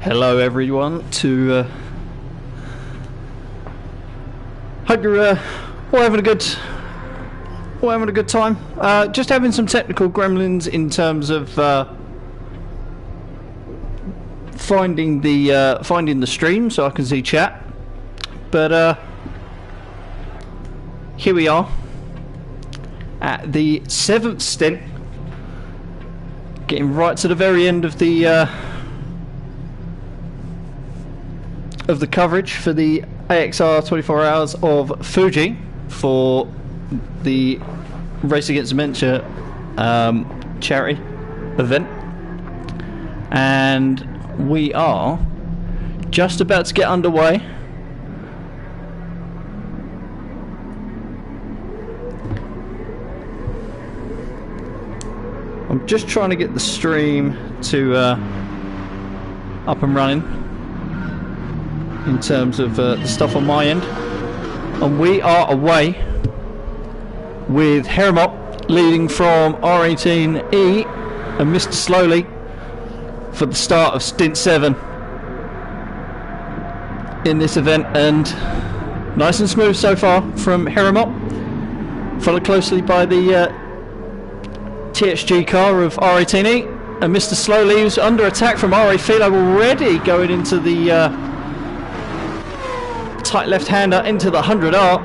Hello everyone, hope you're all having a good time. Just having some technical gremlins in terms of finding the stream so I can see chat. But here we are at the 7th stint, getting right to the very end of the coverage for the AXR 24 Hours of Fuji for the Race Against Dementia charity event, and we are just about to get underway. I'm just trying to get the stream to up and running in terms of the stuff on my end, and we are away with Hermop leading from R18E and Mr. Slowly for the start of Stint 7 in this event, and nice and smooth so far from Hermop, followed closely by the THG car of R18E and Mr. Slowly, who's under attack from RA Philo, already going into the tight left-hander into the 100R.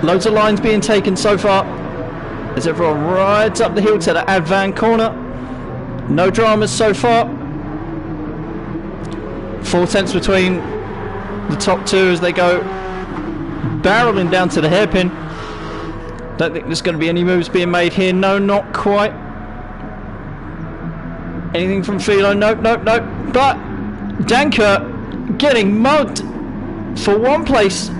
Loads of lines being taken so far as everyone rides up the hill to the Advan corner. No dramas so far. 4 tenths between the top two as they go barreling down to the hairpin. Don't think there's going to be any moves being made here. No, not quite. Anything from Philo? Nope. But Danker getting mugged for one place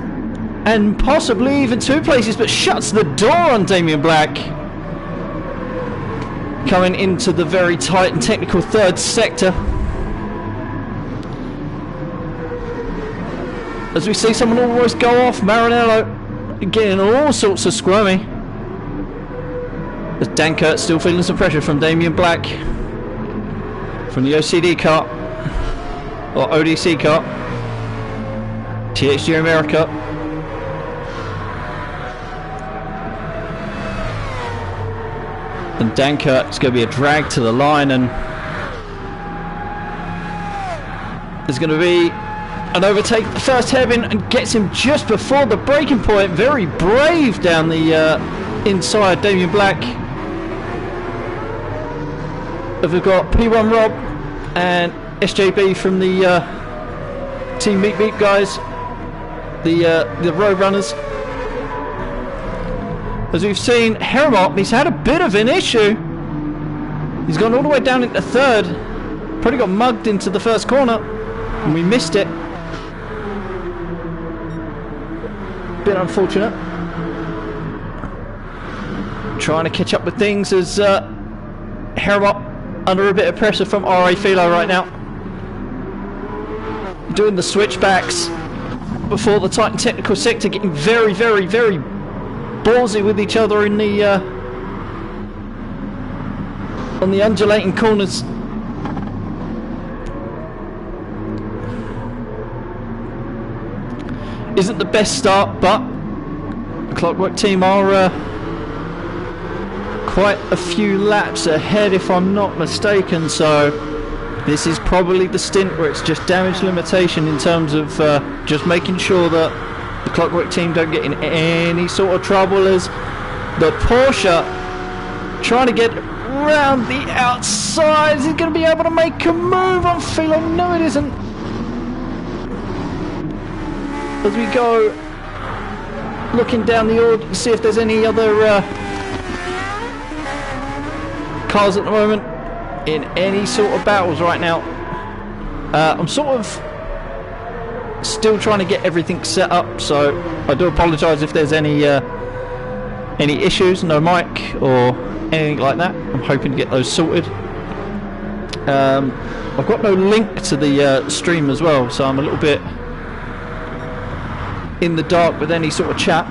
and possibly even two places, but shuts the door on Damien Black, coming into the very tight and technical third sector, as we see someone almost go off. Maranello getting all sorts of squirmy as Dankert still feeling some pressure from Damien Black from the OCD car or ODC car. THG America and Dankert is going to be a drag to the line, and there's going to be an overtake the first hairpin and gets him just before the breaking point. Very brave down the inside, Damien Black. We've got P1 Rob and SJB from the Team Meet Beat guys, the road runners. As we've seen, Hermop, he's had a bit of an issue. He's gone all the way down into third. Probably got mugged into the first corner and we missed it. Bit unfortunate. Trying to catch up with things as Hermop under a bit of pressure from RA Philo right now, doing the switchbacks before the tight and technical sector, getting very ballsy with each other in the on the undulating corners. Isn't the best start, but the Clockwork team are quite a few laps ahead if I'm not mistaken, so this is probably the stint where it's just damage limitation in terms of just making sure that the Clockwork team don't get in any sort of trouble, as the Porsche trying to get round the outside. Is he going to be able to make a move on Philo? No, it isn't. As we go looking down the order to see if there's any other cars at the moment in any sort of battles right now. I'm sort of still trying to get everything set up, so I do apologise if there's any issues, no mic or anything like that. I'm hoping to get those sorted. I've got no link to the stream as well, so I'm a little bit in the dark with any sort of chat.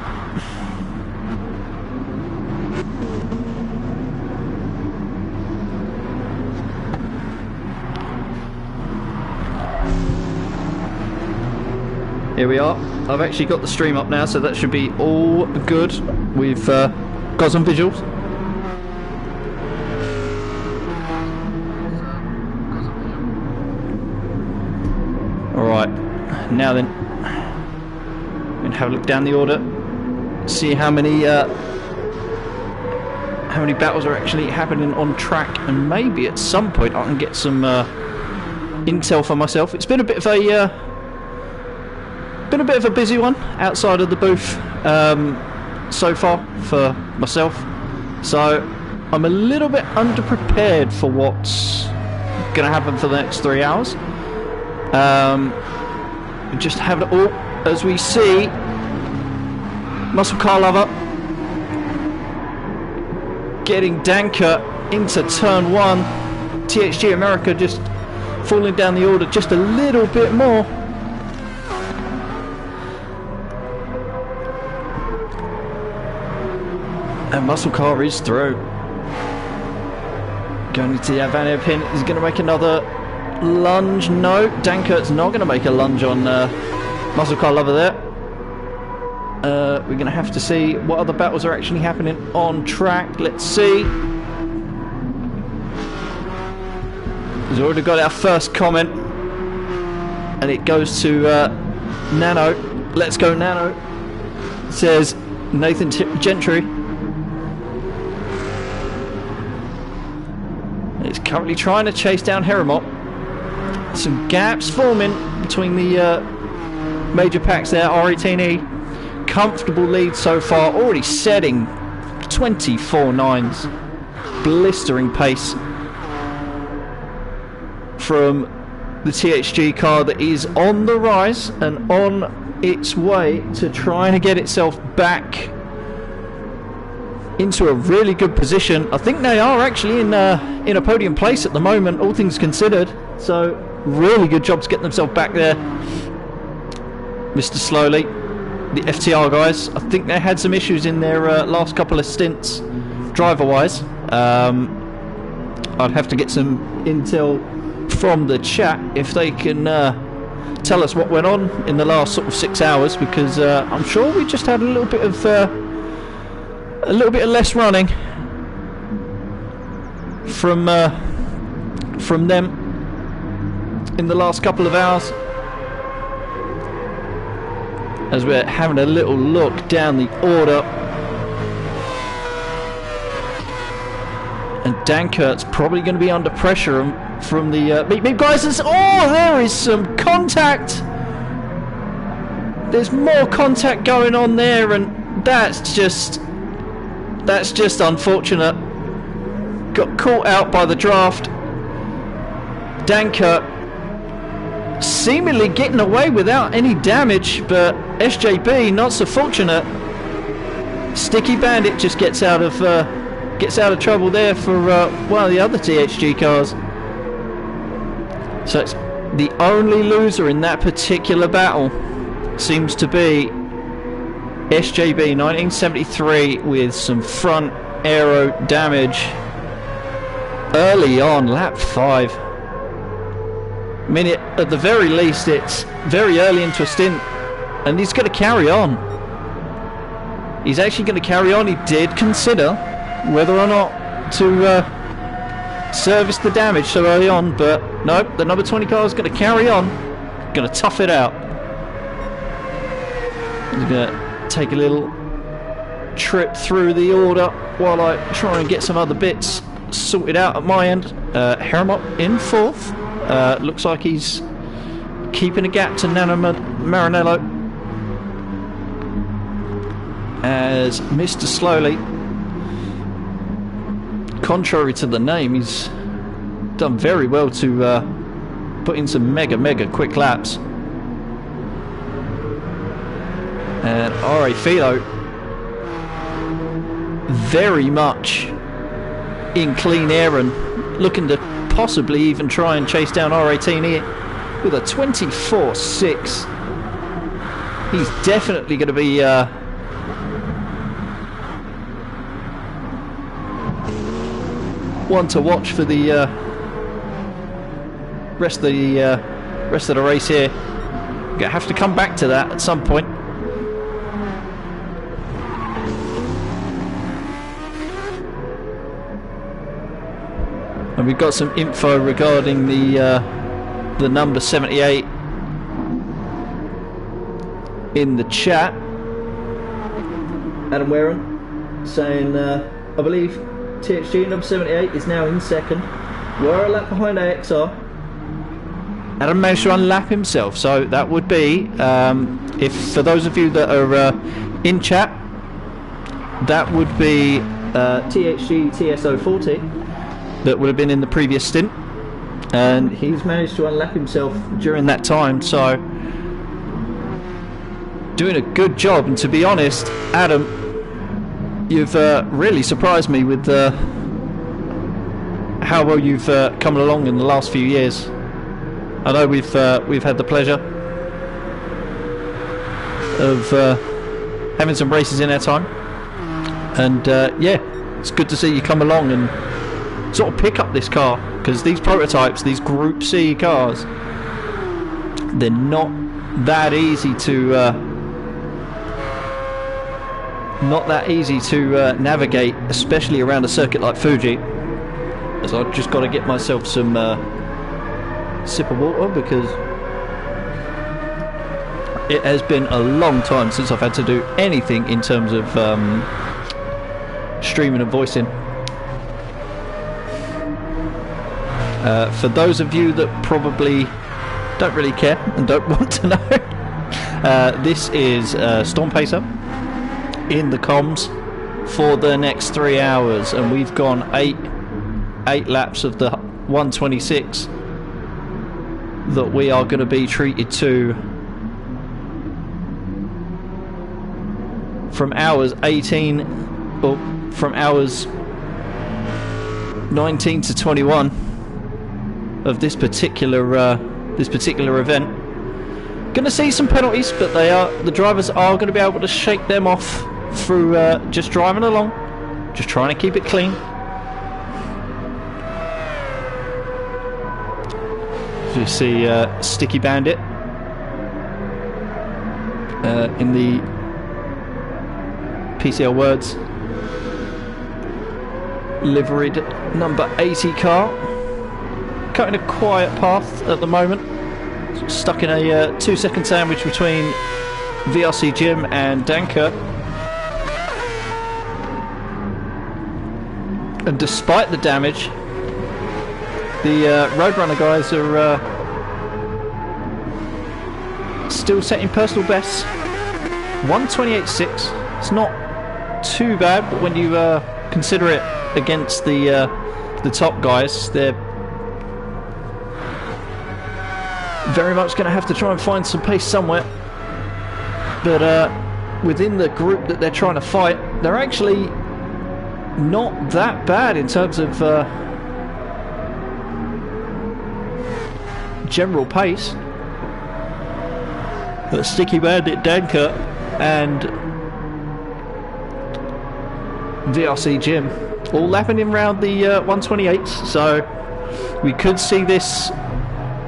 Here we are. I've actually got the stream up now, so that should be all good. We've got some visuals. Alright, now then, I'm going to have a look down the order, see how many battles are actually happening on track, and maybe at some point I can get some intel for myself. It's been a bit of a busy one outside of the booth so far for myself, so I'm a little bit underprepared for what's going to happen for the next 3 hours. Just have it all as we see. Muscle car lover getting Danker into turn 1. THG America just falling down the order just a little bit more. And muscle car is through. Going into the Van pin. Is going to make another lunge. No, Dankert's not going to make a lunge on muscle car lover there. We're going to have to see what other battles are actually happening on track. Let's see. We've already got our first comment, and it goes to Nano. Let's go, Nano. It says Nathan Gentry. It's currently trying to chase down Heramot. Some gaps forming between the major packs there. R18E. Comfortable lead so far, already setting 24.9s. Blistering pace from the THG car that is on the rise and on its way to trying to get itself back into a really good position. I think they are actually in a podium place at the moment, all things considered, so really good job to get themselves back there. Mr. Slowly, the FTR guys, I think they had some issues in their last couple of stints driver-wise. I'd have to get some intel from the chat if they can tell us what went on in the last sort of 6 hours, because I'm sure we just had a little bit of less running from them in the last couple of hours. As we're having a little look down the order, and Dankert's probably going to be under pressure from the Beep Beep guys. Oh, there is some contact. There's more contact going on there, and that's just unfortunate. Got caught out by the draft. Dankert seemingly getting away without any damage, but SJB not so fortunate. Sticky Bandit just gets out of trouble there for one of the other THG cars. So it's the only loser in that particular battle seems to be SJB 1973 with some front aero damage early on, lap 5. I mean, at the very least, it's very early into a stint, and he's going to carry on. He's actually going to carry on. He did consider whether or not to service the damage so early on, but no, the number 20 car is going to carry on, going to tough it out. He's going to take a little trip through the order while I try and get some other bits sorted out at my end. Heramot in 4th. Looks like he's keeping a gap to Nano Marinello, as Mr. Slowly, contrary to the name, he's done very well to put in some mega quick laps. And R.A. Philo very much in clean air and looking to possibly even try and chase down R18E with a 24.6. He's definitely going to be one to watch for the rest of the race here. Gonna have to come back to that at some point. And we've got some info regarding the number 78 in the chat. Adam Warren saying, I believe THG number 78 is now in second. We're a lap behind AXR. Adam managed to unlap himself, so that would be, if for those of you that are in chat, that would be THG TSO40 that would have been in the previous stint, and he's managed to unlap himself during that time, so doing a good job. And to be honest, Adam, you've really surprised me with how well you've come along in the last few years. I know we've had the pleasure of having some races in our time, and yeah, it's good to see you come along and sort of pick up this car, because these prototypes, these Group C cars, they're not that easy to navigate, especially around a circuit like Fuji. So I've just got to get myself some sip of water, because it has been a long time since I've had to do anything in terms of streaming and voicing. For those of you that probably don't really care and don't want to know, this is Storm Pacer in the comms for the next 3 hours, and we've gone eight laps of the 126 that we are going to be treated to from hours 18, or from hours 19 to 21 of this particular event. Going to see some penalties, but the drivers are going to be able to shake them off through just driving along, just trying to keep it clean. So you see Sticky Bandit in the PCL Words liveried number 80 car, cutting a quiet path at the moment, stuck in a 2-second sandwich between VRC Jim and Danker. And despite the damage, the Roadrunner guys are still setting personal bests. 128.6. It's not too bad, but when you consider it against the top guys, they're very much going to have to try and find some pace somewhere. But within the group that they're trying to fight, they're actually not that bad in terms of general pace. But Sticky Bandit, Danker and VRC Jim all lapping in round the 128s, so we could see this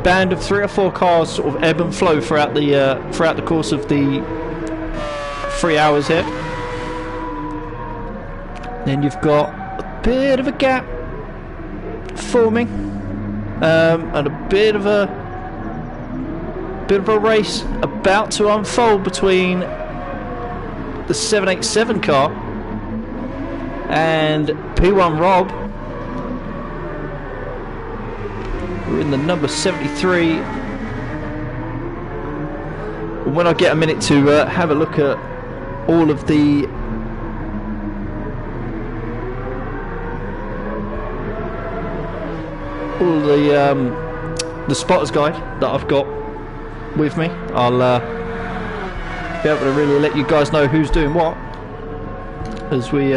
band of 3 or 4 cars sort of ebb and flow throughout the course of the 3 hours here. Then you've got a bit of a gap forming, and a bit of a race about to unfold between the 787 car and P1 Rob. We're in the number 73. When I get a minute to have a look at all of the spotters guide that I've got with me, I'll be able to really let you guys know who's doing what as we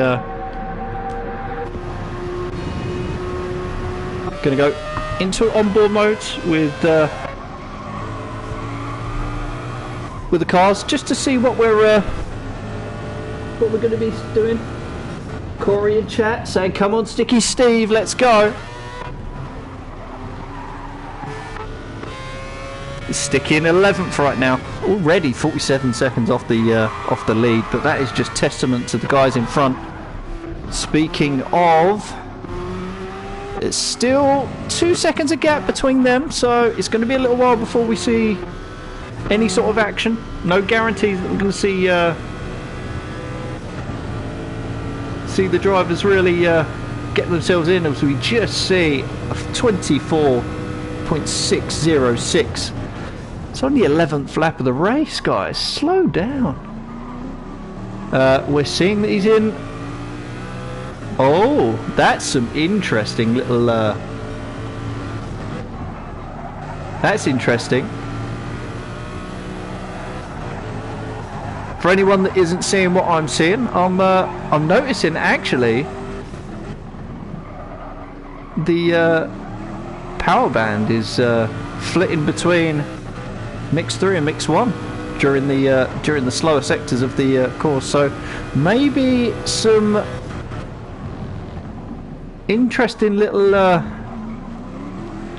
gonna go into onboard mode with the cars, just to see what we're going to be doing. Corey in chat saying, "Come on, Sticky Steve, let's go." Sticky in 11th right now. Already 47 seconds off the lead, but that is just testament to the guys in front. Speaking of, it's still 2 seconds of gap between them, so it's going to be a little while before we see any sort of action. No guarantees that we're going to see the drivers really get themselves in, as we just see a 24.606. It's only 11th lap of the race, guys. Slow down. We're seeing that he's in. Oh, that's some interesting little. That's interesting. For anyone that isn't seeing what I'm seeing, I'm noticing actually the power band is flitting between mix 3 and mix 1 during the slower sectors of the course. So maybe some interesting little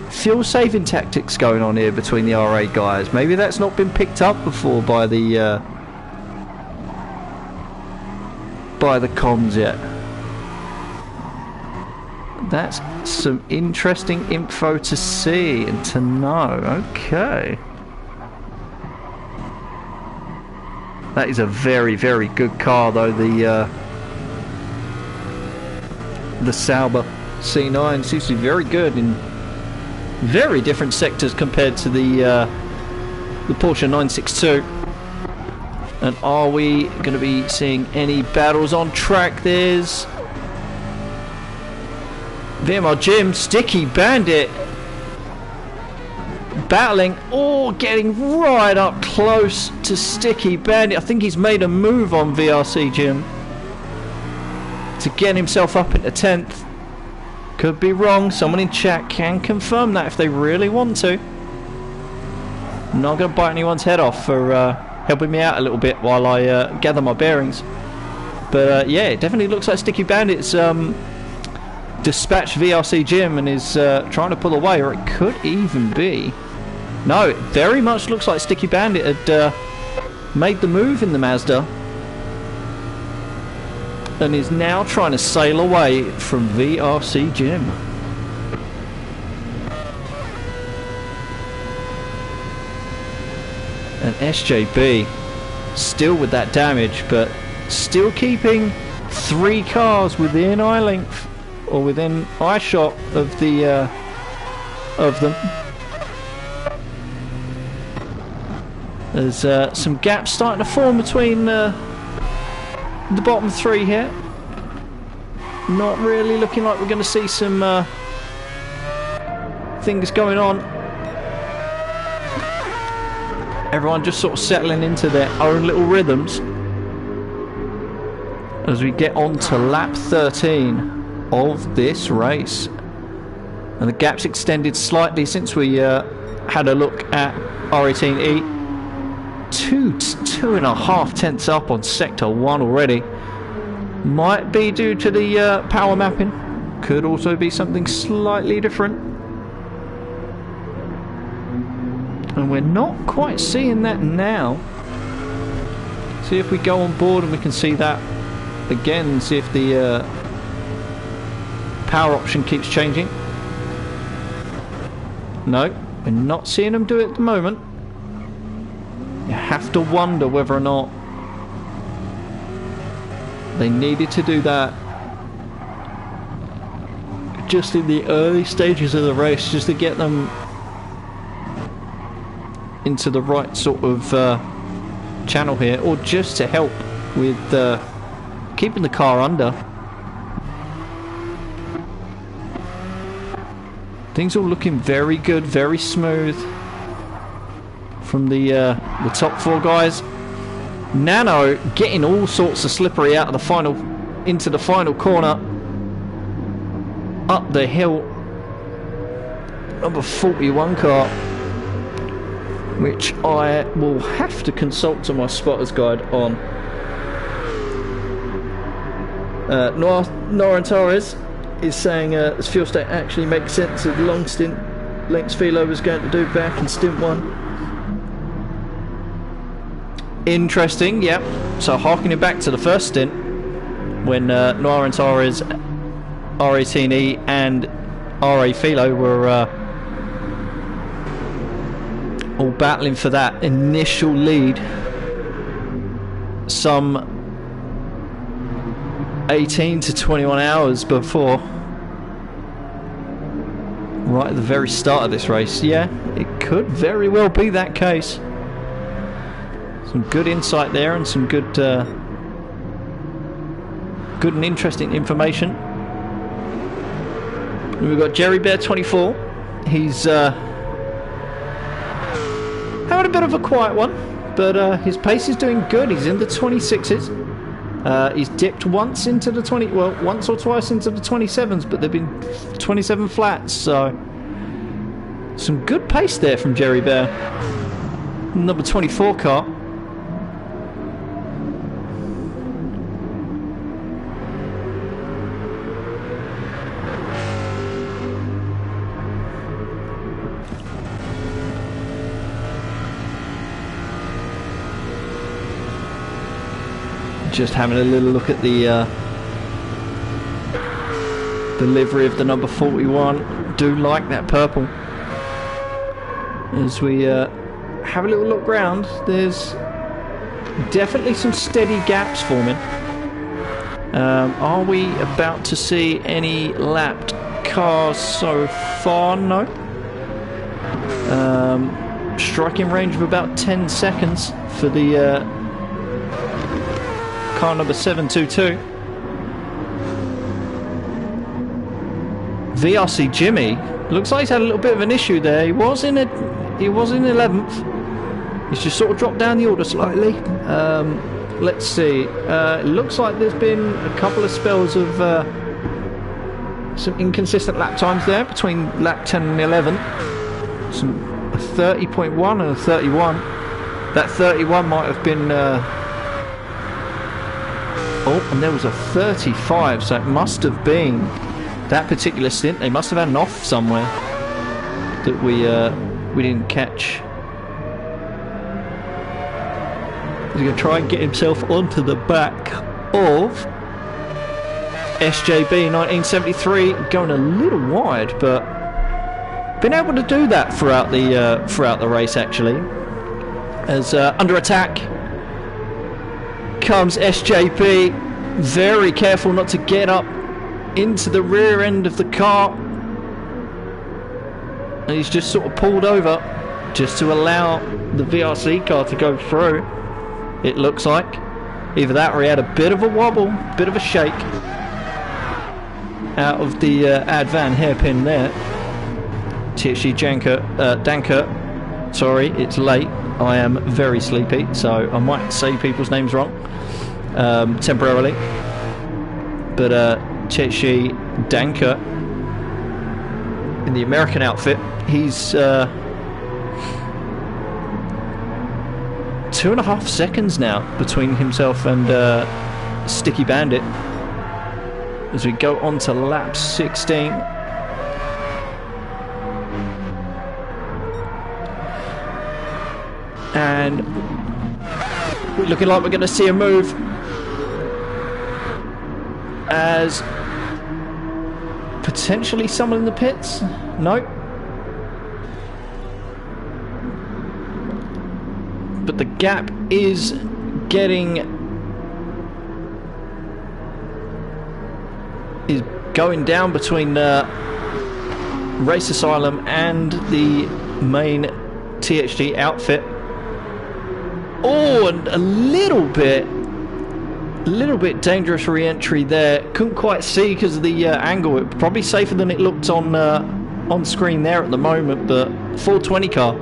fuel saving tactics going on here between the RA guys. Maybe that's not been picked up before by the comms yet. That's some interesting info to see and to know. Okay. That is a very, very good car though, the Sauber C9 seems to be very good in very different sectors compared to the Porsche 962. And are we going to be seeing any battles on track? There's VMR Jim, Sticky Bandit battling, getting right up close to Sticky Bandit. I think he's made a move on VRC Jim to get himself up into 10th. Could be wrong. Someone in chat can confirm that if they really want to. I'm not going to bite anyone's head off for helping me out a little bit while I gather my bearings. But yeah, it definitely looks like Sticky Bandit's dispatched VRC Jim and is trying to pull away, or it could even be. No, it very much looks like Sticky Bandit had made the move in the Mazda and is now trying to sail away from VRC Jim. And SJB still with that damage, but still keeping 3 cars within eye length or within eye shot of the of them. There's some gaps starting to form between the bottom 3 here. Not really looking like we're going to see some things going on. Everyone just sort of settling into their own little rhythms as we get on to lap 13 of this race. And the gap's extended slightly since we had a look at R18E. 2.5 tenths up on sector 1 already. Might be due to the power mapping. Could also be something slightly different. And we're not quite seeing that now. See if we go on board and we can see that again. See if the power option keeps changing. No, we're not seeing them do it at the moment. You have to wonder whether or not they needed to do that just in the early stages of the race, just to get them into the right sort of channel here, or just to help with keeping the car under. Things all looking very good, very smooth from the top 4 guys. Nano getting all sorts of slippery out of the final, into the final corner, up the hill. Number 41 car, which I will have to consult to my spotter's guide on. Noran Torres is saying this fuel state actually makes sense of the long stint lengths Philo was going to do back in stint 1. Interesting, yep. So harkening back to the first stint, when Noir Antares, R18E and RA Philo were all battling for that initial lead some 18 to 21 hours before, right at the very start of this race. Yeah, it could very well be that case. Some good insight there and some good good and interesting information. We've got Jerry Bear 24. He's having a bit of a quiet one, but his pace is doing good. He's in the 26s. He's dipped once into the once or twice into the 27s, but they've been 27 flats, so some good pace there from Jerry Bear. Number 24 car. Just having a little look at the livery of the number 41. Do like that purple. As we have a little look round, there's definitely some steady gaps forming. Are we about to see any lapped cars so far? No. Striking range of about 10 seconds for the car number 722. VRC Jimmy looks like he's had a little bit of an issue there. He was in 11th. He's just sort of dropped down the order slightly. Let's see. It looks like there's been a couple of spells of some inconsistent lap times there between lap 10 and 11. A 30.1 and a 31. That 31 might have been and there was a 35, so it must have been that particular stint. They must have had an off somewhere that we didn't catch. He's going to try and get himself onto the back of SJB 1973, going a little wide, but been able to do that throughout the race actually. As under attack comes SJB, very careful not to get up into the rear end of the car, and he's just sort of pulled over just to allow the VRC car to go through. It looks like either that or he had a bit of a wobble, bit of a shake out of the Advan hairpin there. THG Dankert, sorry, it's late, I am very sleepy, so I might say people's names wrong temporarily, but THG Dankert in the American outfit, he's 2.5 seconds now between himself and Sticky Bandit as we go on to lap 16. And we're looking like we're going to see a move as potentially someone in the pits. No. But the gap is going down between Race Asylum and the main THD outfit. Oh, and a little bit dangerous re-entry there. Couldn't quite see because of the angle. It probably safer than it looked on screen there at the moment. But 420 car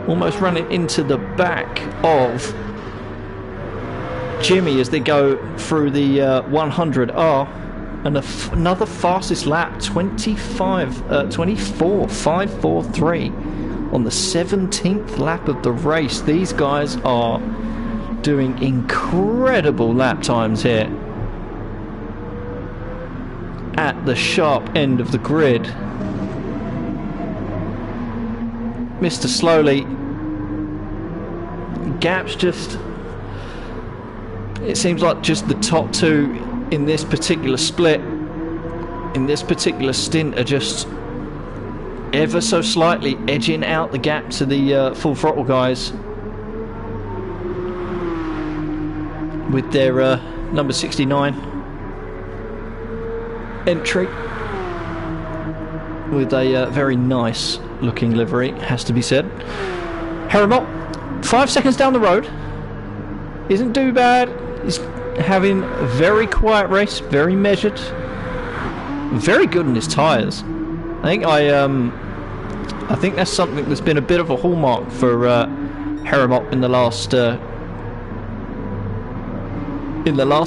almost running into the back of Jimmy as they go through the 100R, and another fastest lap, 24.543 on the 17th lap of the race. These guys are doing incredible lap times here at the sharp end of the grid. Mr. Slowly, gaps just It seems like just the top two in this particular split, in this particular stint, are just ever so slightly edging out the gap to the full throttle guys with their number 69 entry with a very nice looking livery, has to be said. Harriman, 5 seconds down the road, isn't too bad. He's having a very quiet race, very measured, very good in his tyres. I think that's something that's been a bit of a hallmark for Harriman in the last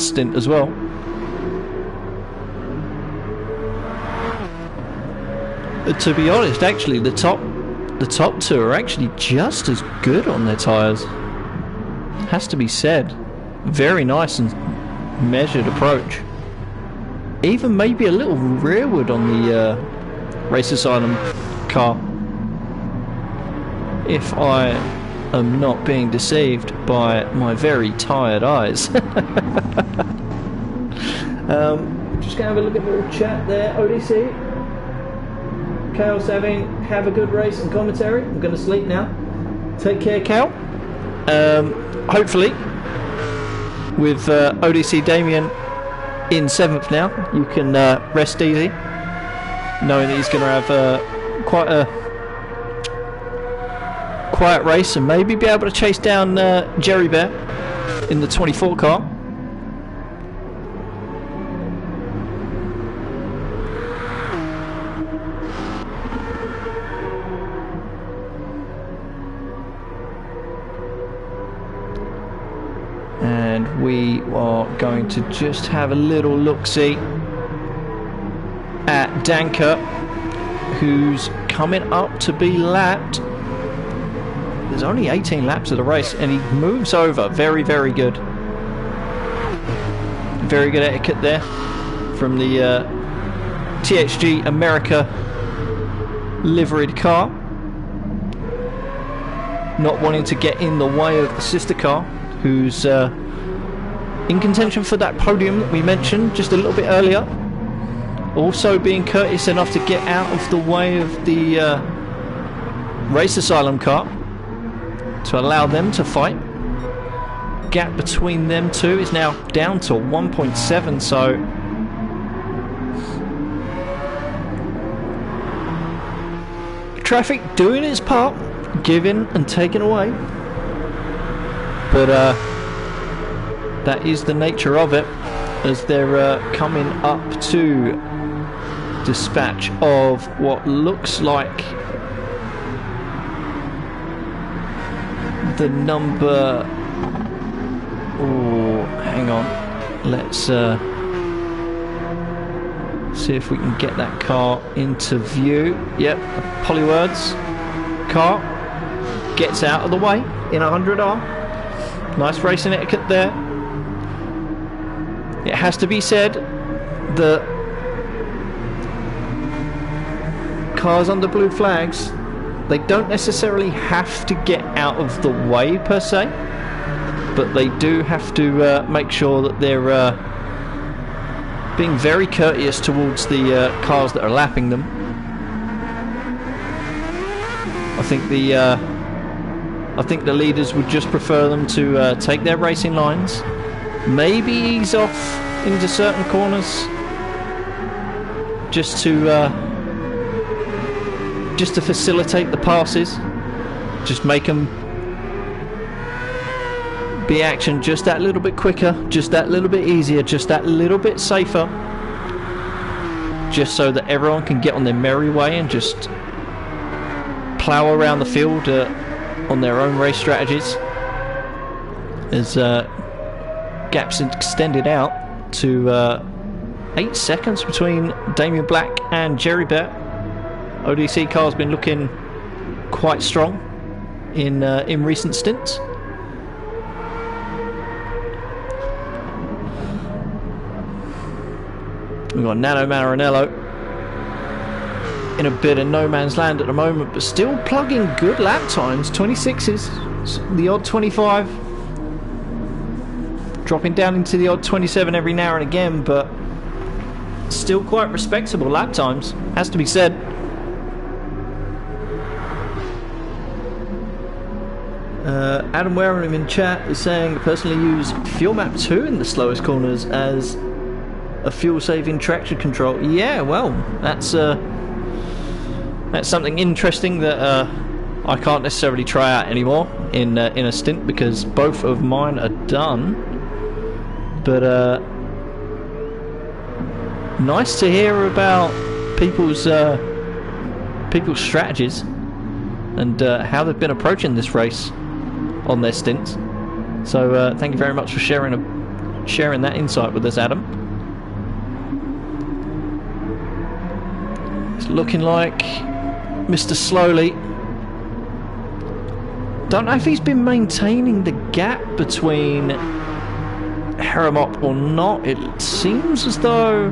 stint as well. To be honest, actually, the top two are actually just as good on their tyres. Has to be said. Very nice and measured approach. Even maybe a little rearward on the Race Asylum car, if I am not being deceived by my very tired eyes. Just gonna have a look at the little chat there. ODC, Cal's having have a good race and commentary. I'm gonna sleep now. Take care, Cal. Hopefully with ODC Damien in 7th now, you can rest easy, knowing that he's going to have quite a quiet race and maybe be able to chase down Jerry Bear in the 24 car. And we are going to just have a little look-see at Danker, who's coming up to be lapped. There's only 18 laps of the race and he moves over. Very, very good. Very good etiquette there from the THG America liveried car. Not wanting to get in the way of the sister car, who's in contention for that podium that we mentioned just a little bit earlier. Also being courteous enough to get out of the way of the Race Asylum car to allow them to fight. Gap between them two is now down to 1.7, so traffic doing its part, giving and taking away. But that is the nature of it, as they're coming up to dispatch of what looks like the number... Oh, hang on. Let's see if we can get that car into view. Yep, Polywords car gets out of the way in 100R. Nice racing etiquette there. It has to be said that cars under blue flags, they don't necessarily have to get out of the way per se, but they do have to make sure that they're being very courteous towards the cars that are lapping them. I think the leaders would just prefer them to take their racing lines, maybe ease off into certain corners, just to facilitate the passes, just make them be action just that little bit quicker, just that little bit easier, just that little bit safer, just so that everyone can get on their merry way and just plough around the field on their own race strategies. As gaps extended out to 8 seconds between Damien Black and Jerry Bear. ODC car's been looking quite strong in recent stints. We've got Nano Maranello in a bit of no man's land at the moment, but still plugging good lap times, 26s, the odd 25. dropping down into the odd 27 every now and again, but still quite respectable lap times, has to be said. Adam Wareham in chat is saying, personally use Fuel Map 2 in the slowest corners as a fuel-saving traction control. Yeah, well, that's something interesting that I can't necessarily try out anymore in a stint because both of mine are done. But nice to hear about people's strategies and how they've been approaching this race on their stints. So thank you very much for sharing that insight with us, Adam. It's looking like Mr. Slowly. Don't know if he's been maintaining the gap between Haremop or not. It seems as though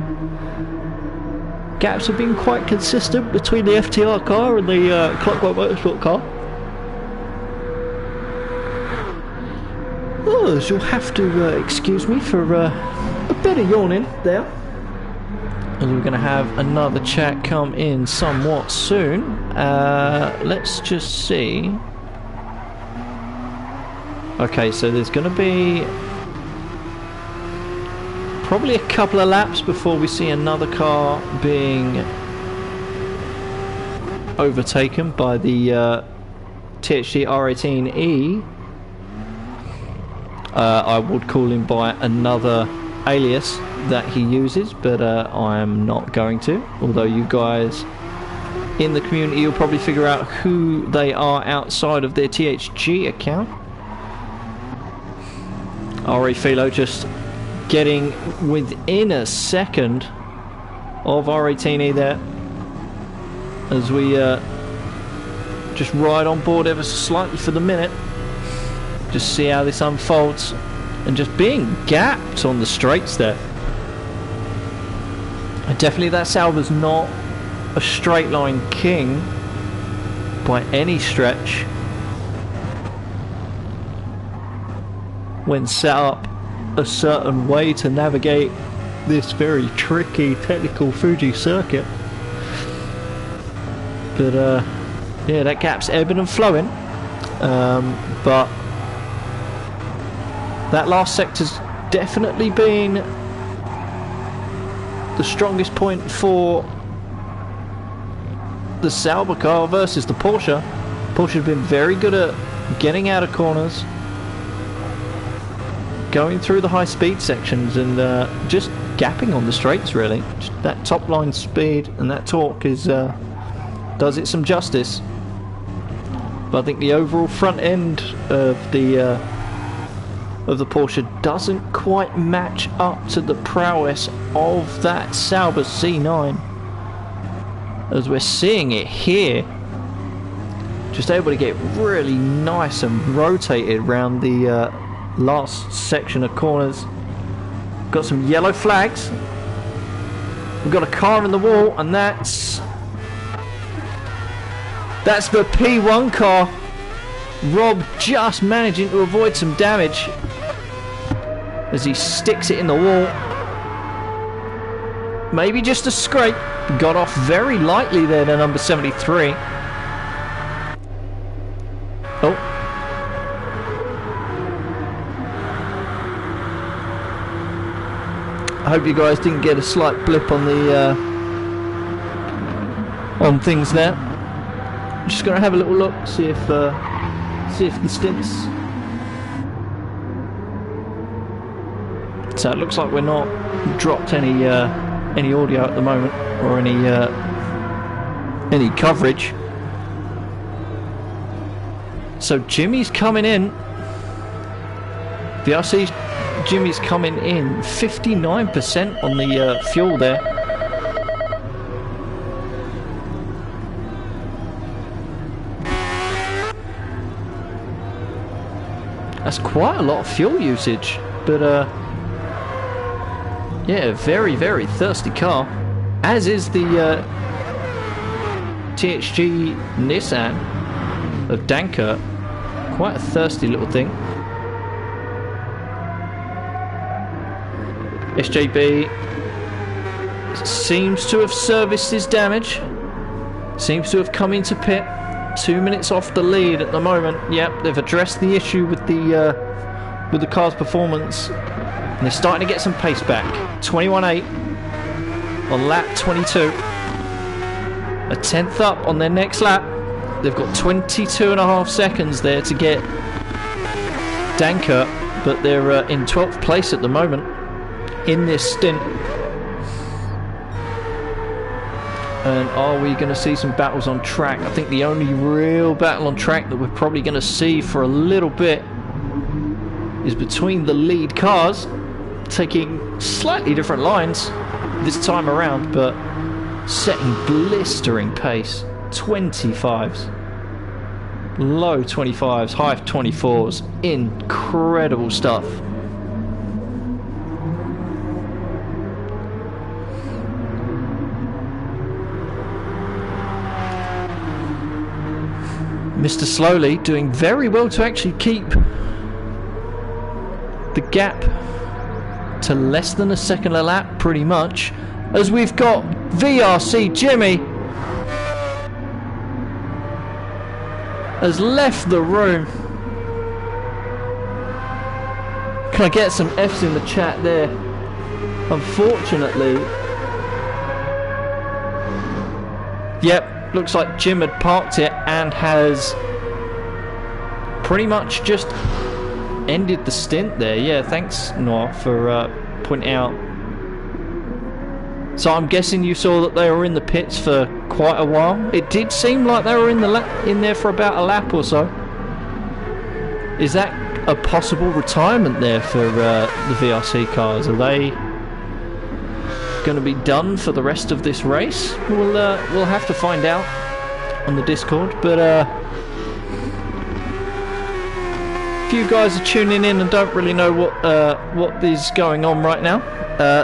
gaps have been quite consistent between the FTR car and the Clockwork Motorsport car. Oh, you'll have to excuse me for a bit of yawning there. And we're going to have another chat come in somewhat soon. Let's just see. Okay, so there's going to be probably a couple of laps before we see another car being overtaken by the THG R18E. I would call him by another alias that he uses, but I'm not going to, although you guys in the community will probably figure out who they are outside of their THG account. RE Philo just getting within a second of R18E there as we just ride on board ever so slightly for the minute. Just see how this unfolds, and just being gapped on the straights there. And definitely that Sauber's not a straight line king by any stretch when set up a certain way to navigate this very tricky technical Fuji circuit. But yeah, that gap's ebbing and flowing, but that last sector's definitely been the strongest point for the Sauber car versus the Porsche. Porsche's been very good at getting out of corners, going through the high speed sections, and just gapping on the straights really. Just that top line speed and that torque is does it some justice. But I think the overall front end of the Porsche doesn't quite match up to the prowess of that Sauber C9, as we're seeing it here. Just able to get really nice and rotated around the last section of corners. Got some yellow flags. We've got a car in the wall, and that's the P1 car. Rob just managing to avoid some damage as he sticks it in the wall. Maybe just a scrape. Got off very lightly there to number 73. Oh. I hope you guys didn't get a slight blip on the on things there. I'm just going to have a little look, see if the stints. So it looks like we're not dropped any audio at the moment, or any coverage. So Jimmy's coming in. VRC's Jimmy's coming in 59% on the fuel there. That's quite a lot of fuel usage, but yeah, very, very thirsty car, as is the THG Nissan of Danker. Quite a thirsty little thing. SJB seems to have serviced his damage. Seems to have come into pit. 2 minutes off the lead at the moment. Yep, they've addressed the issue with the car's performance, and they're starting to get some pace back. 21.8 on lap 22. A tenth up on their next lap. They've got 22.5 seconds there to get Dankert, but they're in 12th place at the moment in this stint. And are we going to see some battles on track? I think the only real battle on track that we're probably going to see for a little bit is between the lead cars, taking slightly different lines this time around, but setting blistering pace. 25s, low 25s, high 24s. Incredible stuff. Mr. Slowly doing very well to actually keep the gap to less than a second a lap, pretty much, as we've got VRC Jimmy has left the room. Can I get some F's in the chat there? Unfortunately, yep. Looks like Jim had parked it and has pretty much just ended the stint there. Yeah, thanks Noah for pointing out. So I'm guessing you saw that they were in the pits for quite a while. It did seem like they were in there for about a lap or so. Is that a possible retirement there for the VRC cars? Are they going to be done for the rest of this race? We'll have to find out on the Discord, but if you guys are tuning in and don't really know what is going on right now,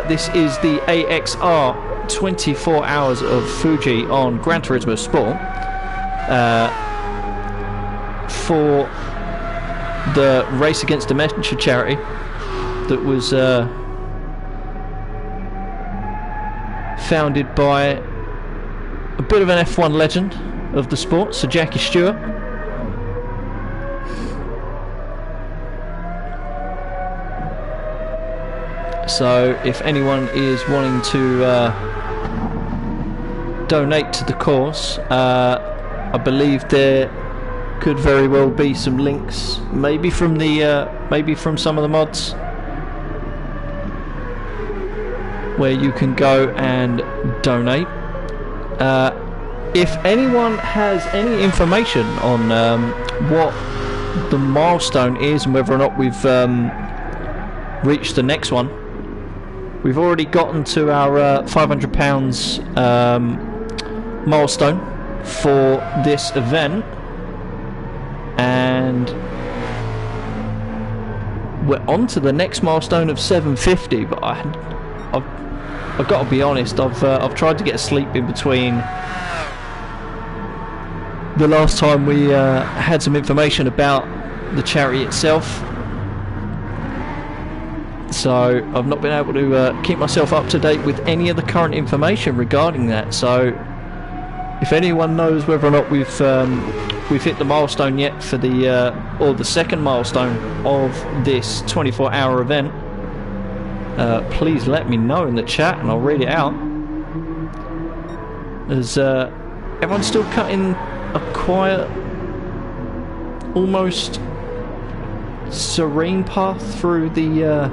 this is the AXR 24 hours of Fuji on Gran Turismo Sport for the Race Against Dementia charity that was founded by a bit of an F1 legend of the sport, Sir Jackie Stewart. So if anyone is wanting to donate to the course, I believe there could very well be some links, maybe from some of the mods, where you can go and donate. If anyone has any information on what the milestone is and whether or not we've reached the next one, we've already gotten to our £500 milestone for this event, and we're on to the next milestone of 750. But I've got to be honest, I've tried to get asleep in between the last time we had some information about the charity itself, so I've not been able to keep myself up to date with any of the current information regarding that. So if anyone knows whether or not we've hit the milestone yet for the second milestone of this 24-hour event, please let me know in the chat and I'll read it out. As everyone's still cutting a quiet, almost serene path through the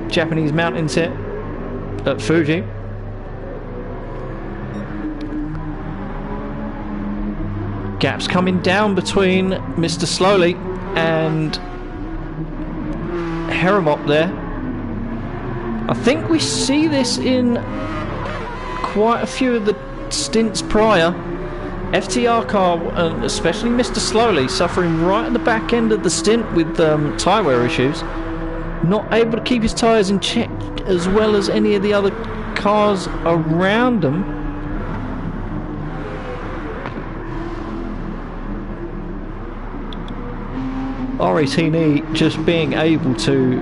Japanese mountains here at Fuji. Gaps coming down between Mr. Slowly and Heramop there. I think we see this in quite a few of the stints prior. FTR car, and especially Mr. Slowly, suffering right at the back end of the stint with tyre wear issues. Not able to keep his tyres in check as well as any of the other cars around him. R18E just being able to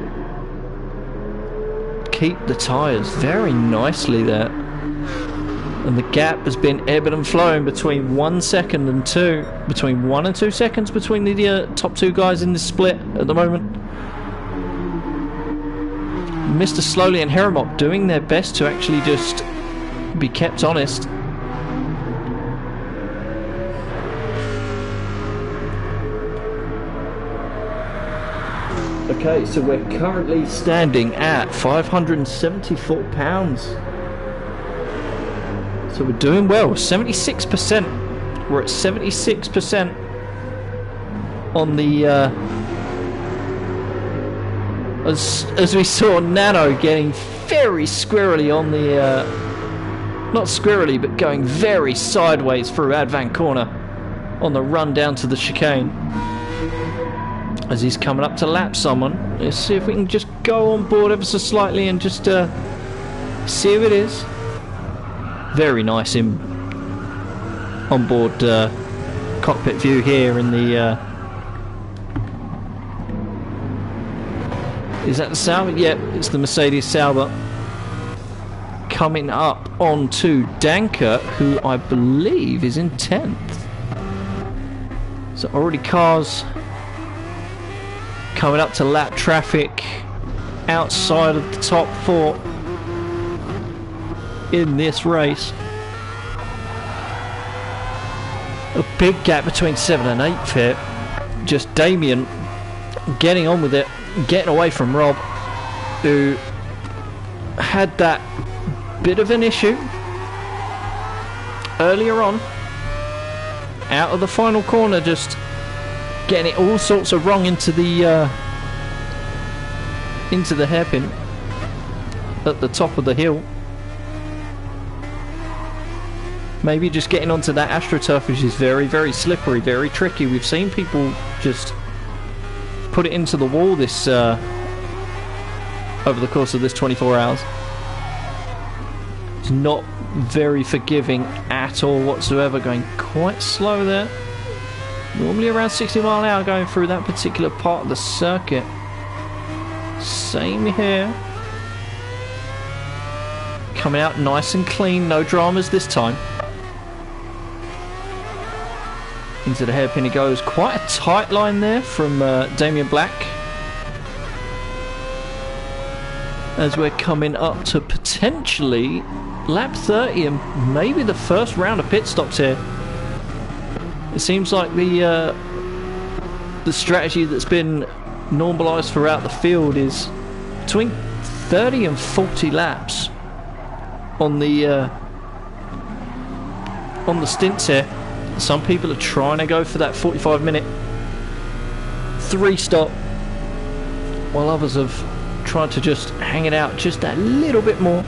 keep the tyres very nicely there. And the gap has been ebbing and flowing between 1 second and 2, between 1 and 2 seconds between the top two guys in this split at the moment. Mr. Slowly and Heramop doing their best to actually just be kept honest. Okay, so we're currently standing at 574 pounds. So we're doing well, 76%. We're at 76% on the, as we saw Nano getting very squirrely on the, not squirrely, but going very sideways through Advan Corner on the run down to the chicane. As he's coming up to lap someone. Let's see if we can just go on board ever so slightly and just see who it is. Very nice in on board cockpit view here in the is that the Sauber? Yep, it's the Mercedes Sauber coming up onto Danker, who I believe is in 10th. So already cars coming up to lap traffic outside of the top 4 in this race. A big gap between 7 and 8th here. Just Damien getting on with it, getting away from Rob, who had that bit of an issue earlier on out of the final corner, just getting it all sorts of wrong into the hairpin at the top of the hill. Maybe just getting onto that AstroTurf, which is very, very slippery, very tricky. We've seen people just put it into the wall this over the course of this 24 hours. It's not very forgiving at all whatsoever, going quite slow there. Normally around 60 mile an hour going through that particular part of the circuit. Same here. Coming out nice and clean, no dramas this time. Into the hairpin he goes. Quite a tight line there from Damien Black. As we're coming up to potentially lap 30 and maybe the first round of pit stops here. It seems like the strategy that's been normalised throughout the field is between 30 and 40 laps on the stints here. Some people are trying to go for that 45-minute 3-stop, while others have tried to just hang it out just a little bit more,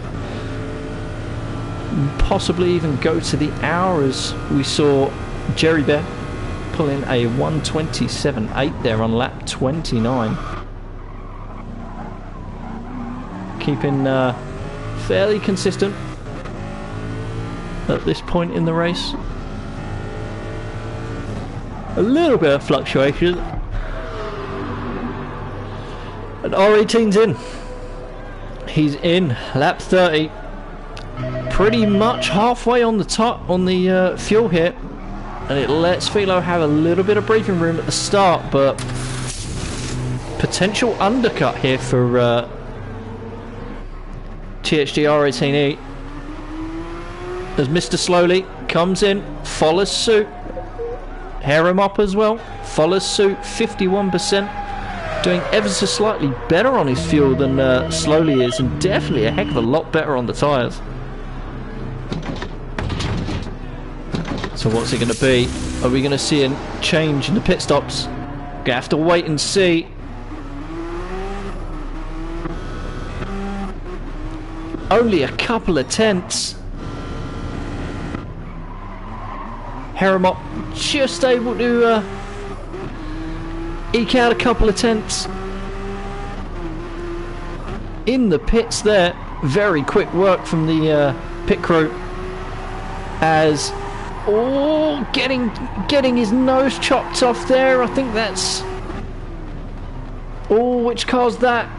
possibly even go to the hour, as we saw Jerry Bear pulling a 1:27.8 there on lap 29. Keeping fairly consistent at this point in the race. A little bit of fluctuation. And R18's in. He's in lap 30. Pretty much halfway on the top on the fuel here. And it lets Philo have a little bit of breathing room at the start, but potential undercut here for THD R18E. As Mr. Slowly comes in, follows suit. Harem up as well, follows suit, 51%. Doing ever so slightly better on his fuel than Slowly is, and definitely a heck of a lot better on the tyres. So what's it going to be? Are we going to see a change in the pit stops? Gonna have to wait and see. Only a couple of tenths. Heramop just able to eke out a couple of tenths in the pits there. Very quick work from the pit crew, as getting his nose chopped off there. I think that's which car's that?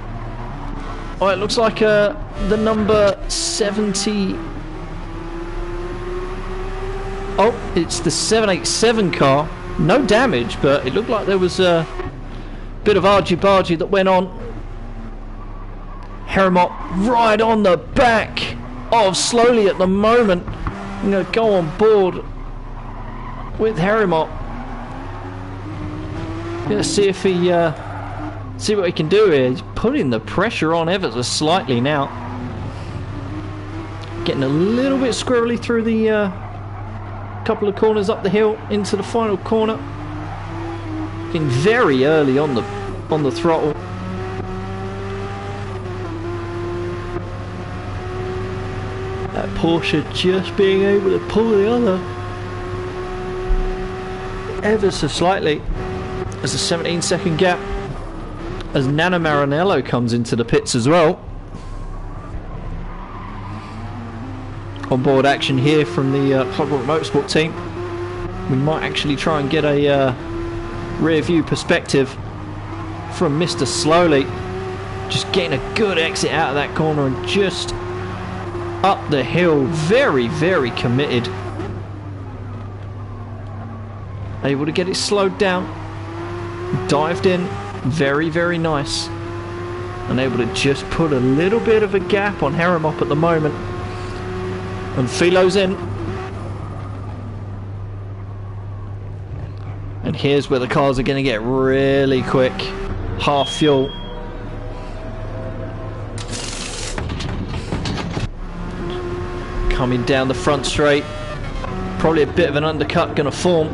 Oh, it looks like a the number 70... Oh, it's the 787 car. No damage, but it looked like there was a bit of argy-bargy that went on. Harrimott right on the back of Slowly at the moment. I'm going to go on board with Harrimott. Going to see if he see what he can do here. He's putting the pressure on ever so slightly now. Getting a little bit squirrely through the couple of corners up the hill into the final corner. Getting very early on the throttle. That Porsche just being able to pull the other ever so slightly. There's a 17-second gap as Nano Maranello comes into the pits as well. On board action here from the Clockwork Motorsport team. We might actually try and get a rear view perspective from Mr. Slowly. Just getting a good exit out of that corner and just up the hill. Very, very committed. Able to get it slowed down. Dived in. Very, very nice. And able to just put a little bit of a gap on Harrimott at the moment. And Philo's in. And here's where the cars are going to get really quick. Half fuel. Coming down the front straight. Probably a bit of an undercut going to form.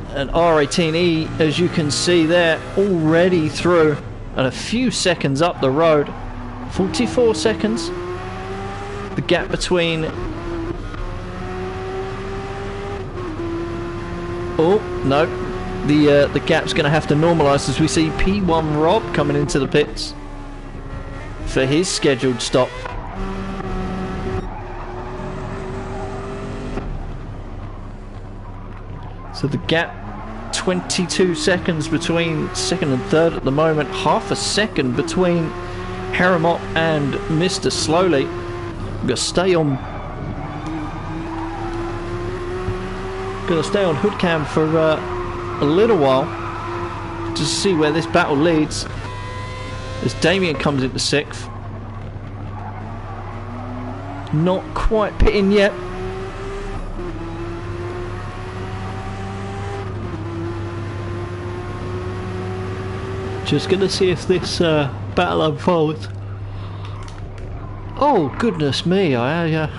And R18E, as you can see there, already through. And a few seconds up the road. 44 seconds. The gap between... Oh, no. The gap's going to have to normalise as we see P1 Rob coming into the pits for his scheduled stop. So the gap, 22 seconds between second and third at the moment. Half a second between Harrimott and Mr. Slowly. Gonna stay on hood cam for a little while to see where this battle leads. As Damien comes into sixth. Not quite pitting yet. Just gonna see if this battle unfolds. Oh goodness me! I've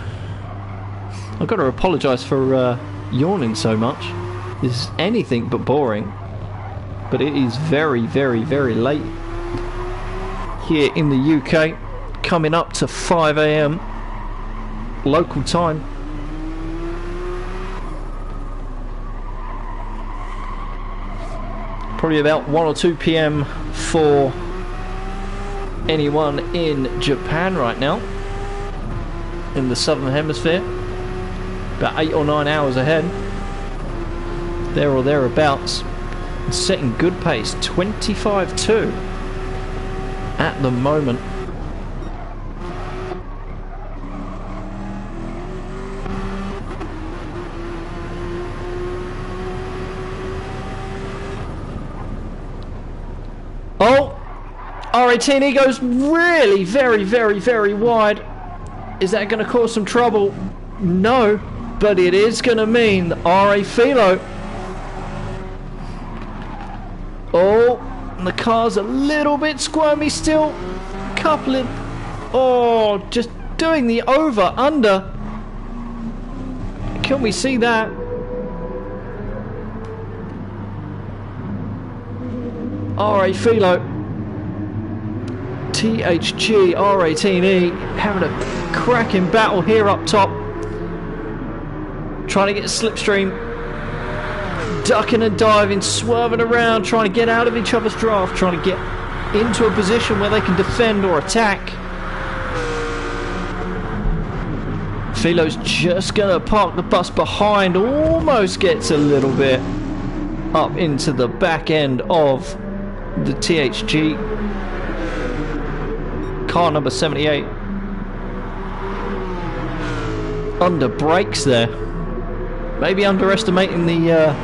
got to apologise for yawning so much. This is anything but boring, but it is very, very, very late here in the UK. Coming up to 5 AM local time. Probably about 1 or 2 PM for anyone in Japan right now, in the southern hemisphere. About 8 or 9 hours ahead, there or thereabouts. Setting good pace, 25.2 at the moment. Oh, R18E goes really very, very, very wide. Is that going to cause some trouble? No, but it is going to mean that RA Philo. Oh, and the car's a little bit squirmy still. Coupling. Oh, just doing the over under. Can we see that? RA Philo, THG, R18E having a cracking battle here up top. Trying to get a slipstream. Ducking and diving, swerving around, trying to get out of each other's draft, trying to get into a position where they can defend or attack. Philo's just going to park the bus behind, almost gets a little bit up into the back end of the THG. car number 78. Under brakes there. Maybe underestimating the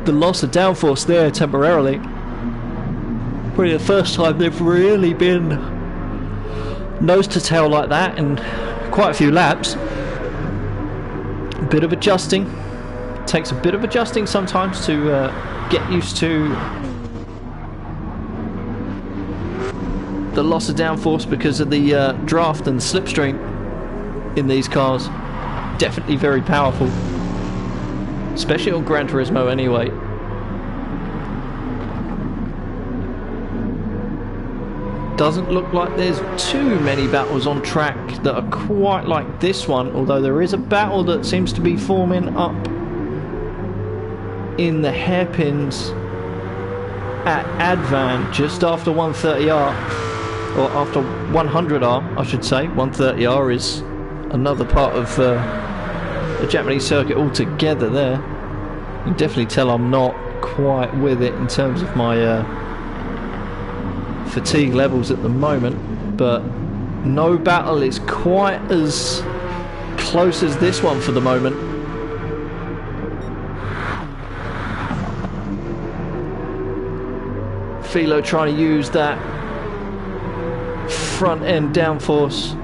loss of downforce there temporarily. Probably the first time they've really been nose to tail like that in quite a few laps. A bit of adjusting. It takes a bit of adjusting sometimes to get used to the loss of downforce because of the draft and slipstream in these cars. Definitely very powerful, especially on Gran Turismo anyway. Doesn't look like there's too many battles on track that are quite like this one, although there is a battle that seems to be forming up in the hairpins at Advan just after 130R, or after 100R I should say. 130R is another part of the Japanese circuit altogether there. You can definitely tell I'm not quite with it in terms of my fatigue levels at the moment, but no battle is quite as close as this one for the moment. Philo trying to use that front end downforce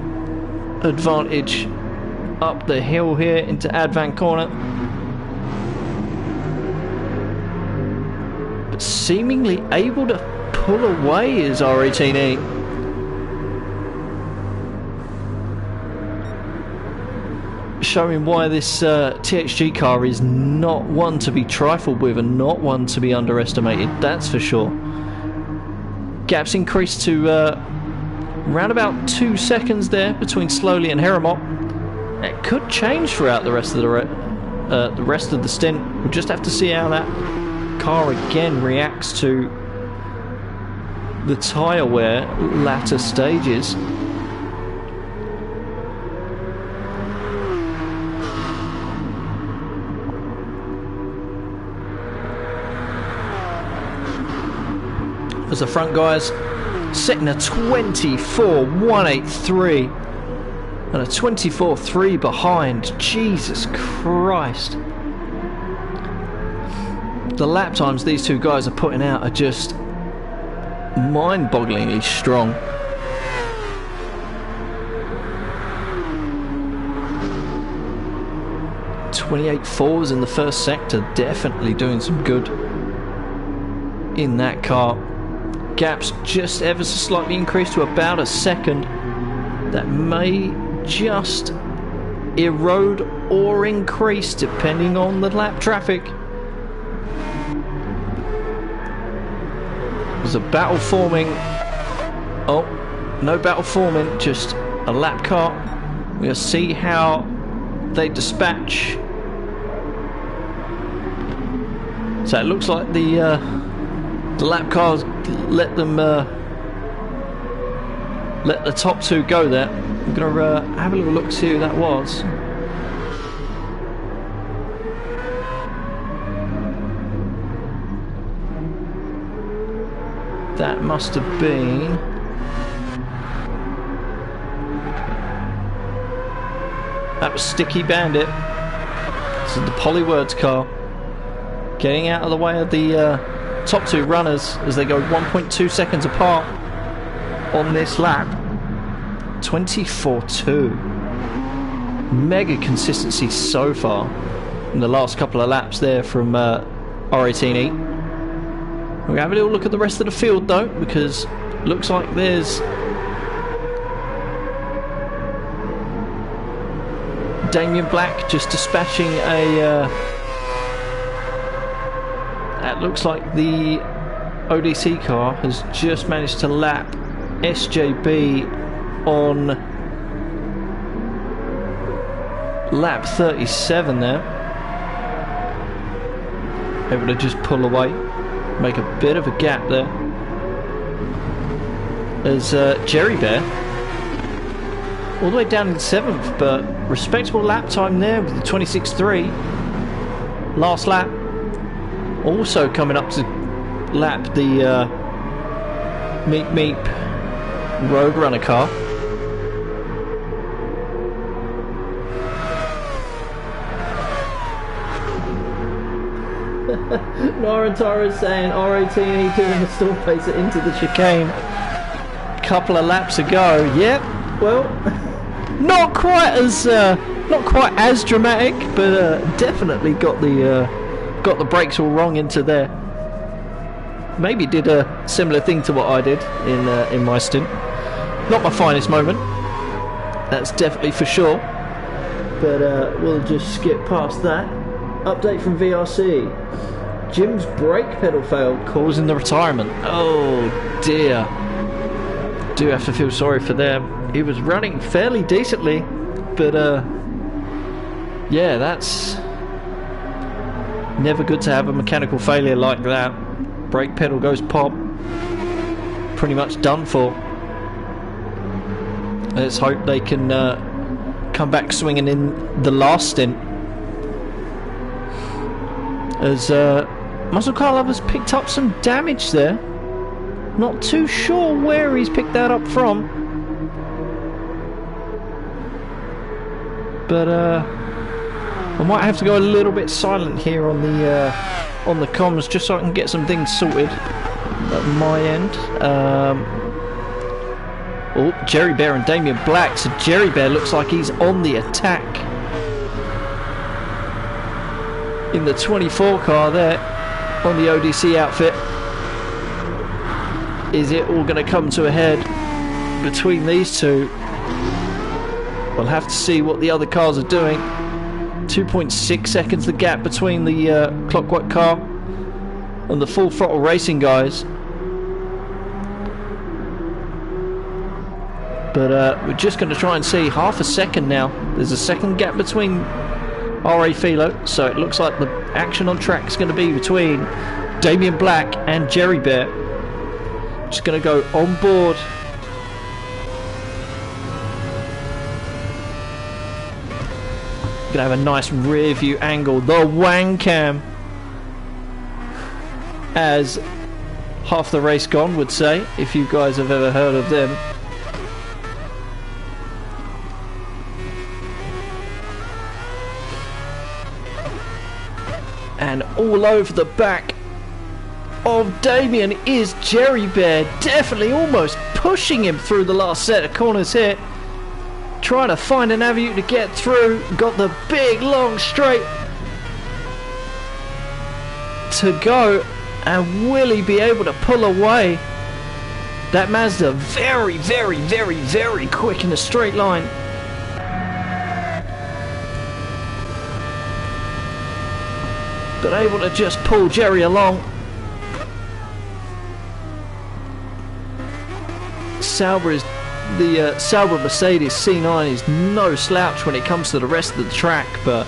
advantage up the hill here into Advan corner, but seemingly able to pull away is R18E. Showing why this THG car is not one to be trifled with and not one to be underestimated, that's for sure. Gaps increased to around about 2 seconds there between Slowly and Heramot. It could change throughout the rest of the stint. We'll just have to see how that car again reacts to the tyre wear latter stages. As the front guys setting a 24.183 and a 24.3 behind. Jesus Christ. The lap times these two guys are putting out are just mind-bogglingly strong. .28.4s in the first sector, definitely doing some good in that car. Gaps just ever so slightly increased to about a second. That may just erode or increase depending on the lap traffic. There's a battle forming. Oh, no battle forming, just a lap car. We'll see how they dispatch. So it looks like the lap cars let them let the top two go there. I'm gonna have a little look, see who that was. That must have been that was Sticky Bandit. This is the Polywords car, getting out of the way of the top two runners as they go 1.2 seconds apart on this lap. 24.2. Mega consistency so far in the last couple of laps there from R18E. We'll have a little look at the rest of the field though, because it looks like there's Damien Black just dispatching a that looks like the ODC car has just managed to lap SJB on lap 37 there. Able to just pull away, make a bit of a gap there. As Jerry Bear all the way down in 7th, but respectable lap time there with the 26.3. Last lap. Also coming up to lap the Meep Meep Road Runner car. Norantara is saying R18E2 in the stall pacer into the chicane. Couple of laps ago. Yep. Well, not quite as dramatic, but definitely got the brakes all wrong into there. Maybe did a similar thing to what I did in my stint. Not my finest moment, that's definitely for sure. But we'll just skip past that. Update from VRC. Jim's brake pedal failed, causing the retirement. Oh dear. Do have to feel sorry for them. He was running fairly decently, but yeah, that's never good to have a mechanical failure like that. Brake pedal goes pop. Pretty much done for. Let's hope they can come back swinging in the last stint. As Muscle Car Lovers picked up some damage there. Not too sure where he's picked that up from. But I might have to go a little bit silent here on the comms just so I can get some things sorted at my end. Oh, Jerry Bear and Damien Black. So Jerry Bear looks like he's on the attack in the 24 car there on the ODC outfit. Is it all going to come to a head between these two? We'll have to see what the other cars are doing. 2.6 seconds the gap between the Clockwork car and the Full Throttle Racing guys. But we're just going to try and see half a second now. There's a second gap between RA Philo, so it looks like the action on track is going to be between Damien Black and Jerry Bear. Just going to go on board. Going to have a nice rear view angle, the Wang Cam, as Half the Race Gone would say, if you guys have ever heard of them. And all over the back of Damien is Jerry Bear, definitely almost pushing him through the last set of corners here. Trying to find an avenue to get through. Got the big long straight to go, and will he be able to pull away? That Mazda very, very, very, very quick in a straight line. But able to just pull Jerry along. Sauber is the Sauber Mercedes C9 is no slouch when it comes to the rest of the track, but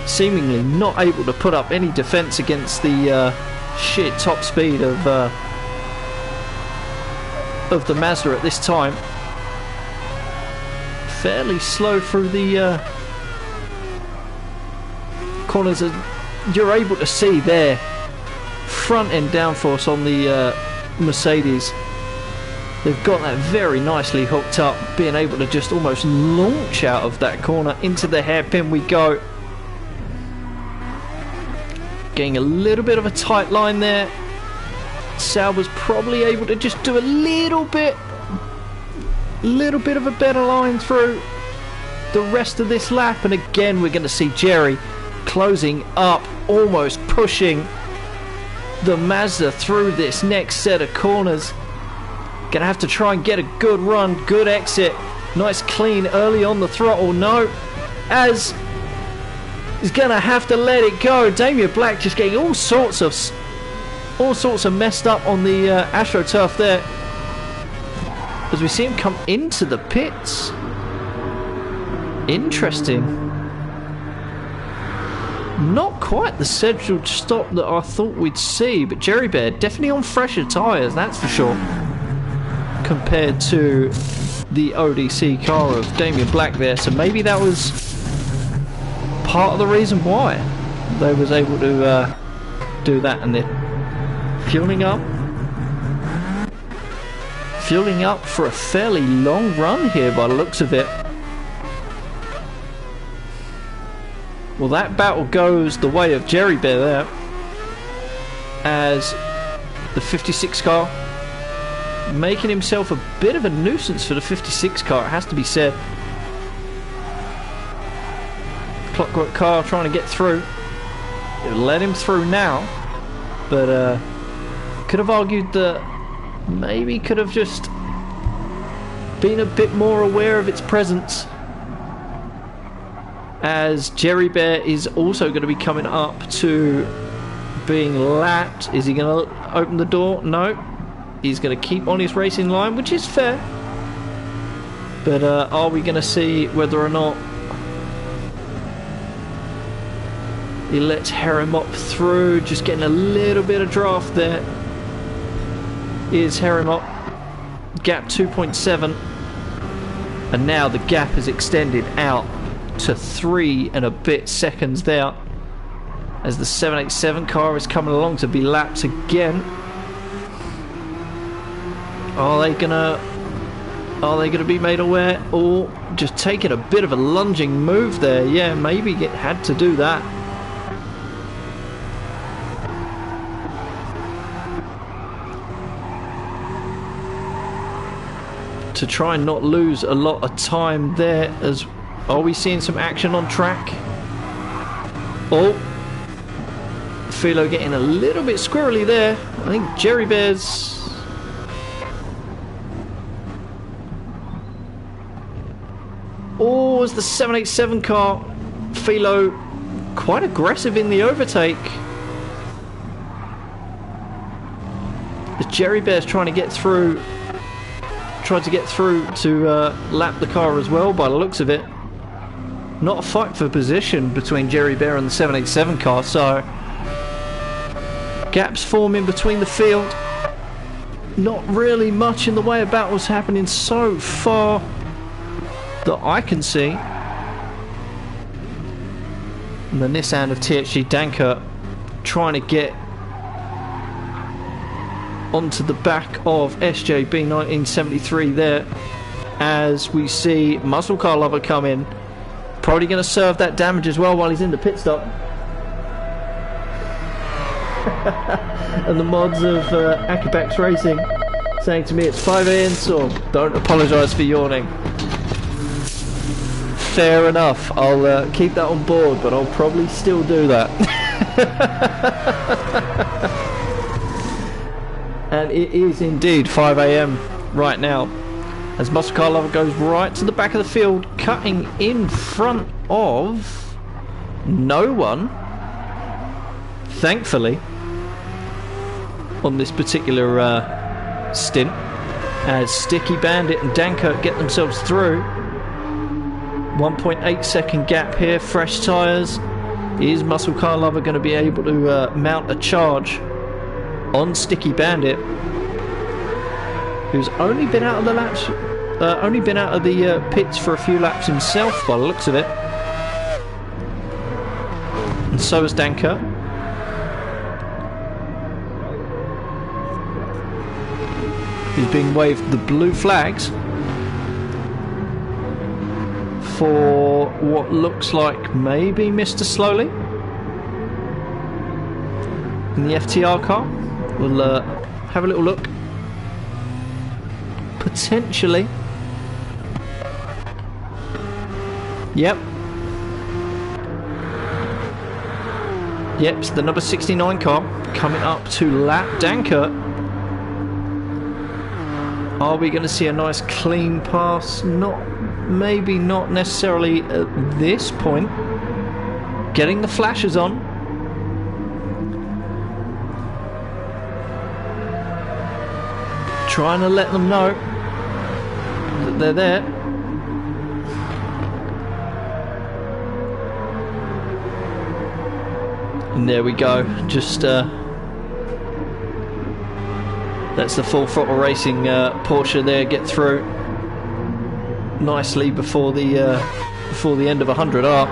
seemingly not able to put up any defense against the shit top speed of the Mazda at this time. Fairly slow through the corners. You're able to see there front end downforce on the Mercedes. They've got that very nicely hooked up, being able to just almost launch out of that corner into the hairpin we go. Getting a little bit of a tight line there. Sauber's probably able to just do a little bit of a better line through the rest of this lap, and again we're going to see Jerry closing up, almost pushing the Mazda through this next set of corners. Gonna have to try and get a good run, good exit, nice clean early on the throttle. No, as he's gonna have to let it go. Damien Black just getting all sorts of messed up on the AstroTurf there, as we see him come into the pits. Interesting. Not quite the scheduled stop that I thought we'd see, but Jerry Bear definitely on fresher tyres, that's for sure, compared to the ODC car of Damien Black there. So maybe that was part of the reason why they was able to do that. And they're fueling up. fueling up for a fairly long run here by the looks of it. Well, that battle goes the way of Jerry Bear there, as the 56 car making himself a bit of a nuisance for the 56 car, it has to be said. Clockwork car trying to get through. It'll let him through now, but could have argued that maybe could have just been a bit more aware of its presence, as Jerry Bear is also going to be coming up to being lapped. Is he going to open the door? No. He's going to keep on his racing line, which is fair. But are we going to see whether or not he lets Heremop through? Just getting a little bit of draft there. Is Heremop. Gap 2.7. And now the gap has extended out to 3 and a bit seconds there, as the 787 car is coming along to be lapped again. Are they gonna be made aware, or just taking a bit of a lunging move there? Yeah, maybe it had to do that. To try and not lose a lot of time there. As are we seeing some action on track? Oh, Philo getting a little bit squirrely there. I think Jerry Bear's. Oh, as the 787 car, Philo quite aggressive in the overtake. As Jerry Bear's trying to get through, tried to get through to lap the car as well by the looks of it. Not a fight for position between Jerry Bear and the 787 car, so gaps forming between the field. Not really much in the way of battles happening so far that I can see. And the Nissan of THG Danker trying to get onto the back of SJB 1973 there, as we see Muscle Car Lover come in. Probably going to serve that damage as well while he's in the pit stop. And the mods of Akibax Racing saying to me it's 5 a.m. so don't apologise for yawning. Fair enough, I'll keep that on board, but I'll probably still do that. And it is indeed 5 a.m. right now, as Muscle Car Lover goes right to the back of the field, cutting in front of no one, thankfully, on this particular stint, as Sticky Bandit and Danko get themselves through. 1.8 second gap here, fresh tyres. Is Muscle Car Lover going to be able to mount a charge on Sticky Bandit, who's only been out of the laps, only been out of the pits for a few laps himself by the looks of it, and so is Danko. He's being waved the blue flags for what looks like maybe Mr. Slowly in the FTR car. We'll have a little look. Potentially. Yep. Yep, it's the number 69 car coming up to lap Danker. Are we going to see a nice clean pass? Maybe not necessarily at this point. Getting the flashes on. Trying to let them know that they're there. And there we go. Just that's the Full Throttle Racing Porsche there get through nicely before the end of 100R.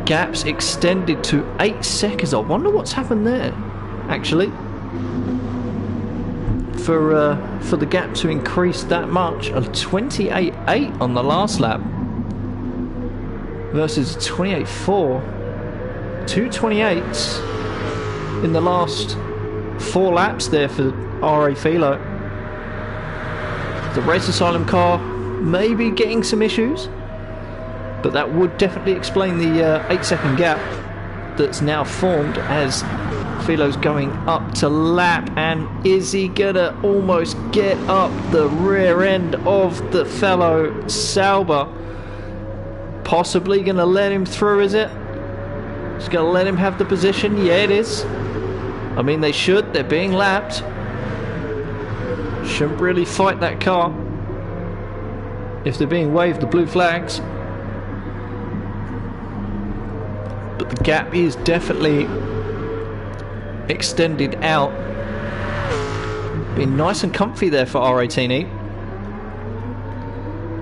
Gaps extended to 8 seconds. I wonder what's happened there, actually. for the gap to increase that much. A 28.8 on the last lap versus 28.4. 2:28s in the last 4 laps there for RA Philo. The Race Asylum car may be getting some issues, but that would definitely explain the 8-second gap that's now formed as Philo's going up to lap. And is he gonna almost get up the rear end of the fellow Sauber? Possibly gonna let him through, is it? Just gonna let him have the position? Yeah, it is. I mean, they should. They're being lapped. Shouldn't really fight that car if they're being waved the blue flags. But the gap is definitely extended out. Been nice and comfy there for R18E,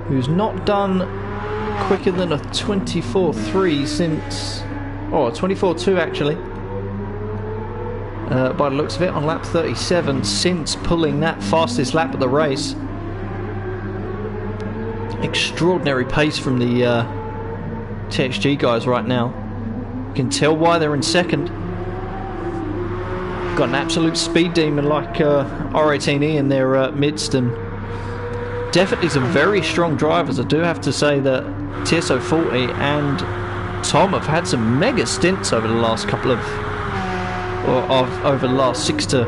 who's not done quicker than a 24.3 since... oh, a 24.2 actually. By the looks of it, on lap 37 since pulling that fastest lap of the race. Extraordinary pace from the TXG guys right now. You can tell why they're in second. Got an absolute speed demon like R18E in their midst, and definitely some very strong drivers. I do have to say that TSO40 and Tom have had some mega stints over the last couple of, over the last 6 to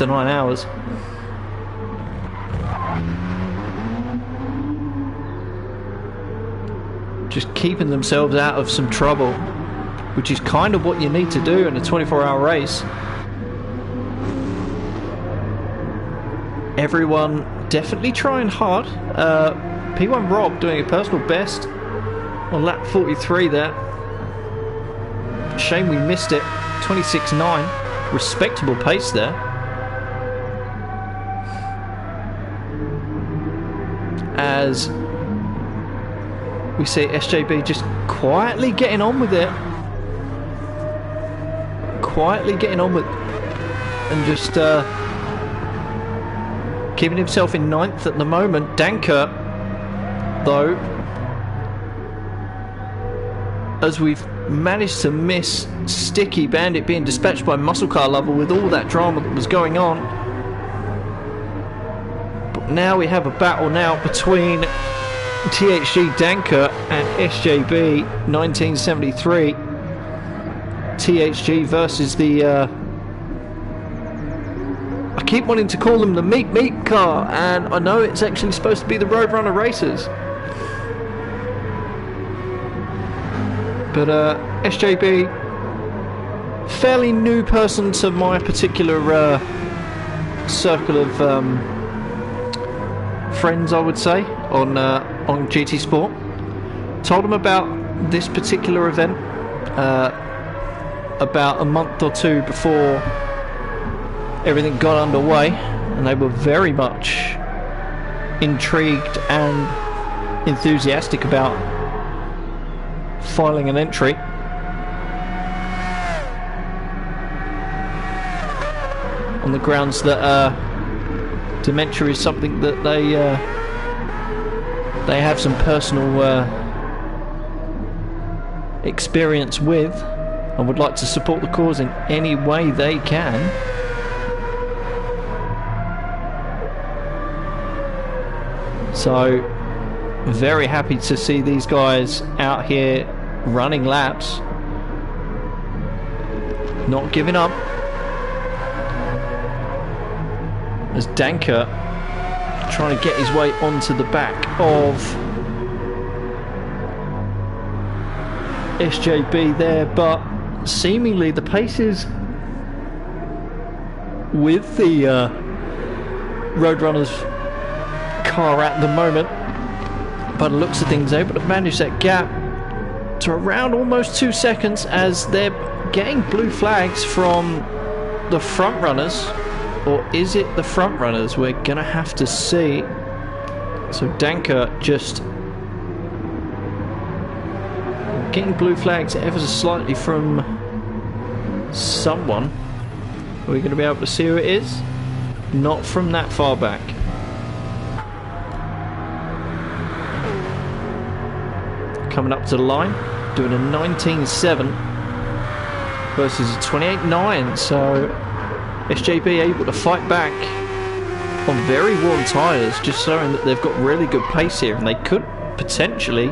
9 hours. Just keeping themselves out of some trouble, which is kind of what you need to do in a 24-hour race. Everyone definitely trying hard. P1 Rob doing a personal best on lap 43 there. Shame we missed it. 26.9. Respectable pace there. As we see SJB just quietly getting on with it. Quietly getting on with it. And just keeping himself in 9th at the moment. Danker, though, as we've managed to miss Sticky Bandit being dispatched by Muscle Car Lover with all that drama that was going on. But now we have a battle now between THG Danker and SJB 1973. THG versus the I keep wanting to call them the Meat car, and I know it's actually supposed to be the Roadrunner Racers. But SJB, fairly new person to my particular circle of friends, I would say, on GT Sport. Told him about this particular event about a month or two before everything got underway, and they were very much intrigued and enthusiastic about filing an entry. On the grounds that Dementia is something that they have some personal experience with and would like to support the cause in any way they can. So very happy to see these guys out here running laps, not giving up, as Danker trying to get his way onto the back of SJB there, but seemingly the paces with the Roadrunners car at the moment, by the looks of things, able to manage that gap to around almost 2 seconds, as they're getting blue flags from the front runners. Or is it the front runners? We're gonna have to see. So Danker just getting blue flags ever so slightly from someone. Are we going to be able to see who it is? Not from that far back. Coming up to the line, doing a 19.7 versus a 28.9. So SJB able to fight back on very warm tyres, just showing that they've got really good pace here, and they could potentially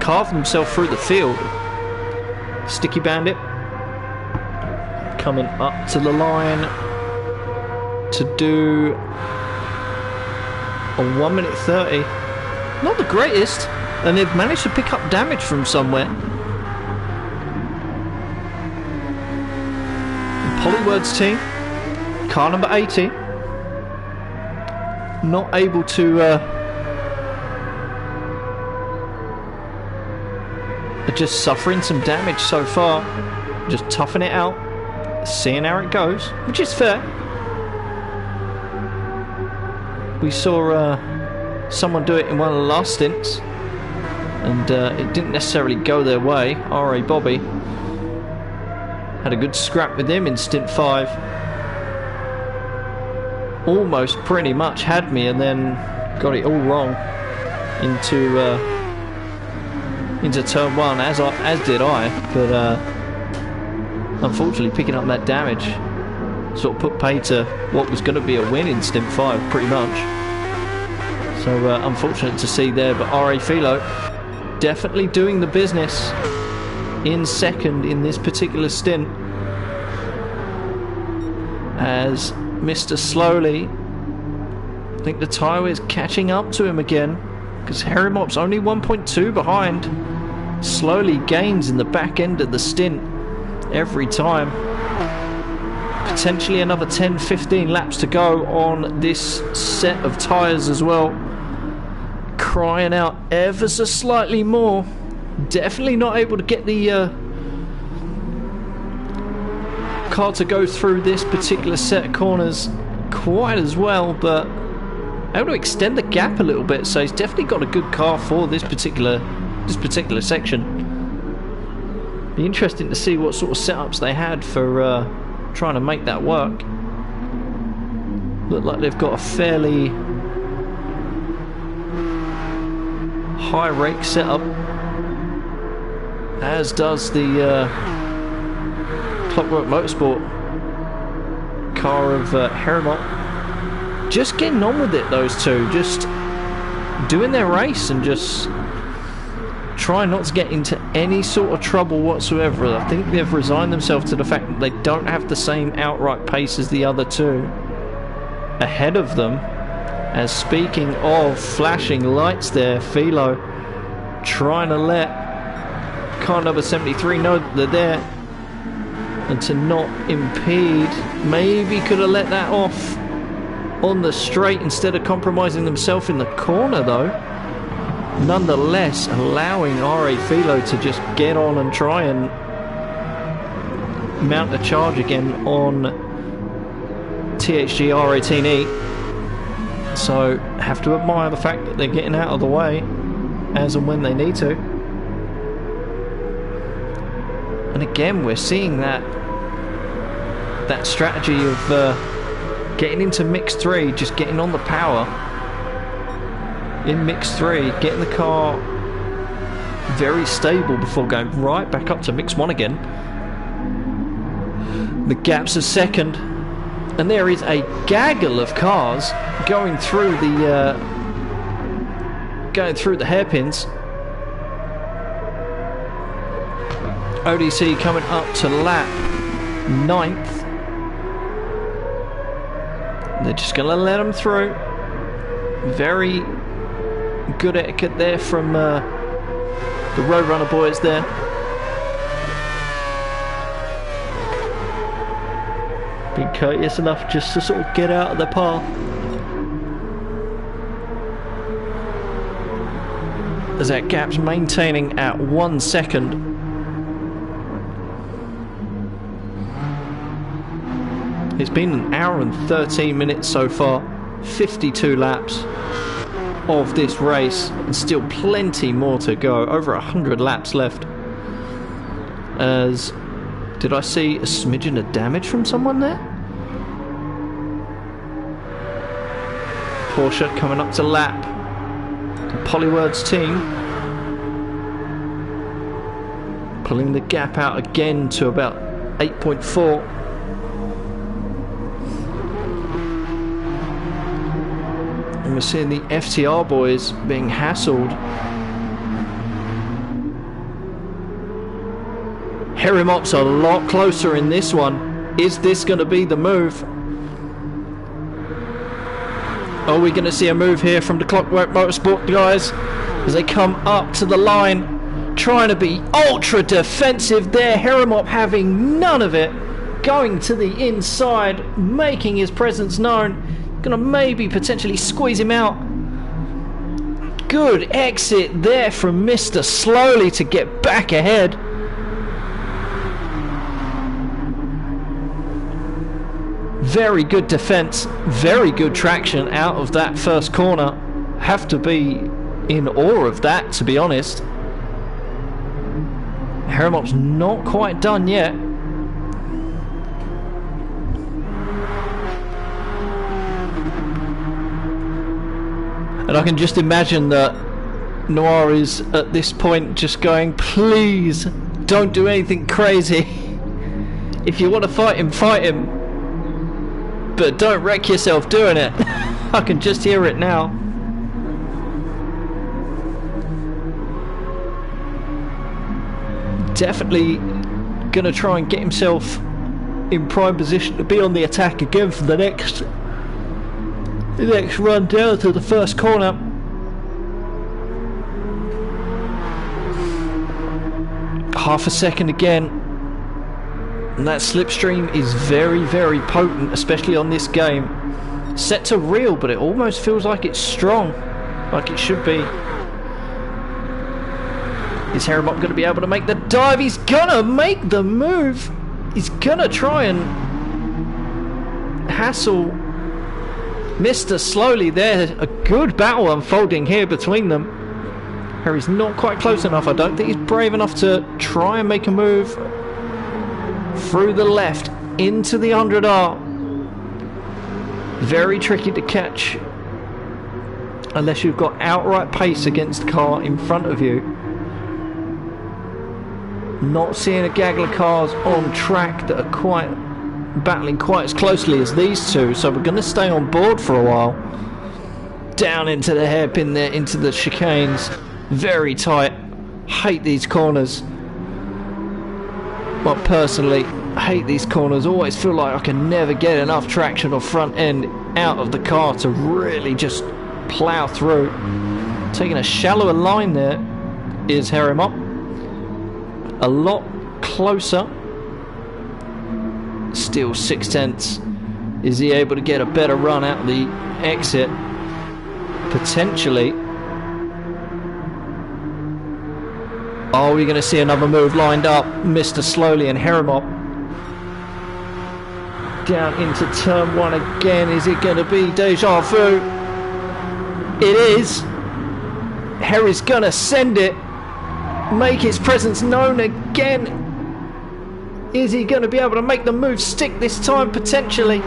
carve themselves through the field. Sticky Bandit coming up to the line to do a 1:30. Not the greatest, and they've managed to pick up damage from somewhere. Polyword's team, car number 80, not able to just suffering some damage so far, just toughing it out, seeing how it goes, which is fair. We saw someone do it in one of the last stints, and it didn't necessarily go their way. R.A. Bobby had a good scrap with him in stint 5. Almost pretty much had me, and then got it all wrong into turn 1, as did I. But unfortunately, picking up that damage sort of put pay to what was going to be a win in stint 5, pretty much. So unfortunate to see there, but R.A. Philo definitely doing the business in second in this particular stint, as Mr. Slowly, I think the tyre is catching up to him again, because Harrymop's only 1.2 behind. Slowly gains in the back end of the stint every time. Potentially another 10-15 laps to go on this set of tyres as well. Crying out ever so slightly more. Definitely not able to get the car to go through this particular set of corners quite as well, but able to extend the gap a little bit, so he's definitely got a good car for this particular section. Be interesting to see what sort of setups they had for trying to make that work. Look like they've got a fairly high rake setup, as does the Clockwork Motorsport car of Harrymop. Just getting on with it, those two, just doing their race and just trying not to get into any sort of trouble whatsoever. I think they've resigned themselves to the fact that they don't have the same outright pace as the other two ahead of them. As speaking of flashing lights there, Philo trying to let car number 73 know that they're there and to not impede. Maybe could have let that off on the straight instead of compromising themselves in the corner, though. Nonetheless, allowing R.A. Philo to just get on and try and mount a charge again on THG R18E. So have to admire the fact that they're getting out of the way as and when they need to. And again, we're seeing that strategy of getting into mix 3, just getting on the power in mix 3, getting the car very stable before going right back up to mix 1 again. The gap's a second, and there is a gaggle of cars going through the hairpins. ODC coming up to lap 9th. They're just going to let them through. Very good etiquette there from the Roadrunner boys there. Being courteous enough just to sort of get out of the path. As that gap's maintaining at 1 second. It's been an hour and 13 minutes so far, 52 laps of this race, and still plenty more to go. Over 100 laps left. As did I see a smidgen of damage from someone there? Porsche coming up to lap. The Polyword's team pulling the gap out again to about 8.4. And we're seeing the FTR boys being hassled. Herimop's a lot closer in this one. Is this going to be the move? Are we going to see a move here from the Clockwork Motorsport guys as they come up to the line, trying to be ultra defensive there? Herimop having none of it, going to the inside, making his presence known. Going to maybe potentially squeeze him out. Good exit there from Mr. Slowly to get back ahead. Very good defense, very good traction out of that first corner. Have to be in awe of that, to be honest. Herimop's not quite done yet. And I can just imagine that Noir is at this point just going, please don't do anything crazy. If you want to fight him, but don't wreck yourself doing it. I can just hear it now. Definitely gonna try and get himself in prime position to be on the attack again for the next run down to the first corner. Half a second again. And that slipstream is very, very potent, especially on this game. Set to real, but it almost feels like it's strong, like it should be. Is Herimop going to be able to make the dive? He's going to make the move. He's going to try and hassle Mr. Slowly there. A good battle unfolding here between them. Harry's not quite close enough. I don't think he's brave enough to try and make a move through the left into the 100R. Very tricky to catch unless you've got outright pace against the car in front of you. Not seeing a gaggle of cars on track that are quite battling quite as closely as these two, so we're going to stay on board for a while. Down into the hairpin there, into the chicanes. Very tight. Hate these corners. Well, personally, I hate these corners. Always feel like I can never get enough traction or front end out of the car to really just plough through. Taking a shallower line there is Herimop. A lot closer. Still 6/10. Is he able to get a better run out of the exit? Potentially. Are we going to see another move lined up? Mr. Slowly and Herimop. Down into turn one again. Is it going to be deja vu? It is. Harry's going to send it. Make his presence known again. Is he going to be able to make the move stick this time? Potentially.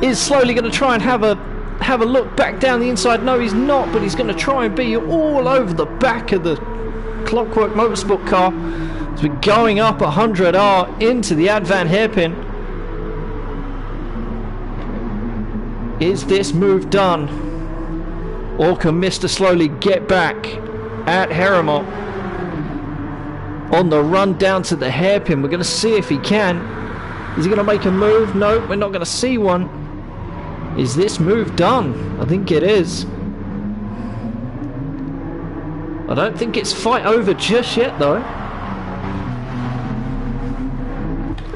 Is Slowly going to try and have a look back down the inside? No, he's not, but he's going to try and be all over the back of the Clockwork Motorsport car as we're going up 100R into the Advan hairpin. Is this move done? Or can Mr. Slowly get back at Herimop on the run down to the hairpin? We're going to see if he can. Is he going to make a move? No, we're not going to see one. Is this move done? I think it is. I don't think it's fight over just yet though.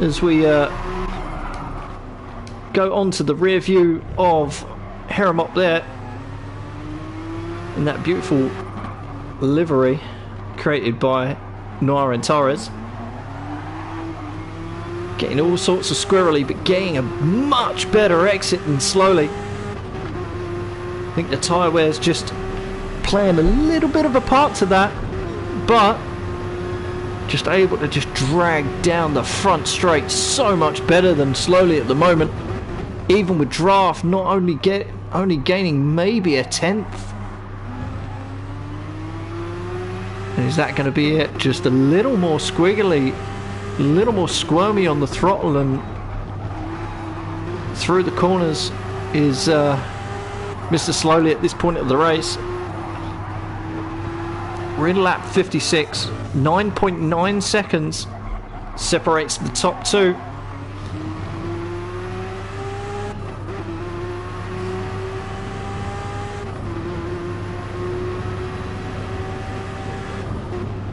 As we go on to the rear view of Herimop there in that beautiful livery created by Noir and Torres. Getting all sorts of squirrely, but getting a much better exit than Slowly. I think the tyre wear's just playing a little bit of a part to that, but just able to just drag down the front straight so much better than Slowly at the moment. Even with draft, not only only gaining maybe a tenth. And is that going to be it? Just a little more squiggly, a little more squirmy on the throttle, and through the corners is Mr. Slowly at this point of the race. We're in lap 56. 9.9 seconds separates the top two.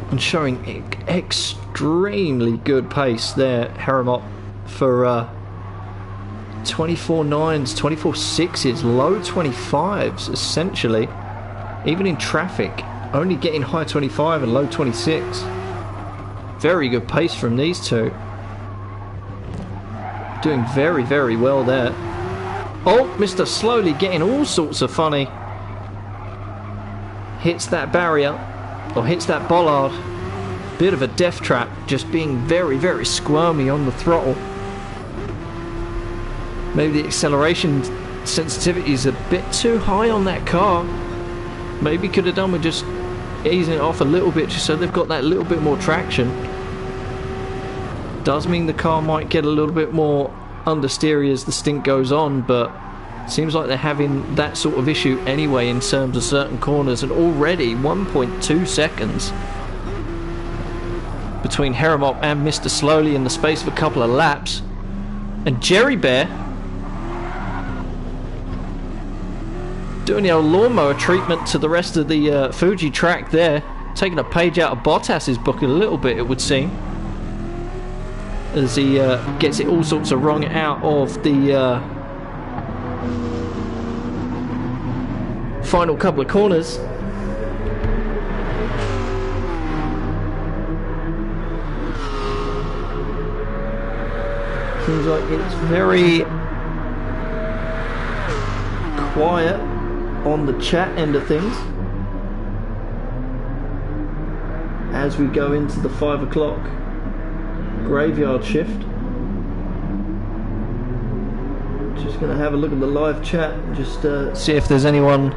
And showing extremely good pace there, Harrimop, for 24.9s, 24.6s, low 25s essentially, even in traffic, only getting high 25 and low 26. Very good pace from these two. Doing very, very well there. Oh, Mr. Slowly getting all sorts of funny. Hits that barrier, or hits that bollard. Bit of a death trap, just being very, very squirmy on the throttle. Maybe the acceleration sensitivity is a bit too high on that car. Maybe could have done with just easing it off a little bit, just so they've got that little bit more traction. Does mean the car might get a little bit more understeery as the stint goes on, but seems like they're having that sort of issue anyway in terms of certain corners. And already 1.2 seconds between Harrimop and Mr. Slowly in the space of a couple of laps. And Jerry Bear doing the old lawnmower treatment to the rest of the Fuji track there, taking a page out of Bottas's book a little bit, it would seem, as he gets it all sorts of wrong out of the final couple of corners. Seems like it's very quiet on the chat end of things as we go into the 5 o'clock graveyard shift. Just going to have a look at the live chat and just see if there's anyone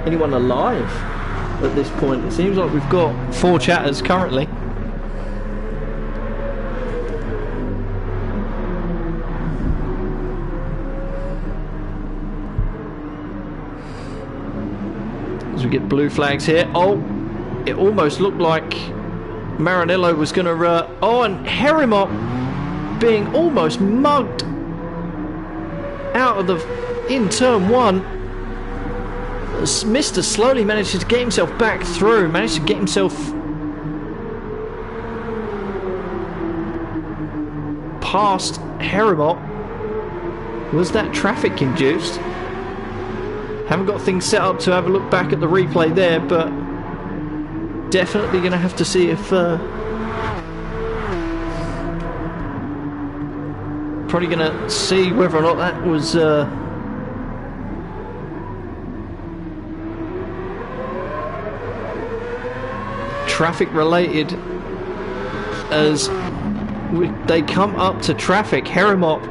alive at this point. It seems like we've got 4 chatters currently. We get blue flags here. Oh, it almost looked like Maranello was going to oh, and Harrimop being almost mugged out of the in turn 1. Mr. Slowly managed to get himself back through, managed to get himself past Harrimop. Was that traffic induced? Haven't got things set up to have a look back at the replay there, but definitely going to have to see if probably going to see whether or not that was traffic related, as they come up to traffic, Harrimop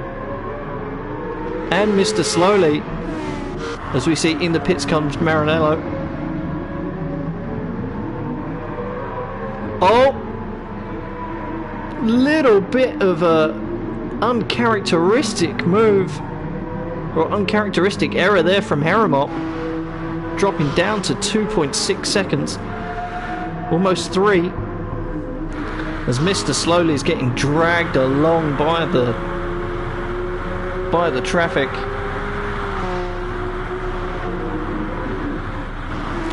and Mr. Slowly. As we see in the pits comes Maranello. Oh! Little bit of a uncharacteristic move, or uncharacteristic error there from Harrimop. Dropping down to 2.6 seconds. Almost 3. As Mr. Slowly is getting dragged along by the traffic.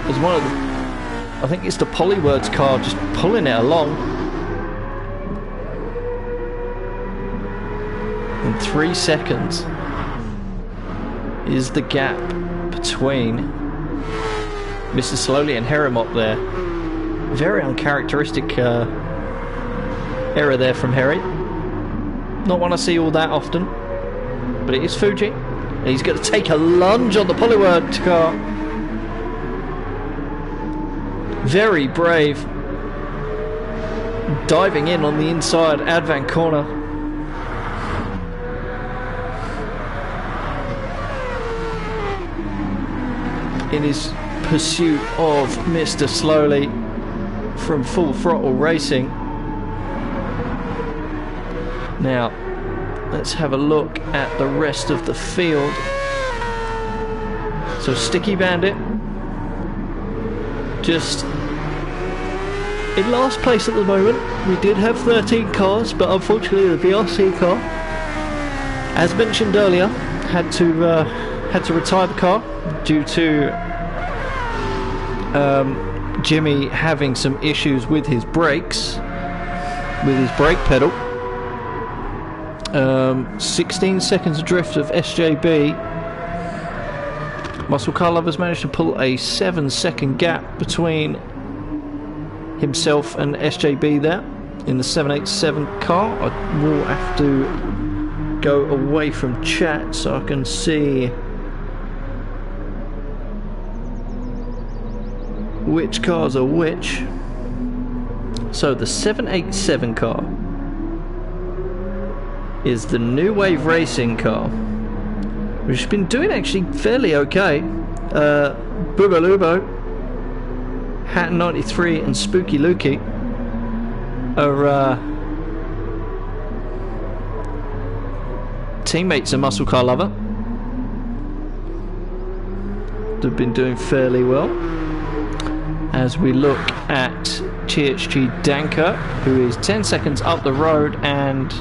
As one of the, I think it's the Polywords car just pulling it along. And 3 seconds is the gap between Mr. Slowly and Harrimop there. Very uncharacteristic error there from Harry. Not one I see all that often, but it is Fuji. And he's going to take a lunge on the Polywords car. Very brave, diving in on the inside Advan corner. in his pursuit of Mr. Slowly from Full Throttle Racing. Now, let's have a look at the rest of the field. So Sticky Bandit just in last place at the moment. We did have 13 cars, but unfortunately the VRC car, as mentioned earlier, had to retire the car due to Jimmy having some issues with his brakes, with his brake pedal. 16 seconds adrift of SJB. Muscle Car Lovers managed to pull a 7-second gap between himself and SJB there in the 787 car. I will have to go away from chat so I can see which cars are which. So the 787 car is the New Wave Racing car, which has been doing actually fairly okay. Boogaloobo, Hat 93 and Spooky Lukey are teammates of Muscle Car Lover. They've been doing fairly well. As we look at THG Danker, who is 10 seconds up the road and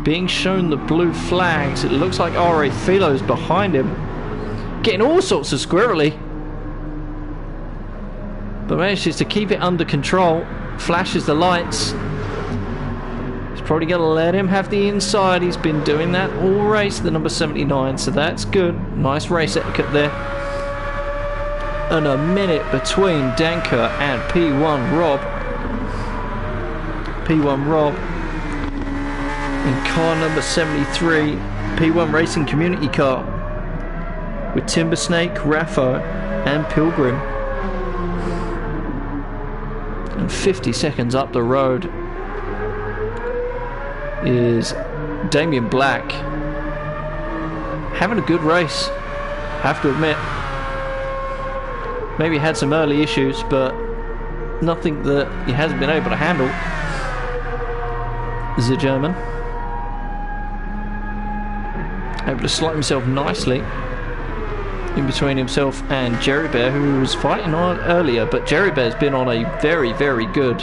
being shown the blue flags. It looks like RA Philo's behind him, getting all sorts of squirrely, but manages to keep it under control. Flashes the lights. He's probably going to let him have the inside. He's been doing that all race, the number 79, so that's good. Nice race etiquette there. And a minute between Danker and P1 Rob. P1 Rob in car number 73, P1 Racing Community car, with Timber Snake, Raffo and Pilgrim. And 50 seconds up the road is Damien Black. Having a good race, have to admit. Maybe had some early issues, but nothing that he hasn't been able to handle. The German able to slot himself nicely in between himself and Jerry Bear, who was fighting on earlier, but Jerry Bear's been on a very, very good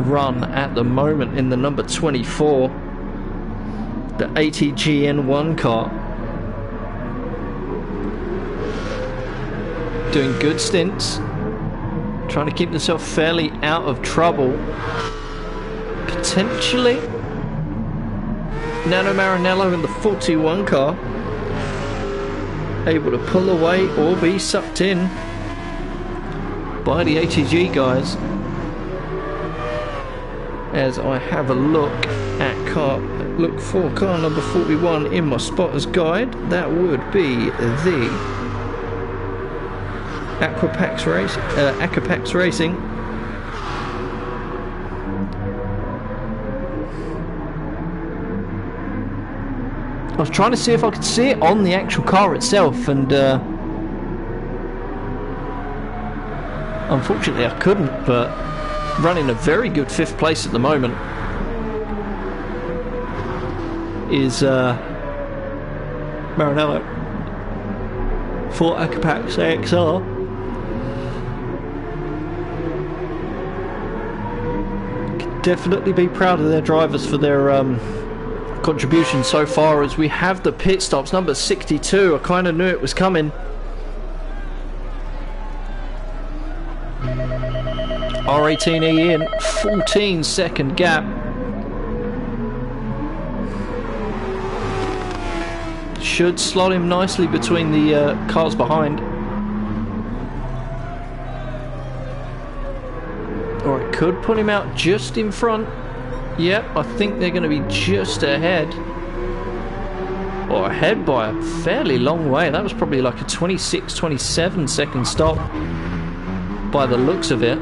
run at the moment in the number 24, the ATGN1 car. Doing good stints, trying to keep himself fairly out of trouble. Potentially Nano Maranello in the 41 car, able to pull away or be sucked in by the ATG guys. As I have a look for car number 41 in my spotter's guide, that would be the Aquapax Racing. I was trying to see if I could see it on the actual car itself, and unfortunately I couldn't, but running a very good 5th place at the moment is Maranello for Aquapax AXR. Can definitely be proud of their drivers for their contribution so far, as we have the pit stops. Number 62, I kind of knew it was coming. R18E in, 14-second gap. Should slot him nicely between the cars behind. Or it could put him out just in front. Yep, I think they're going to be just ahead. Or ahead by a fairly long way. That was probably like a 26, 27 second stop by the looks of it.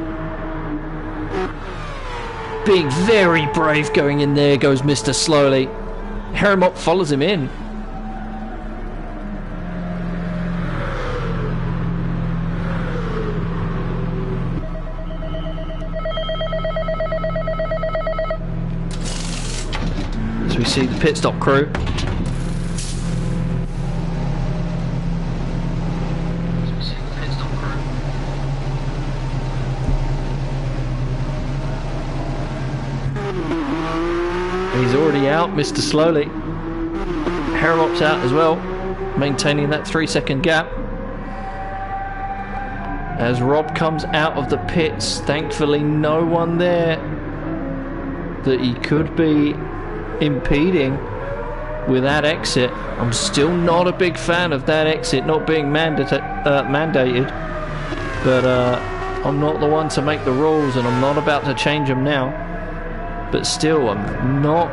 Being very brave going in there goes Mr. Slowly. Harry Mott follows him in. see the pit stop crew. He's already out, Mr. Slowly. Harrelop's out as well, maintaining that 3-second gap. As Rob comes out of the pits, thankfully no one there that he could be impeding with that exit. I'm still not a big fan of that exit not being mandated, but I'm not the one to make the rules, and I'm not about to change them now. But still, I'm not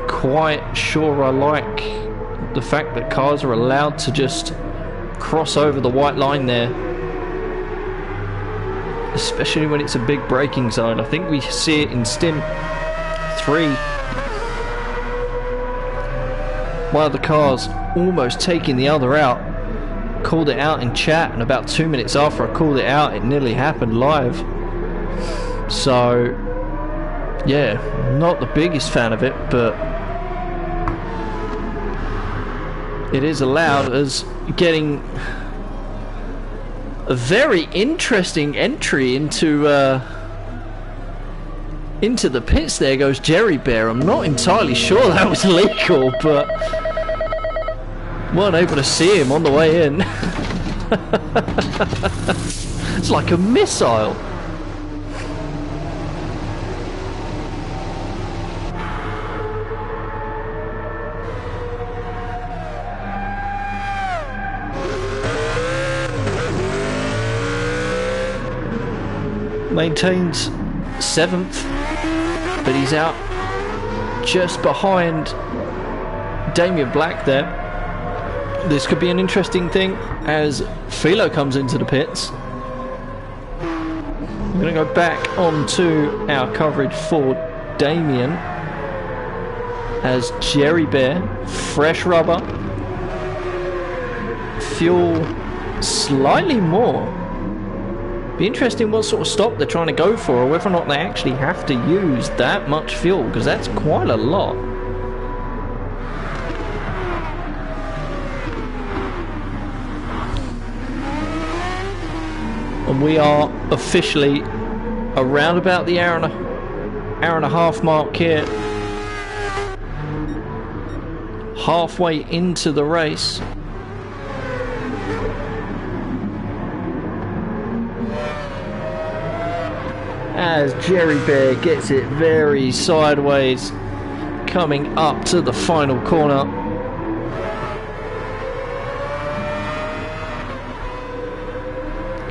quite sure I like the fact that cars are allowed to just cross over the white line there, especially when it's a big braking zone. I think we see it in Stint 3. One of the cars almost taking the other out. Called it out in chat, and about 2 minutes after I called it out, it nearly happened live. So yeah, not the biggest fan of it, but it is allowed, as getting a very interesting entry into the pits. There goes Jerry Bear. I'm not entirely sure that was legal, but weren't able to see him on the way in. It's like a missile. Maintains 7th, but he's out just behind Damien Black there. This could be an interesting thing as Philo comes into the pits. We're going to go back onto our coverage for Damien as Jerry Bear, fresh rubber, fuel slightly more. Be interesting what sort of stop they're trying to go for, or whether or not they actually have to use that much fuel, because that's quite a lot. And we are officially around about the hour and a half mark here, halfway into the race. As Jerry Bear gets it very sideways, coming up to the final corner.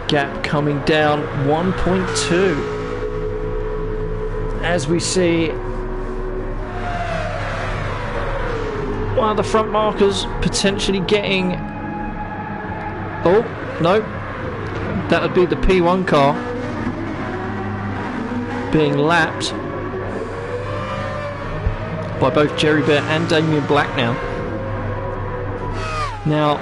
Gap coming down 1.2. As we see one of the front markers potentially getting... Oh, no. That would be the P1 car being lapped by both Jerry Bear and Damien Black now. Now,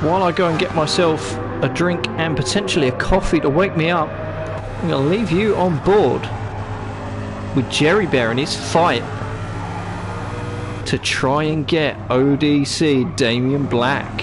while I go and get myself a drink and potentially a coffee to wake me up, I'm going to leave you on board with Jerry Bear in his fight to try and get ODC Damien Black.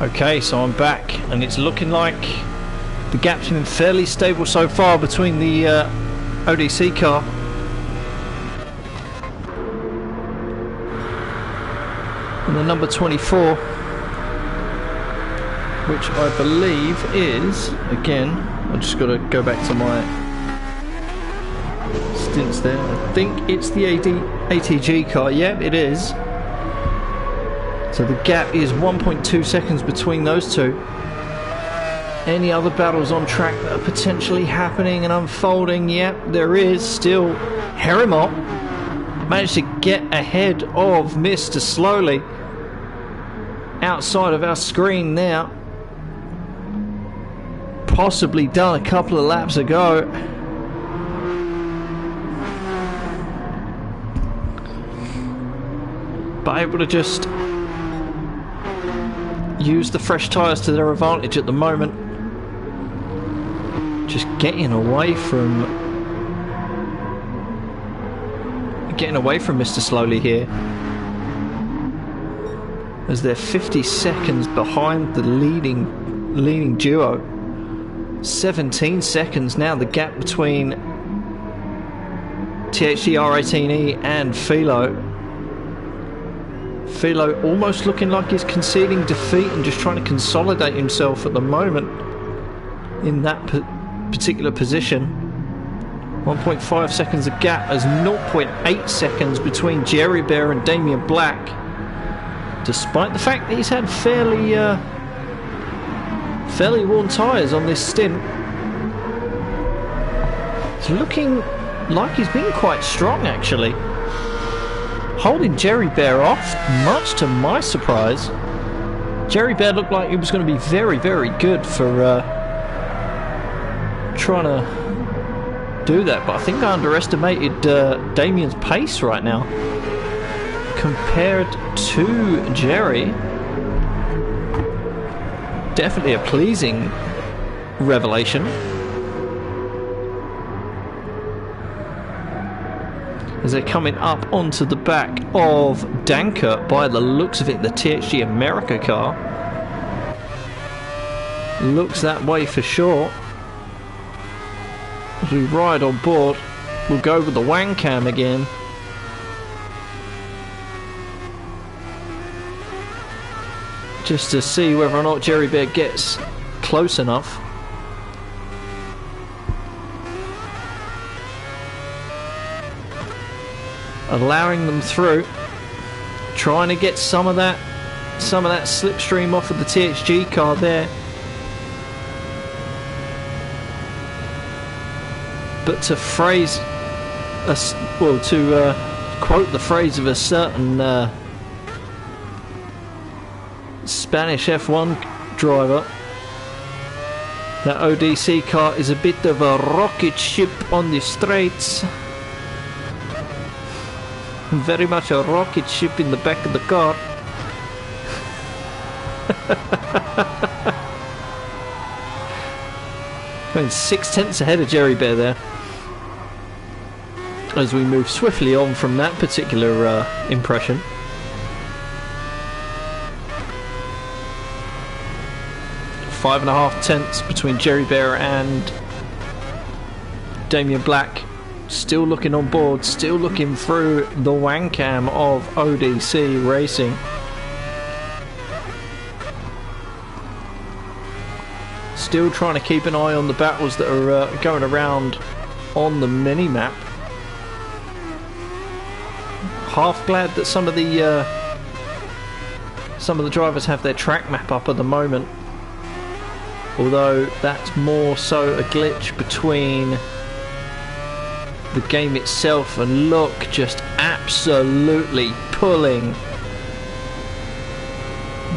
Okay, so I'm back, and it's looking like the gap's been fairly stable so far between the ODC car. And the number 24, which I believe is, again, I've just got to go back to my stints there. I think it's the ATG car. Yeah, it is. So the gap is 1.2 seconds between those two. Any other battles on track that are potentially happening and unfolding? Yep, there is still. Herimot managed to get ahead of Mr. Slowly outside of our screen now. Possibly done a couple of laps ago. But able to just use the fresh tyres to their advantage at the moment. Just getting away from Mr. Slowly here, as they're 50 seconds behind the leading duo. 17 seconds now the gap between THG R18E and Philo. Philo almost looking like he's conceding defeat and just trying to consolidate himself at the moment in that particular position. 1.5 seconds of gap as 0.8 seconds between Jerry Bear and Damien Black, despite the fact that he's had fairly worn tyres on this stint. It's looking like he's been quite strong, actually, holding Jerry Bear off, much to my surprise. Jerry Bear looked like he was going to be very, very good for trying to do that, but I think I underestimated Damien's pace right now compared to Jerry. Definitely a pleasing revelation, as they're coming up onto the back of Dankert, by the looks of it, the THG America car. Looks that way for sure. As we ride on board, we'll go with the Wang Cam again. Just to see whether or not Jerry Bear gets close enough. Allowing them through, trying to get some of that slipstream off of the THG car there. But to quote the phrase of a certain Spanish F1 driver, that ODC car is a bit of a rocket ship on the straights. Very much a rocket ship in the back of the car. Going 6/10 ahead of Jerry Bear there, as we move swiftly on from that particular impression. Five and a half tenths between Jerry Bear and Damien Black. Still looking on board, still looking through the Wang Cam of ODC Racing. Still trying to keep an eye on the battles that are going around on the mini-map. Half glad that some of the drivers have their track map up at the moment, although that's more so a glitch between the game itself. And look, just absolutely pulling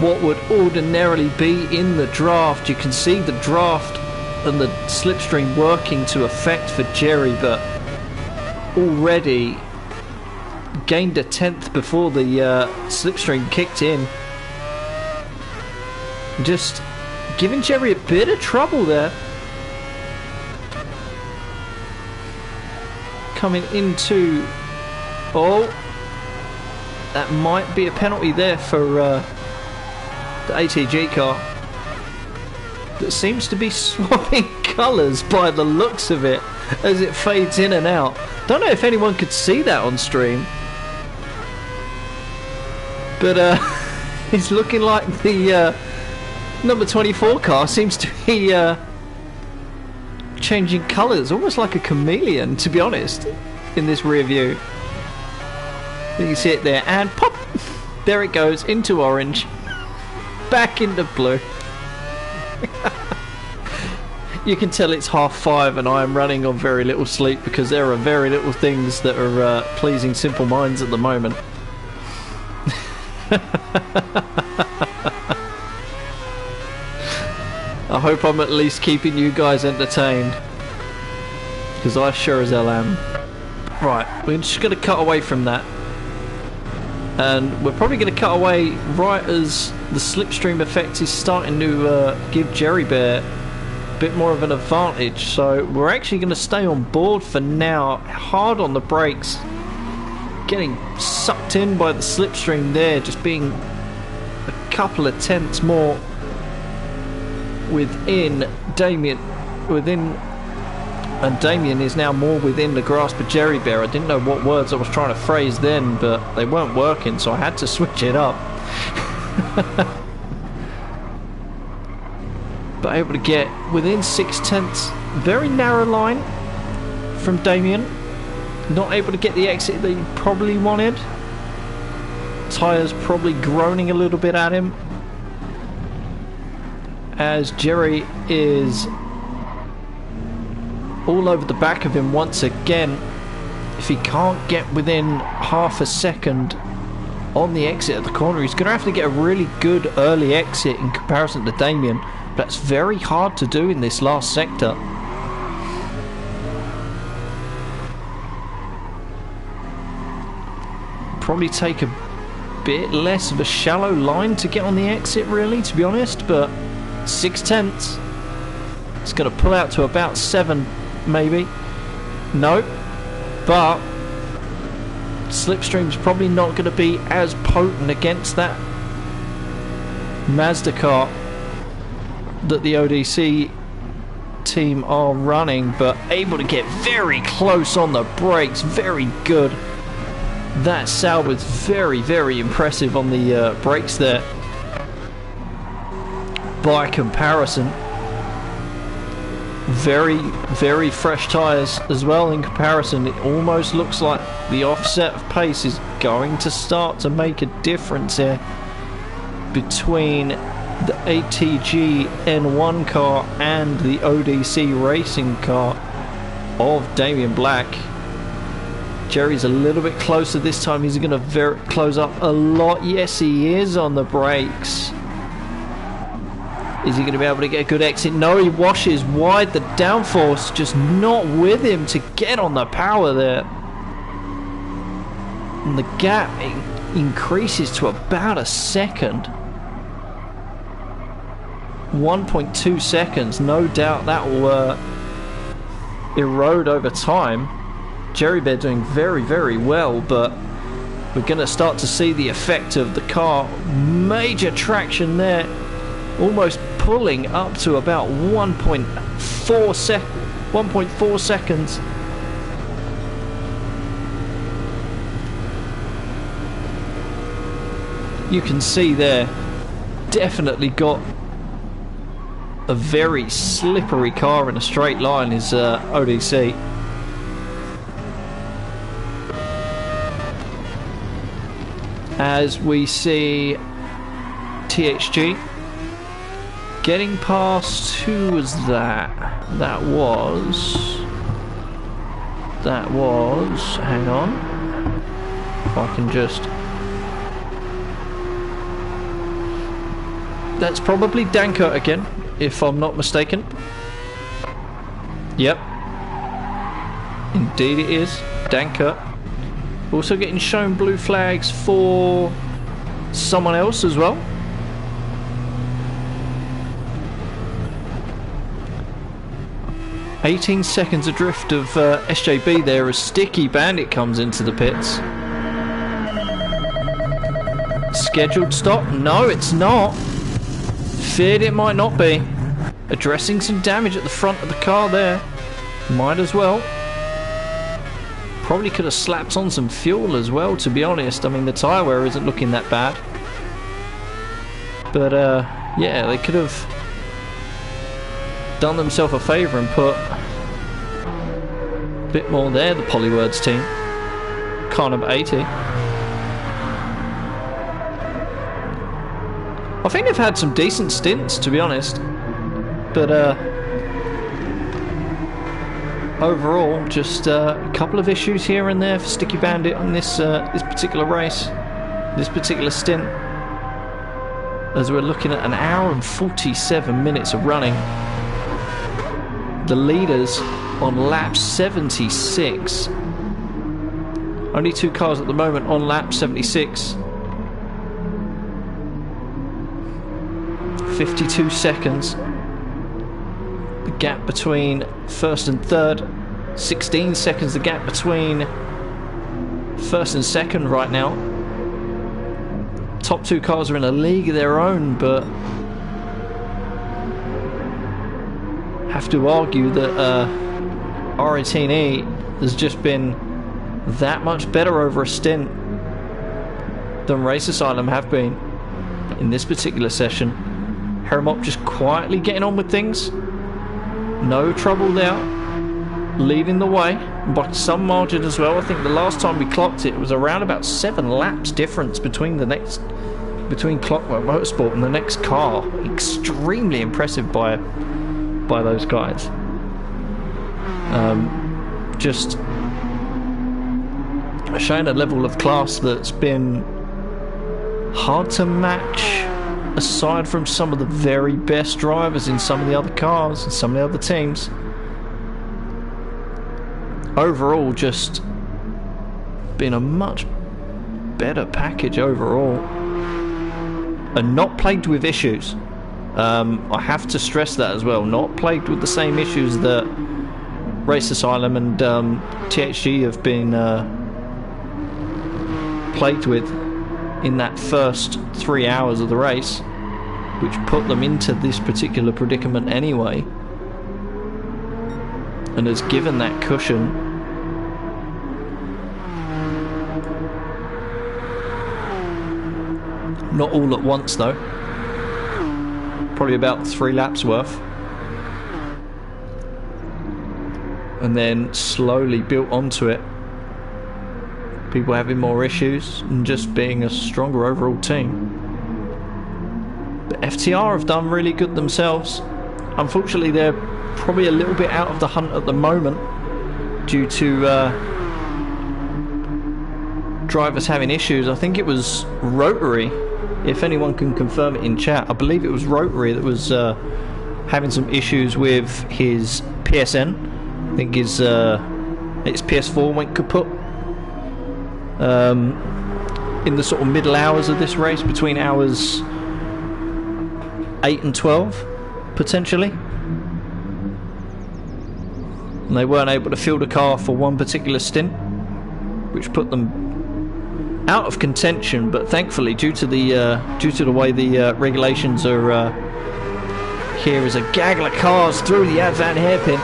what would ordinarily be in the draft. You can see the draft and the slipstream working to effect for Jerry, but already gained a tenth before the slipstream kicked in. Just giving Jerry a bit of trouble there. Coming into... oh, that might be a penalty there for the ATG car that seems to be swapping colours by the looks of it as it fades in and out. Don't know if anyone could see that on stream, but it's looking like the number 24 car seems to be changing colours, almost like a chameleon, to be honest, in this rear view. You can see it there, and pop, there it goes into orange, back into blue. You can tell it's 5:30 and I am running on very little sleep, because there are very little things that are pleasing simple minds at the moment. I hope I'm at least keeping you guys entertained, because I sure as hell am. Right, we're just going to cut away from that, and we're probably going to cut away right as the slipstream effect is starting to give Jerry Bear a bit more of an advantage. So we're actually going to stay on board for now, hard on the brakes, getting sucked in by the slipstream there, just being a couple of tenths more within Damien, and Damien is now more within the grasp of Jerry Bear. I didn't know what words I was trying to phrase then, but they weren't working, so I had to switch it up. But able to get within 6/10, very narrow line from Damien. Not able to get the exit that he probably wanted. Tyres probably groaning a little bit at him, as Jerry is all over the back of him once again. If he can't get within half a second on the exit at the corner, he's going to have to get a really good early exit in comparison to Damien. That's very hard to do in this last sector. Probably take a bit less of a shallow line to get on the exit, really, to be honest, but 6/10. It's going to pull out to about 7, maybe. No, but slipstream's probably not going to be as potent against that Mazda car that the ODC team are running, but able to get very close on the brakes. Very good. That Sauber's very, very impressive on the brakes there. By comparison, very, very fresh tyres as well in comparison. It almost looks like the offset of pace is going to start to make a difference here between the ATG N1 car and the ODC racing car of Damien Black. Jerry's a little bit closer this time. He's going to close up a lot. Yes, he is on the brakes. Is he going to be able to get a good exit? No, he washes wide. The downforce just not with him to get on the power there. And the gap increases to about a second. 1.2 seconds. No doubt that will erode over time. Jerry Bear doing very, very well, but we're going to start to see the effect of the car. Major traction there. Almost pulling up to about 1.4 seconds. You can see there, definitely got a very slippery car in a straight line is ODC. As we see THG getting past, who was that? That was, hang on, if I can just, that's probably Danko again, if I'm not mistaken. Yep, indeed it is Danko. Also getting shown blue flags for someone else as well. "18 seconds adrift of SJB there as Sticky Bandit comes into the pits. Scheduled stop? No, it's not. Feared it might not be. Addressing some damage at the front of the car there. Might as well. Probably could have slapped on some fuel as well, to be honest. I mean, the tyre wear isn't looking that bad. But, yeah, they could have done themselves a favour and put a bit more there, the Polywords team. Car number 80. I think they've had some decent stints, to be honest. But, overall, just a couple of issues here and there for Sticky Bandit on this this particular race, this particular stint. As we're looking at an hour and 47 minutes of running. The leaders on lap 76. Only 2 cars at the moment on lap 76. 52 seconds. The gap between first and third. 16 seconds the gap between first and second right now. Top 2 cars are in a league of their own, but have to argue that R18E has just been that much better over a stint than Race Asylum have been in this particular session. Hermop just quietly getting on with things. No trouble there. Leading the way by some margin as well. I think the last time we clocked it was around about 7 laps difference between Clockwork Motorsport and the next car. Extremely impressive by those guys. Just showing a level of class that's been hard to match, aside from some of the very best drivers in some of the other cars and some of the other teams. Overall, just been a much better package overall, and not plagued with issues. I have to stress that as well, not plagued with the same issues that Race Asylum and THG have been plagued with in that first 3 hours of the race, which put them into this particular predicament anyway, and has given that cushion. Not all at once though, probably about 3 laps worth, and then slowly built onto it. People having more issues and just being a stronger overall team. But FTR have done really good themselves. Unfortunately, they're probably a little bit out of the hunt at the moment due to drivers having issues. I think it was Rotary, if anyone can confirm it in chat. I believe it was Rotary that was having some issues with his PSN. I think his PS4 went kaput in the sort of middle hours of this race, between hours 8 and 12 potentially, and they weren't able to field a car for one particular stint, which put them out of contention. But thankfully, due to the way the regulations are here, is a gaggle of cars through the Advan hairpin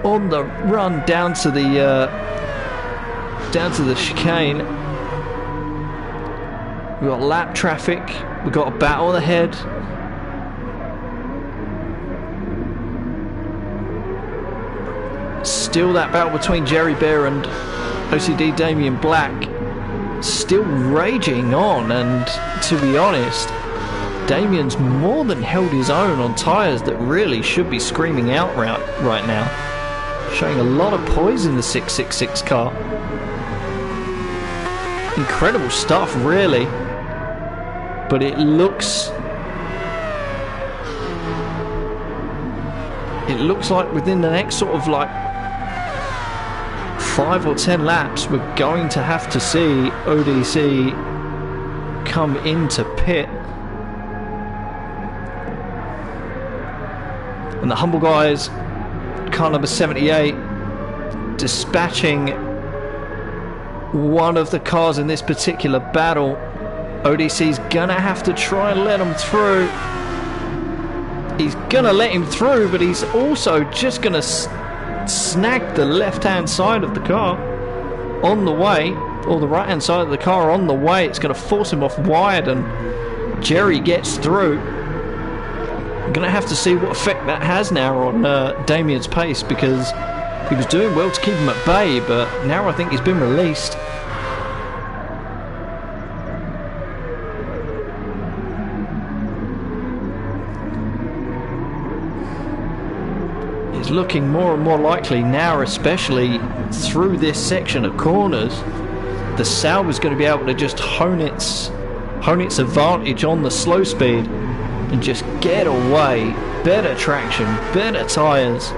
on the run down to the chicane. We've got lap traffic, we've got a battle ahead. Still that battle between Jerry Bear and OCD Damien Black still raging on, and to be honest, Damien's more than held his own on tyres that really should be screaming out right now. Showing a lot of poise in the 666 car. Incredible stuff, really. But it looks like within the next sort of like 5 or 10 laps, we're going to have to see ODC come into pit. And the Humble Guys, car number 78, dispatching one of the cars in this particular battle ODC's gonna have to try and let him through. He's gonna let him through, but he's also just gonna snag the left-hand side of the car on the way, or the right-hand side of the car on the way. It's gonna force him off wide, and Jerry gets through. I'm gonna have to see what effect that has now on Damien's pace, because he was doing well to keep him at bay, but now I think he's been released. It's looking more and more likely now, especially through this section of corners, the Sauber's going to be able to just hone its advantage on the slow speed and just get away. Better traction, better tyres,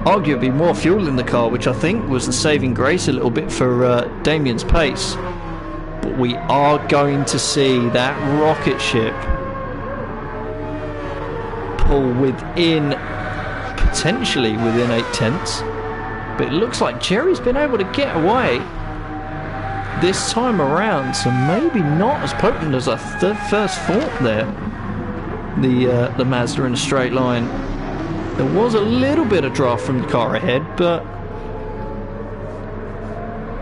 arguably more fuel in the car, which I think was the saving grace a little bit for Damien's pace. But we are going to see that rocket ship pull potentially within 8 tenths. But it looks like Jerry's been able to get away this time around, so maybe not as potent as I first thought there. The Mazda in a straight line. There was a little bit of draft from the car ahead, but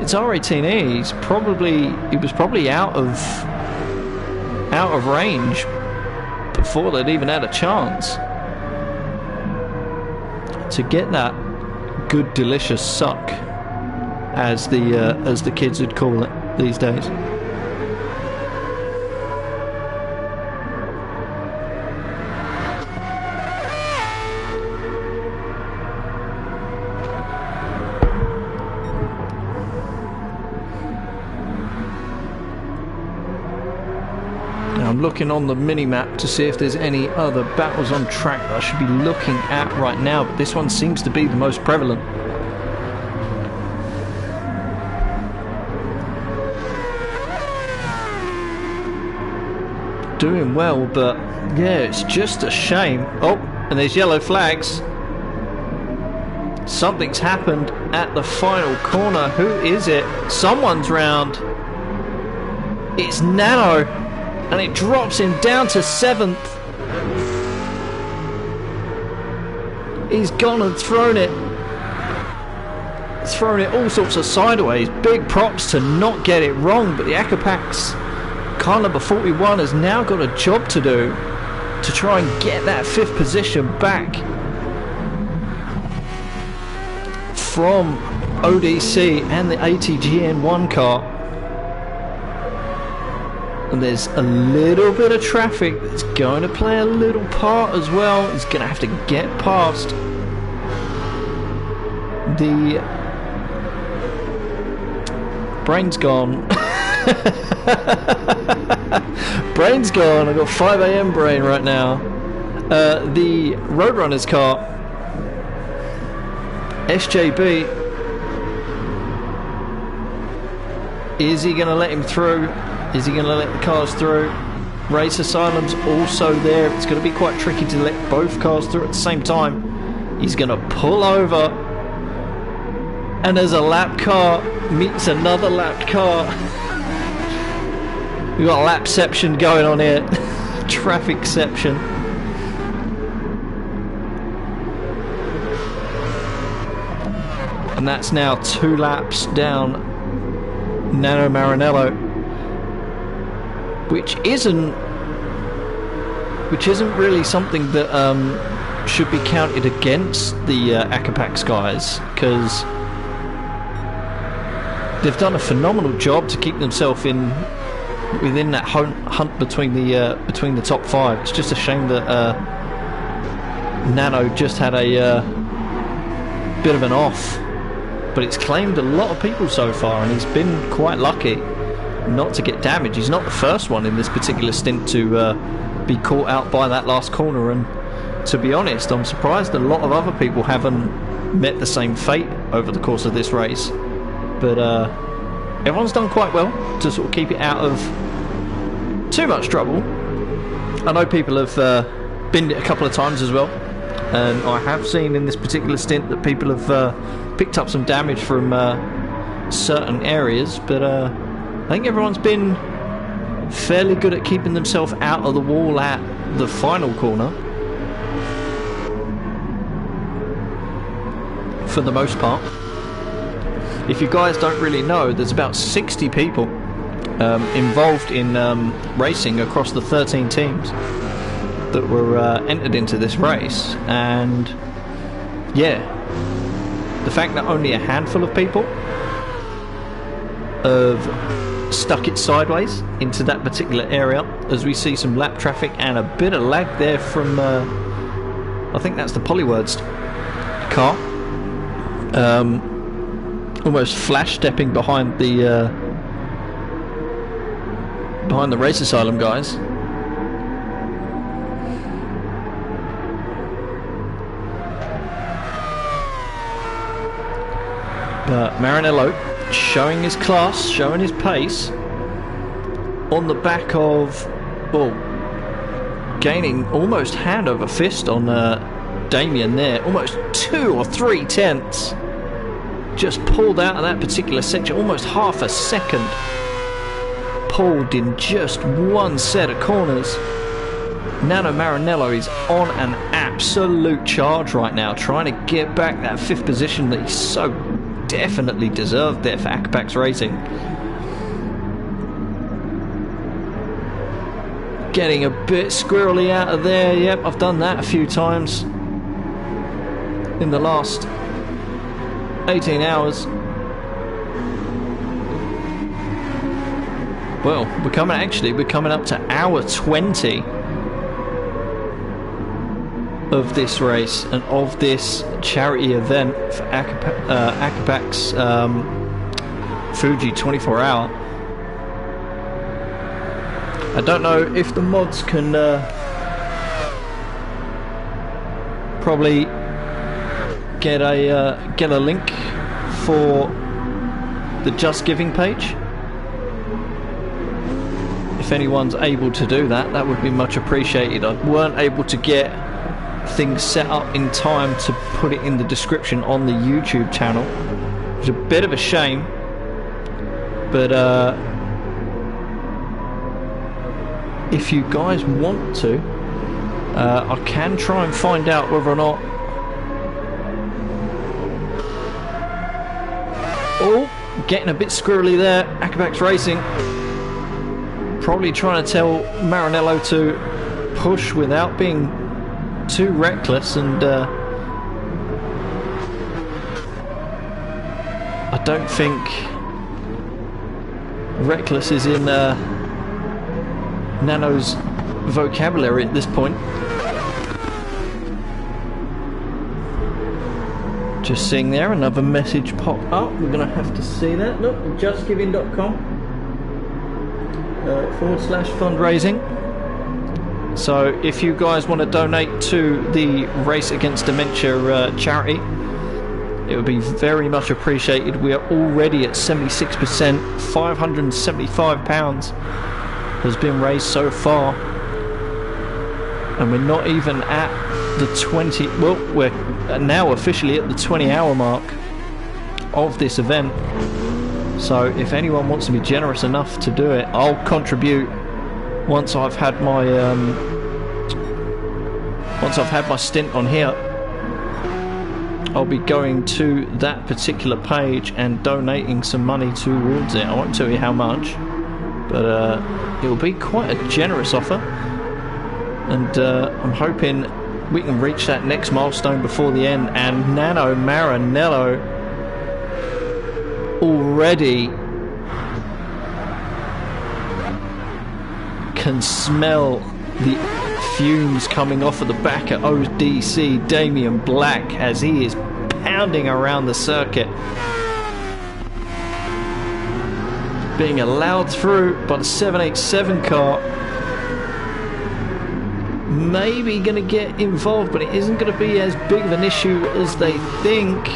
it's R18E. He was probably out of range before they'd even had a chance to get that good delicious suck, as the kids would call it these days. I'm looking on the mini-map to see if there's any other battles on track that I should be looking at right now, but this one seems to be the most prevalent. Doing well, but yeah, it's just a shame. Oh, and there's yellow flags. Something's happened at the final corner. Who is it? Someone's round. It's Nano. And it drops him down to 7th. He's gone and thrown it all sorts of sideways. Big props to not get it wrong, but the Akapak's car number 41 has now got a job to do to try and get that 5th position back from ODC and the ATGN1 car. And there's a little bit of traffic that's going to play a little part as well. He's going to have to get past the... Brain's gone. Brain's gone. I've got 5 AM brain right now. The Roadrunner's car, SJB. Is he going to let him through? Is he going to let the cars through? Race Asylum's also there. It's going to be quite tricky to let both cars through at the same time. He's going to pull over, and as a lap car meets another lapped car, we've got lapception going on here. Trafficception. And that's now 2 laps down Nano Maranello, which isn't really something that should be counted against the Akapak's guys, because they've done a phenomenal job to keep themselves within that hunt between the top 5. It's just a shame that Nano just had a bit of an off, but it's claimed a lot of people so far, and he's been quite lucky not to get damaged. He's not the first one in this particular stint to be caught out by that last corner, and to be honest, I'm surprised a lot of other people haven't met the same fate over the course of this race. But everyone's done quite well to sort of keep it out of too much trouble. I know people have binned it a couple of times as well, and I have seen in this particular stint that people have picked up some damage from certain areas, but I think everyone's been fairly good at keeping themselves out of the wall at the final corner for the most part. If you guys don't really know, there's about 60 people involved in racing across the 13 teams that were entered into this race, and yeah, the fact that only a handful of people have stuck it sideways into that particular area, as we see some lap traffic and a bit of lag there from I think that's the Polywords car, almost flash stepping behind the race asylum guys. But Maranello showing his class, showing his pace on the back of, well, gaining almost hand over fist on Damien there, almost 2 or 3 tenths. Just pulled out of that particular section, almost half a second pulled in just one set of corners. Nano Maranello is on an absolute charge right now, trying to get back that 5th position that he so definitely deserved there for Acapax Racing. Getting a bit squirrely out of there. Yep, I've done that a few times in the last 18 hours. Well, we're coming up to hour 20 of this race and of this charity event for Acapax Fuji 24 hour. I don't know if the mods can probably get a link for the Just Giving page. If anyone's able to do that, that would be much appreciated. I weren't able to get things set up in time to put it in the description on the YouTube channel. It's a bit of a shame, but if you guys want to, I can try and find out whether or not. Oh, getting a bit squirrely there. Acapax Racing probably trying to tell Maranello to push without being too reckless, and I don't think reckless is in Nano's vocabulary at this point. Just seeing there another message pop up. We're going to have to see that. Look, justgiving.com /fundraising. So if you guys want to donate to the Race Against Dementia charity, it would be very much appreciated. We are already at 76%. £575 has been raised so far, and we're not even at the 20. Well, we're now officially at the 20-hour mark of this event. So if anyone wants to be generous enough to do it, I'll contribute once I've had my stint on here. I'll be going to that particular page and donating some money towards it. I won't tell you how much, but it will be quite a generous offer, and I'm hoping we can reach that next milestone before the end. And Nano Maranello already can smell the fumes coming off of the back of ODC Damien Black as he is pounding around the circuit, being allowed through by the 787 car. Maybe going to get involved, but it isn't going to be as big of an issue as they think.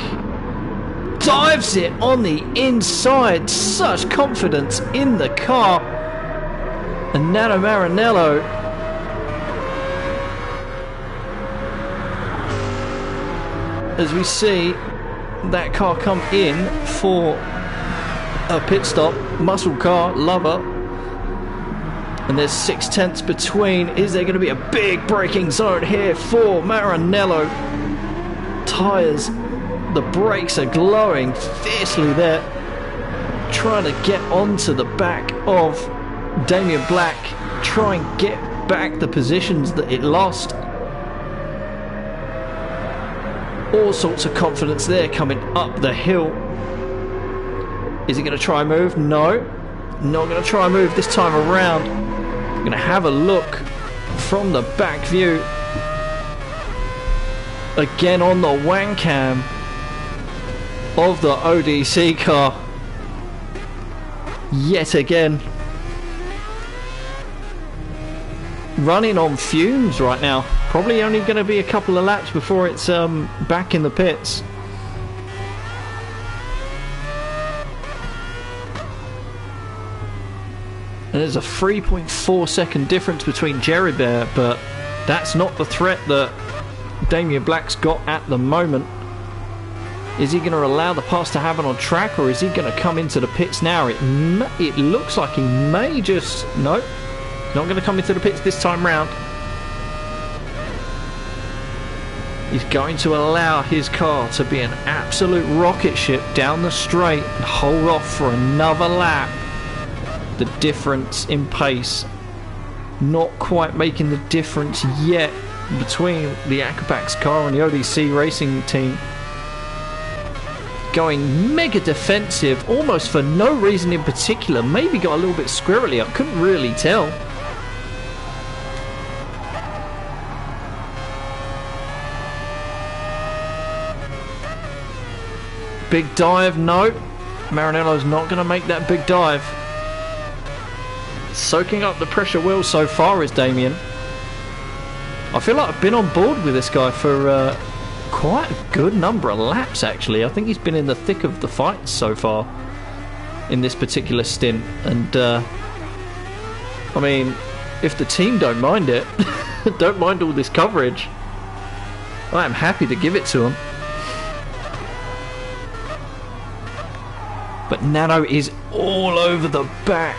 Dives it on the inside. Such confidence in the car. And Nano Maranello as we see that car come in for a pit stop. Muscle car, lover. And there's 6/10 between. Is there going to be a big braking zone here for Maranello? Tyres, the brakes are glowing fiercely there. Trying to get onto the back of Damien Black. Try and get back the positions that it lost. All sorts of confidence there coming up the hill. Is he going to try and move? No. Not going to try and move this time around. Going to have a look from the back view. Again on the wang cam of the ODC car. Yet again. Running on fumes right now. Probably only going to be a couple of laps before it's back in the pits. And there's a 3.4 second difference between Jerry Bear, but that's not the threat that Damien Black's got at the moment. Is he going to allow the pass to happen on track, or is he going to come into the pits now? It looks like he may just... Nope, not going to come into the pits this time round. He's going to allow his car to be an absolute rocket ship down the straight and hold off for another lap. The difference in pace not quite making the difference yet between the Akapax car and the ODC racing team. Going mega defensive almost for no reason in particular. Maybe got a little bit squirrely, I couldn't really tell. Big dive, no. Maranello's not going to make that big dive. Soaking up the pressure well so far is Damien. I feel like I've been on board with this guy for quite a good number of laps actually. I think he's been in the thick of the fight so far in this particular stint. And I mean, if the team don't mind it, don't mind all this coverage, I am happy to give it to him. But Nano is all over the back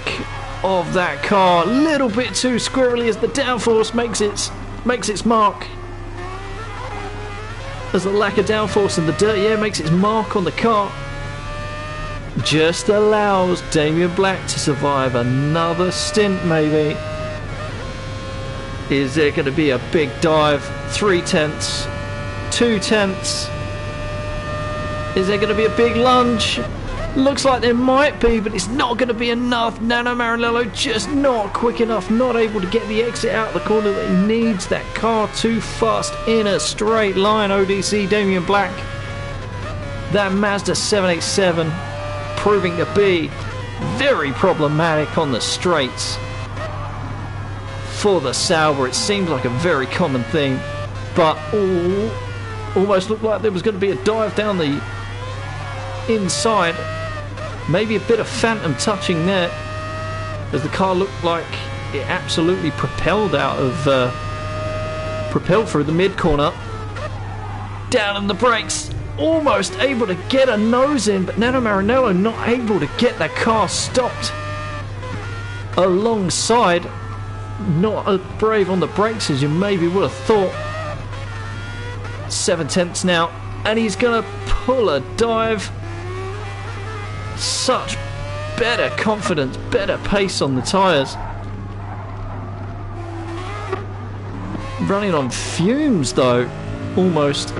of that car, a little bit too squirrely as the downforce makes its mark. As the lack of downforce and the dirty air makes its mark on the car, just allows Damien Black to survive another stint maybe. Is there going to be a big dive? 3/10, 2/10. Is there going to be a big lunge? Looks like there might be, but it's not going to be enough. Nano Maranello just not quick enough, not able to get the exit out of the corner that he needs. That car too fast in a straight line. ODC Damien Black. That Mazda 787 proving to be very problematic on the straights for the Sauber. It seems like a very common thing, but almost looked like there was going to be a dive down the inside. Maybe a bit of phantom touching there, as the car looked like it absolutely propelled through the mid corner. Down on the brakes, almost able to get a nose in, but Nano Maranello not able to get that car stopped alongside. Not as brave on the brakes as you maybe would have thought. 7/10 now, and he's gonna pull a dive. Such better confidence, better pace on the tyres. Running on fumes though, almost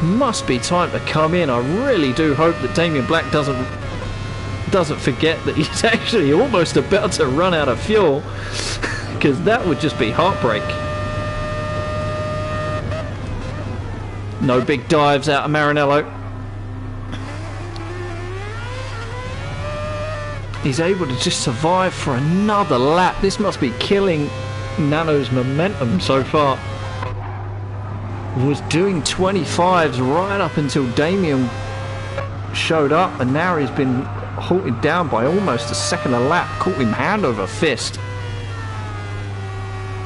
must be time to come in. I really do hope that Damien Black doesn't forget that he's actually almost about to run out of fuel, because that would just be heartbreak. No big dives out of Maranello. He's able to just survive for another lap. This must be killing Nano's momentum so far. Was doing 25s right up until Damien showed up, and now he's been halted down by almost a second a lap. Caught him hand over fist.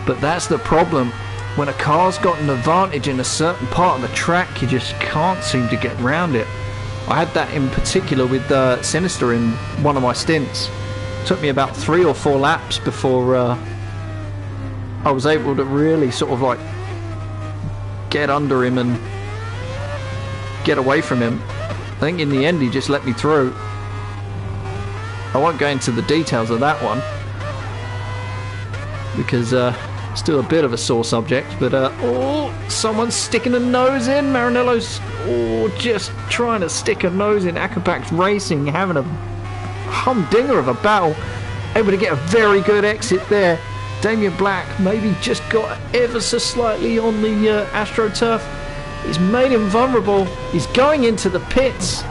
But that's the problem. When a car's got an advantage in a certain part of the track, you just can't seem to get round it. I had that in particular with Sinister in one of my stints. Took me about 3 or 4 laps before I was able to really sort of like get under him and get away from him. I think in the end he just let me through. I won't go into the details of that one because still a bit of a sore subject, but oh, someone's sticking a nose in. Maranello's just trying to stick a nose in. Akapak's racing, having a humdinger of a battle, able to get a very good exit there. Damien Black maybe just got ever so slightly on the AstroTurf. He's made him vulnerable. He's going into the pits.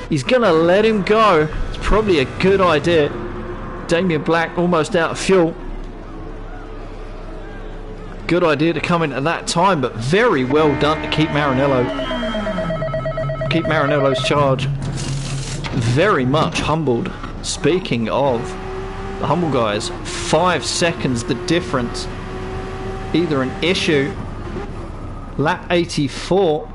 He's gonna let him go. It's probably a good idea. Damien Black almost out of fuel. Good idea to come in at that time, but very well done to keep Maranello's charge very much humbled. Speaking of the humble guys, 5 seconds the difference. Either an issue. Lap 84.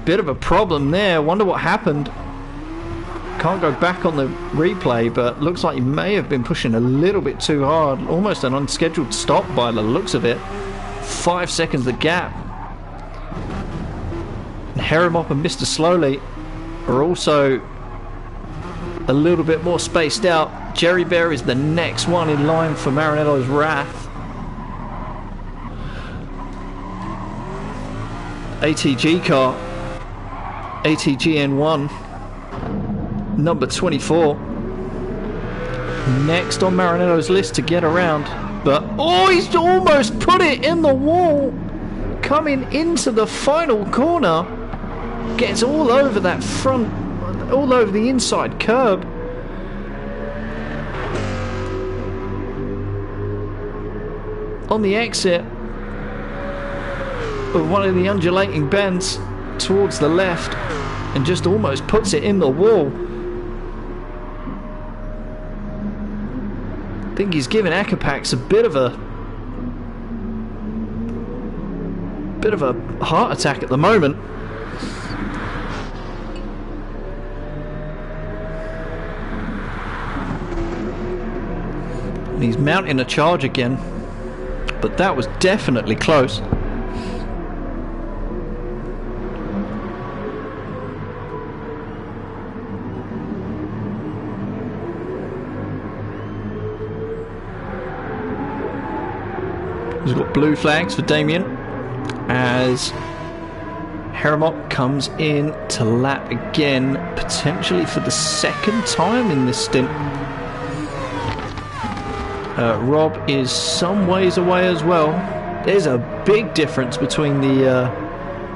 Bit of a problem there. Wonder what happened. Can't go back on the replay, but looks like he may have been pushing a little bit too hard. Almost an unscheduled stop by the looks of it. 5 seconds the gap. Herimop and Mr. Slowly are also a little bit more spaced out. Jerry Bear is the next one in line for Maranello's wrath. ATG car, ATG N1, number 24. Next on Maranello's list to get around, but oh, he's almost put it in the wall. Coming into the final corner, gets all over that front, all over the inside curb. On the exit of one of the undulating bends towards the left, and just almost puts it in the wall. I think he's giving Akapax a bit of a heart attack at the moment. And he's mounting a charge again, but that was definitely close. He's got blue flags for Damien as Herimop comes in to lap again, potentially for the second time in this stint. Rob is some ways away as well. There's a big difference between the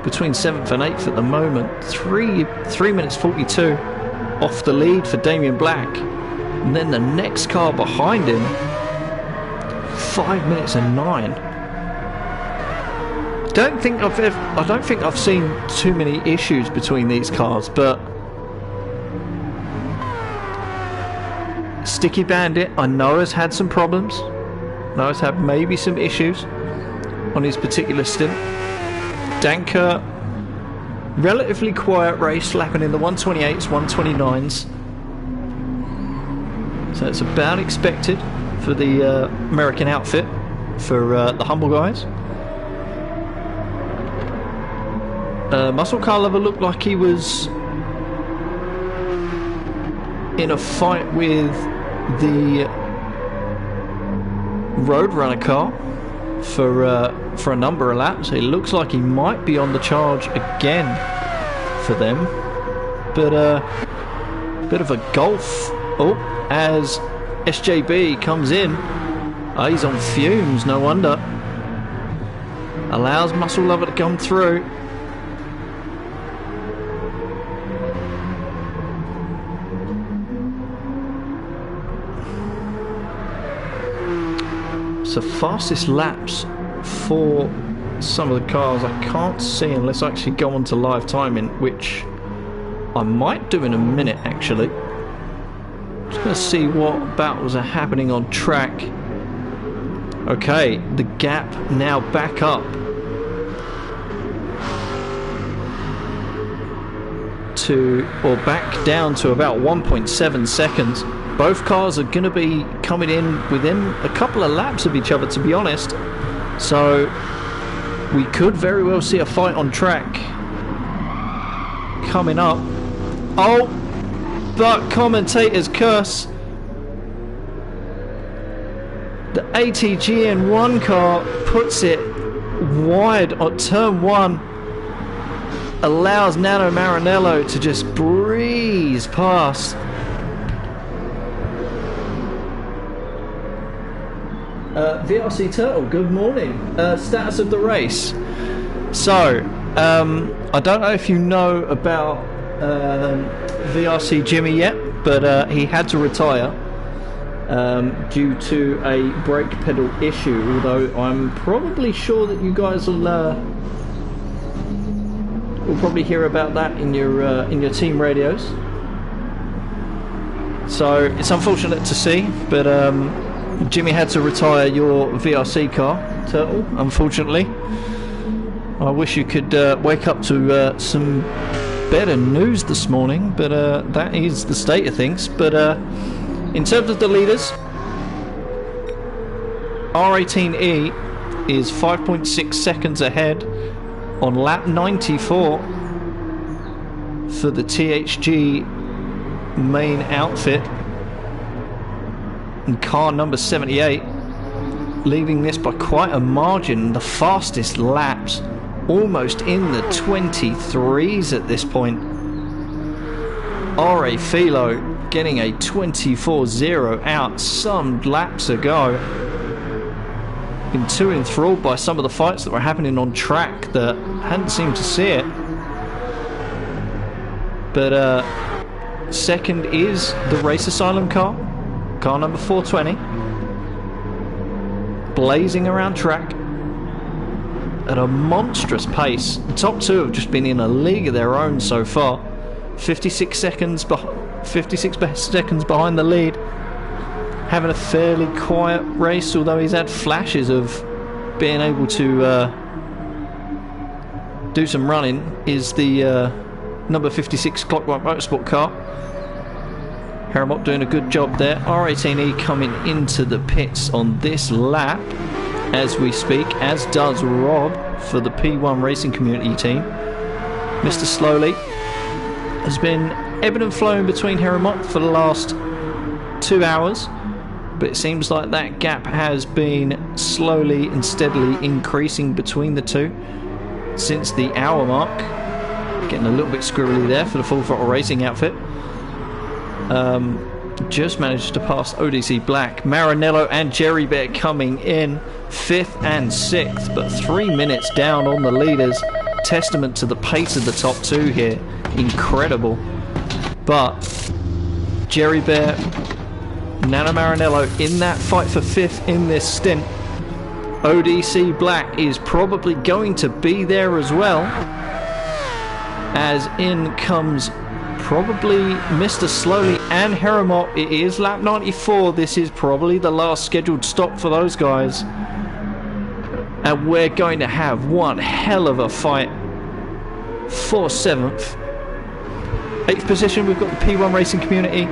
between 7th and 8th at the moment. 3 minutes 42 off the lead for Damien Black, and then the next car behind him 5 minutes and 9. I don't think I've seen too many issues between these cars, but Sticky Bandit I know has had some problems. I know has had maybe some issues on his particular stint. Danker, relatively quiet race, lapping in the 128s, 129s. So it's about expected for the American outfit, for the humble guys. Muscle Car Lover looked like he was in a fight with the Roadrunner car for a number of laps. It looks like he might be on the charge again for them, but bit of a golf. Oh, as SJB comes in, he's on fumes, no wonder. Allows Muscle Lover to come through. So fastest laps for some of the cars I can't see unless I actually go on to live timing, which I might do in a minute actually. Just going to see what battles are happening on track. Okay, the gap now back up. to, or back down to about 1.7 seconds. Both cars are going to be coming in within a couple of laps of each other, to be honest. So we could very well see a fight on track coming up. Oh, but commentator's curse. The ATGN1 car puts it wide on turn 1, allows Nano Maranello to just breeze past. VRC Turtle, good morning. Status of the race. So, I don't know if you know about VRC Jimmy yet, but he had to retire due to a brake pedal issue, although I'm probably sure that you guys will probably hear about that in your team radios. So it's unfortunate to see, but Jimmy had to retire your VRC car, Turtle, unfortunately. I wish you could wake up to some better news this morning, but that is the state of things. But in terms of the leaders, R18E is 5.6 seconds ahead on lap 94 for the THG main outfit, and car number 78 leading this by quite a margin. The fastest laps almost in the 23s at this point. RA Philo getting a 24.0 out some laps ago. Been too enthralled by some of the fights that were happening on track that hadn't seemed to see it. But second is the Race Asylum car, car number 420, blazing around track at a monstrous pace. The top two have just been in a league of their own so far. 56 seconds behind the lead, having a fairly quiet race, although he's had flashes of being able to do some running, is the number 56 Clockwork Motorsport car. Haramok doing a good job there. R18E coming into the pits on this lap as we speak, as does Rob for the P1 Racing Community team. Mr. Slowly has been ebbing and flowing between Haramok for the last 2 hours, but it seems like that gap has been slowly and steadily increasing between the two since the hour mark. Getting a little bit squirrely there for the Full Throttle Racing outfit. Just managed to pass ODC Black. Maranello and Jerry Bear coming in 5th and 6th, but 3 minutes down on the leaders. Testament to the pace of the top two here. Incredible. But Jerry Bear, Nano Maranello in that fight for 5th in this stint. ODC Black is probably going to be there as well, as in comes probably Mr. Slowly and Haramok. It is lap 94. This is probably the last scheduled stop for those guys, and we're going to have one hell of a fight for 7th. 8th position, we've got the P1 Racing Community,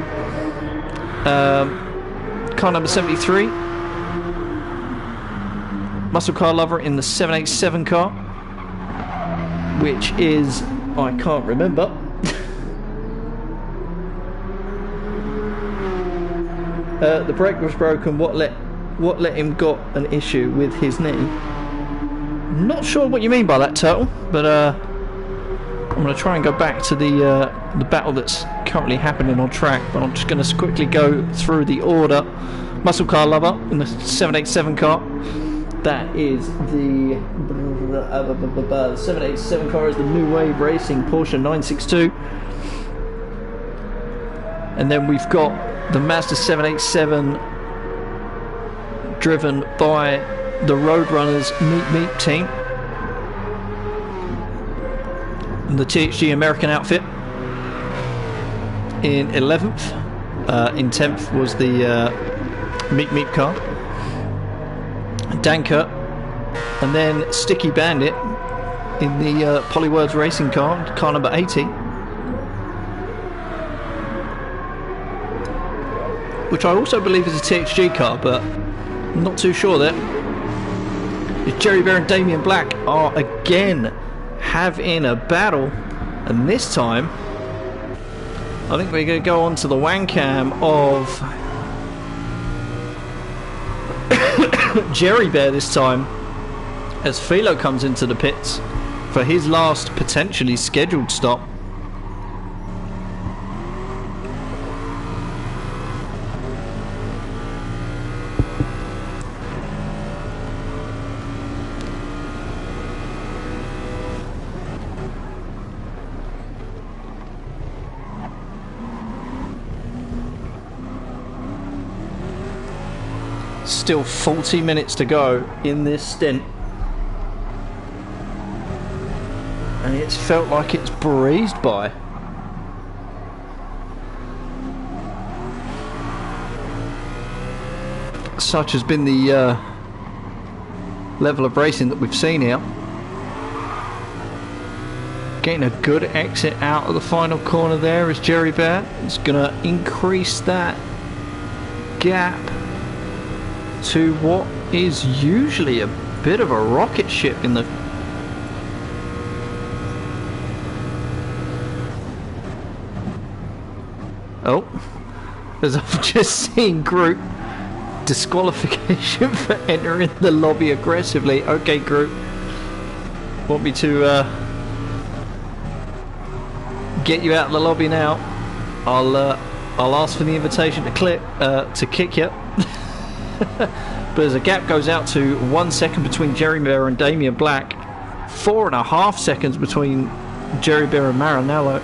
car number 73, Muscle Car Lover in the 787 car, which is, I can't remember. The brake was broken. What let him got an issue with his knee? Not sure what you mean by that, Turtle, but I'm going to try and go back to the battle that's currently happening on track, but I'm just going to quickly go through the order. Muscle Car Lover in the 787 car. That is the 787 car is the New Wave Racing Porsche 962. And then we've got the Mazda 787 driven by the Roadrunners Meet team. And the THG American outfit in 11th. In 10th was the Meet car. Danker, and then Sticky Bandit in the Polywords Racing car number 80. which I also believe is a THG car, but I'm not too sure there. Jerry Bear and Damien Black are again having a battle, and this time I think we're going to go on to the WAN cam of Jerry Bear this time, as Philo comes into the pits for his last potentially scheduled stop. Still 40 minutes to go in this stint, and it's felt like it's breezed by. Such has been the level of racing that we've seen here. Getting a good exit out of the final corner there is Jerry Bear. It's going to increase that gap to what is usually a bit of a rocket ship in the... Oh, as I've just seen group disqualification for entering the lobby aggressively. Okay, group, want me to get you out of the lobby now? I'll ask for the invitation to kick you. But as the gap goes out to 1 second between Jerry Bear and Damien Black, 4.5 seconds between Jerry Bear and Maranello.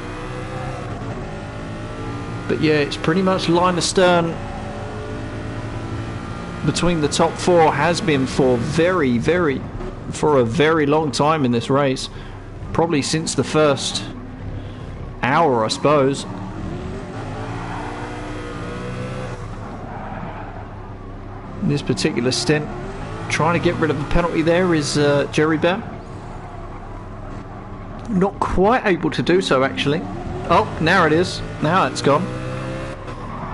But yeah, it's pretty much line astern between the top four, has been for a very long time in this race, probably since the first hour, I suppose. In this particular stint, trying to get rid of the penalty there is Jerry Bear. Not quite able to do so, actually. Oh, now it is. Now it's gone.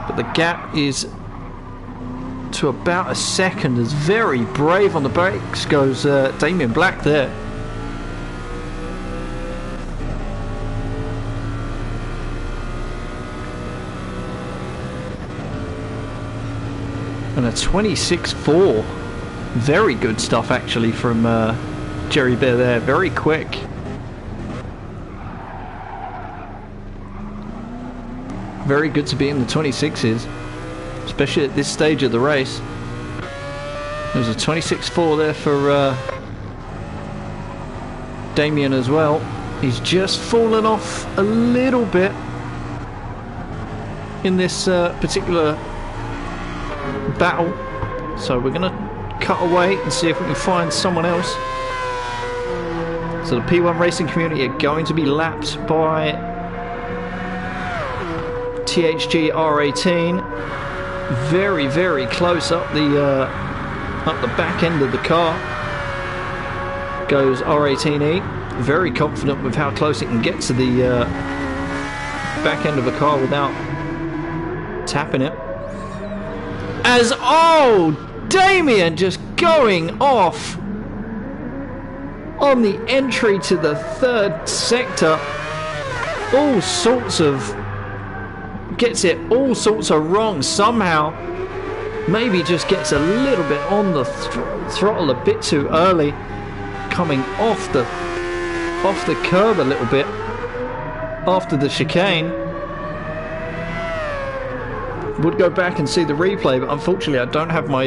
But the gap is to about a second, as very brave on the brakes goes Damien Black there. And a 26.4. Very good stuff actually from Jerry Bear there. Very quick. Very good to be in the 26s, especially at this stage of the race. There's a 26.4 there for Damien as well. He's just fallen off a little bit in this particular battle, so we're gonna cut away and see if we can find someone else. So the P1 racing community are going to be lapped by THG R18. Very close up the back end of the car goes R18E. Very confident with how close it can get to the back end of the car without tapping it. As, oh, Damien just going off on the entry to the third sector. All sorts of, gets it all sorts of wrong somehow. Maybe just gets a little bit on the throttle a bit too early, coming off the curb a little bit after the chicane. Would go back and see the replay, but unfortunately I don't have my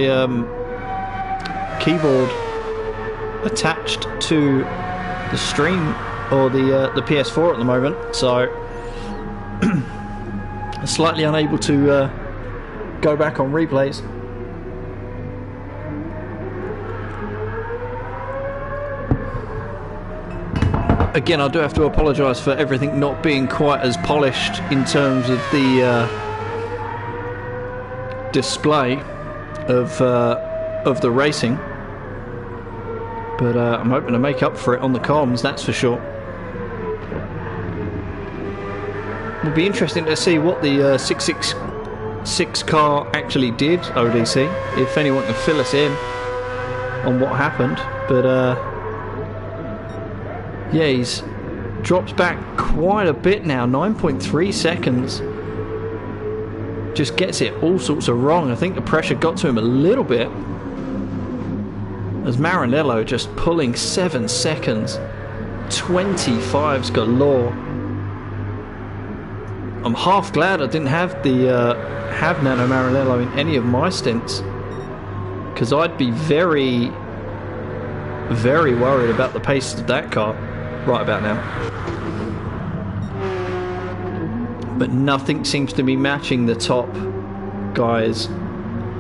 keyboard attached to the stream or the PS4 at the moment, so I'm slightly unable to go back on replays. Again, I do have to apologise for everything not being quite as polished in terms of the display of the racing, but I'm hoping to make up for it on the comms, that's for sure. It'll be interesting to see what the 6 car actually did ODC, if anyone can fill us in on what happened. But yeah, he's dropped back quite a bit now, 9.3 seconds. Just gets it all sorts of wrong. I think the pressure got to him a little bit, as Maranello just pulling 7 seconds, 25s galore. I'm half glad I didn't have Nano Maranello in any of my stints, because I'd be very, very worried about the pace of that car right about now. But nothing seems to be matching the top guys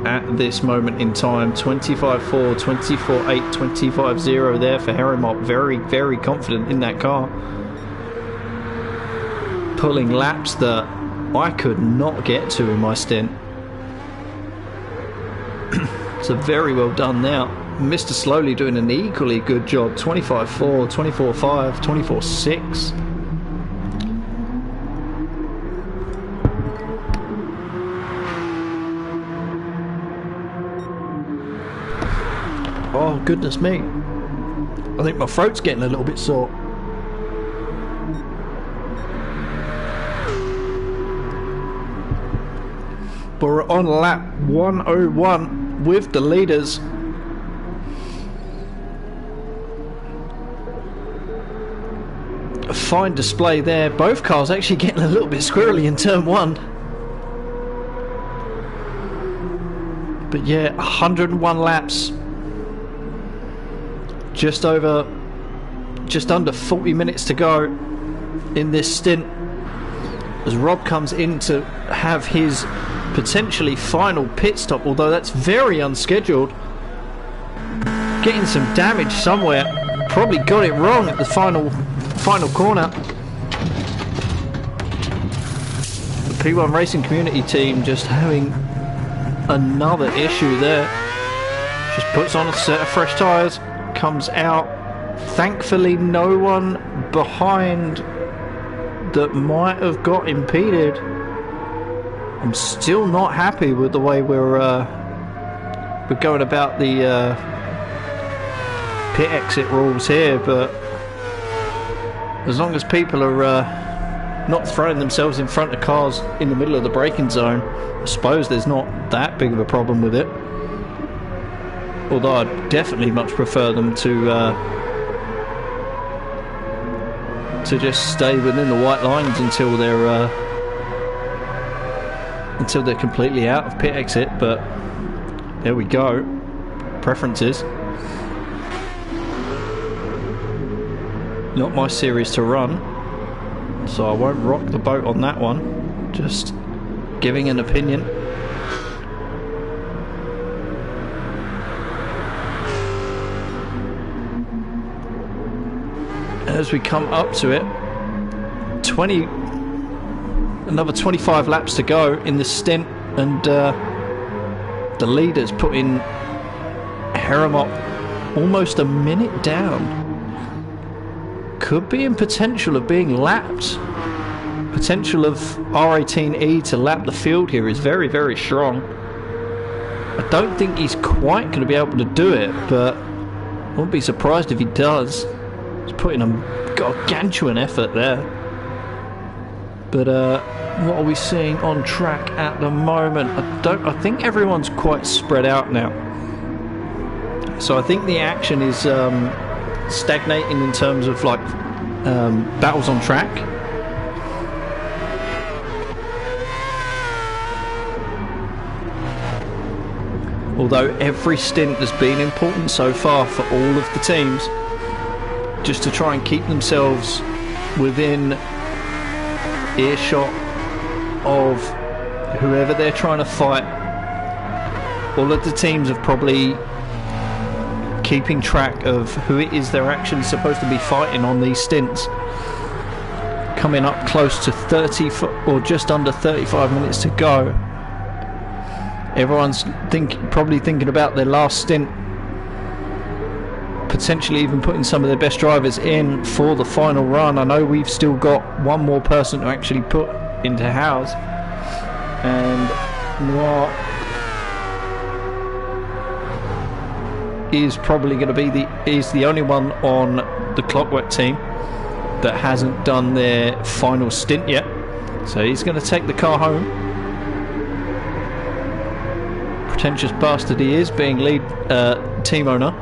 at this moment in time. 25.4, 24.8, 25.0 there for Herimop. Very, very confident in that car, pulling laps that I could not get to in my stint. So very well done now. Mr. Slowly doing an equally good job. 25.4, 24.5, 24.6. Oh, goodness me. I think my throat's getting a little bit sore. But we're on lap 101 with the leaders. A fine display there. Both cars actually getting a little bit squirrely in turn 1. But yeah, 101 laps. Just under 40 minutes to go in this stint, as Rob comes in to have his potentially final pit stop, although that's very unscheduled. Getting some damage somewhere, probably got it wrong at the final corner. The P1 Racing Community team just having another issue there. Just puts on a set of fresh tyres, comes out. Thankfully no one behind that might have got impeded. I'm still not happy with the way we're going about the pit exit rules here, but as long as people are not throwing themselves in front of cars in the middle of the braking zone, I suppose there's not that big of a problem with it. Although I'd definitely much prefer them to just stay within the white lines until they're completely out of pit exit. But there we go. Preferences. Not my series to run, so I won't rock the boat on that one. Just giving an opinion. As we come up to it, another 25 laps to go in the stint, and the leaders put in Herimop almost a minute down. Could be in potential of being lapped. Potential of R18E to lap the field here is very, very strong. I don't think he's quite going to be able to do it, but I won't be surprised if he does. He's putting a gargantuan effort there. But what are we seeing on track at the moment? I think everyone's quite spread out now. So I think the action is stagnating in terms of like battles on track. Although every stint has been important so far for all of the teams, just to try and keep themselves within earshot of whoever they're trying to fight. All of the teams are probably keeping track of who it is they're actually supposed to be fighting on these stints. Coming up close to 30 or just under 35 minutes to go. Everyone's probably thinking about their last stint, potentially even putting some of their best drivers in for the final run. I know we've still got one more person to actually put into house, and Noir is probably going to be the only one on the Clockwork team that hasn't done their final stint yet. So he's going to take the car home. Pretentious bastard he is, being lead team owner.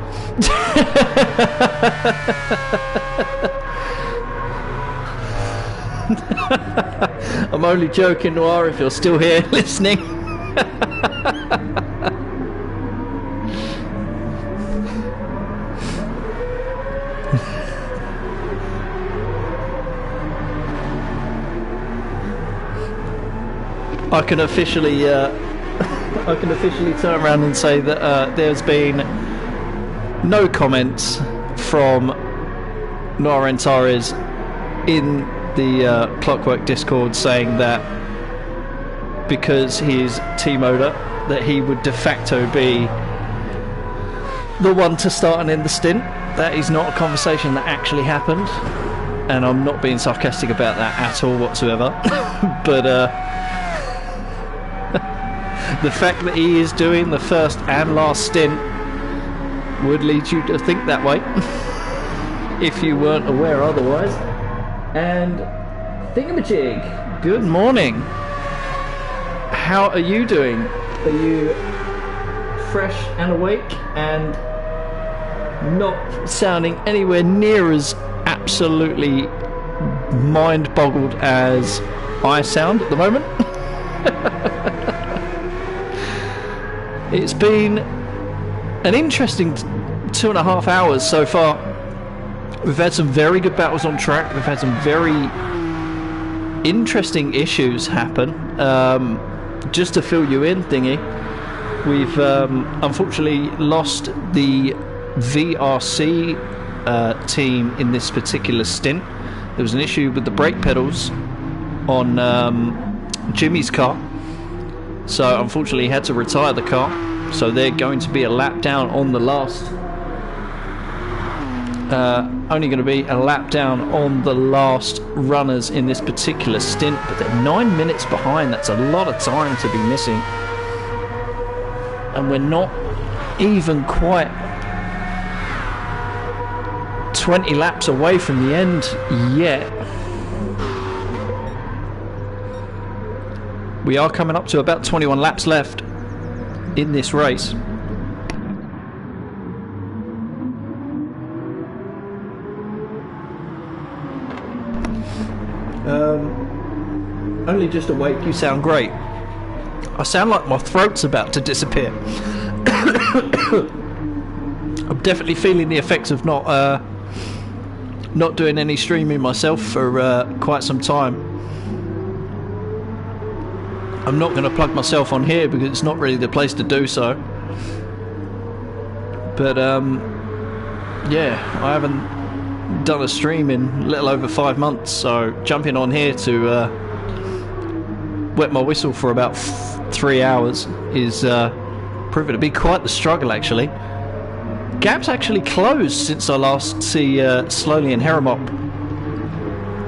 I'm only joking, Noir, if you're still here listening. I can officially turn around and say that there's been no comments from Noir Antares in the Clockwork Discord saying that because he's team owner that he would de facto be the one to start and end the stint. That is not a conversation that actually happened, and I'm not being sarcastic about that at all whatsoever. But the fact that he is doing the first and last stint would lead you to think that way if you weren't aware otherwise. And Thingamajig, good morning. How are you doing? Are you fresh and awake and not sounding anywhere near as absolutely mind-boggled as I sound at the moment? It's been an interesting 2.5 hours so far. We've had some very good battles on track. We've had some very interesting issues happen. Just to fill you in, Thingy, we've unfortunately lost the VRC team in this particular stint. There was an issue with the brake pedals on Jimmy's car, so unfortunately he had to retire the car. So they're going to be a lap down on the last only going to be a lap down on the last runners in this particular stint, but they're 9 minutes behind. That's a lot of time to be missing, and we're not even quite 20 laps away from the end yet. We are coming up to about 21 laps left in this race. Only just awake, you sound great. I sound like my throat's about to disappear. I'm definitely feeling the effects of not doing any streaming myself for quite some time. I'm not going to plug myself on here because it's not really the place to do so. But yeah, I haven't done a stream in a little over 5 months, so jumping on here to wet my whistle for about 3 hours is proving to be quite the struggle, actually. Gap's actually closed since I last see Slowly and Heramop.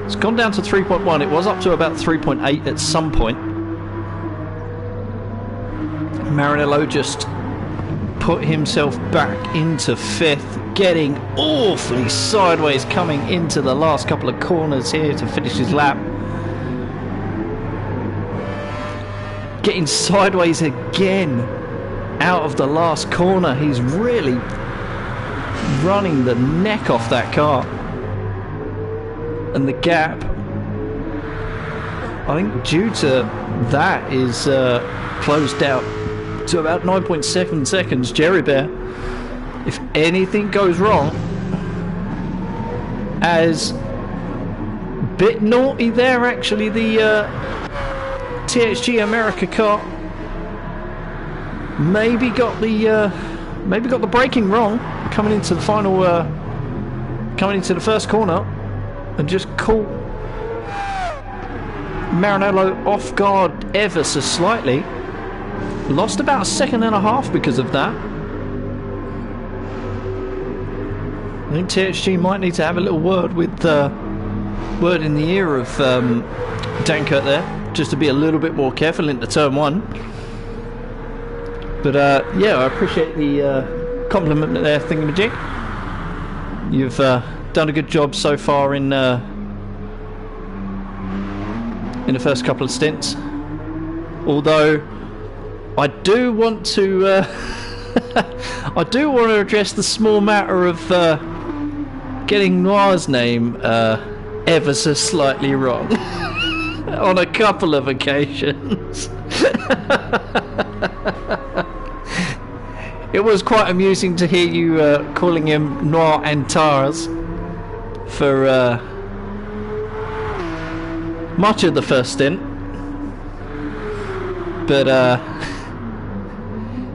It's gone down to 3.1. It was up to about 3.8 at some point. Marinello just put himself back into 5th, getting awfully sideways coming into the last couple of corners here to finish his lap. Getting sideways again out of the last corner. He's really running the neck off that car. And the gap, I think due to that, is closed out to about 9.7 seconds. Jerry Bear, if anything goes wrong, as bit naughty there actually, the THG America car maybe got the braking wrong coming into the final coming into the first corner, and just caught Marinello off guard ever so slightly. Lost about 1.5 seconds because of that. I think THG might need to have a little word with word in the ear of Dankert there, just to be a little bit more careful into turn 1. But yeah, I appreciate the compliment there, Thingamajig. You've done a good job so far in the first couple of stints. Although I do want to I do want to address the small matter of getting Noir's name ever so slightly wrong on a couple of occasions. It was quite amusing to hear you calling him Noir Antars for much of the first stint. But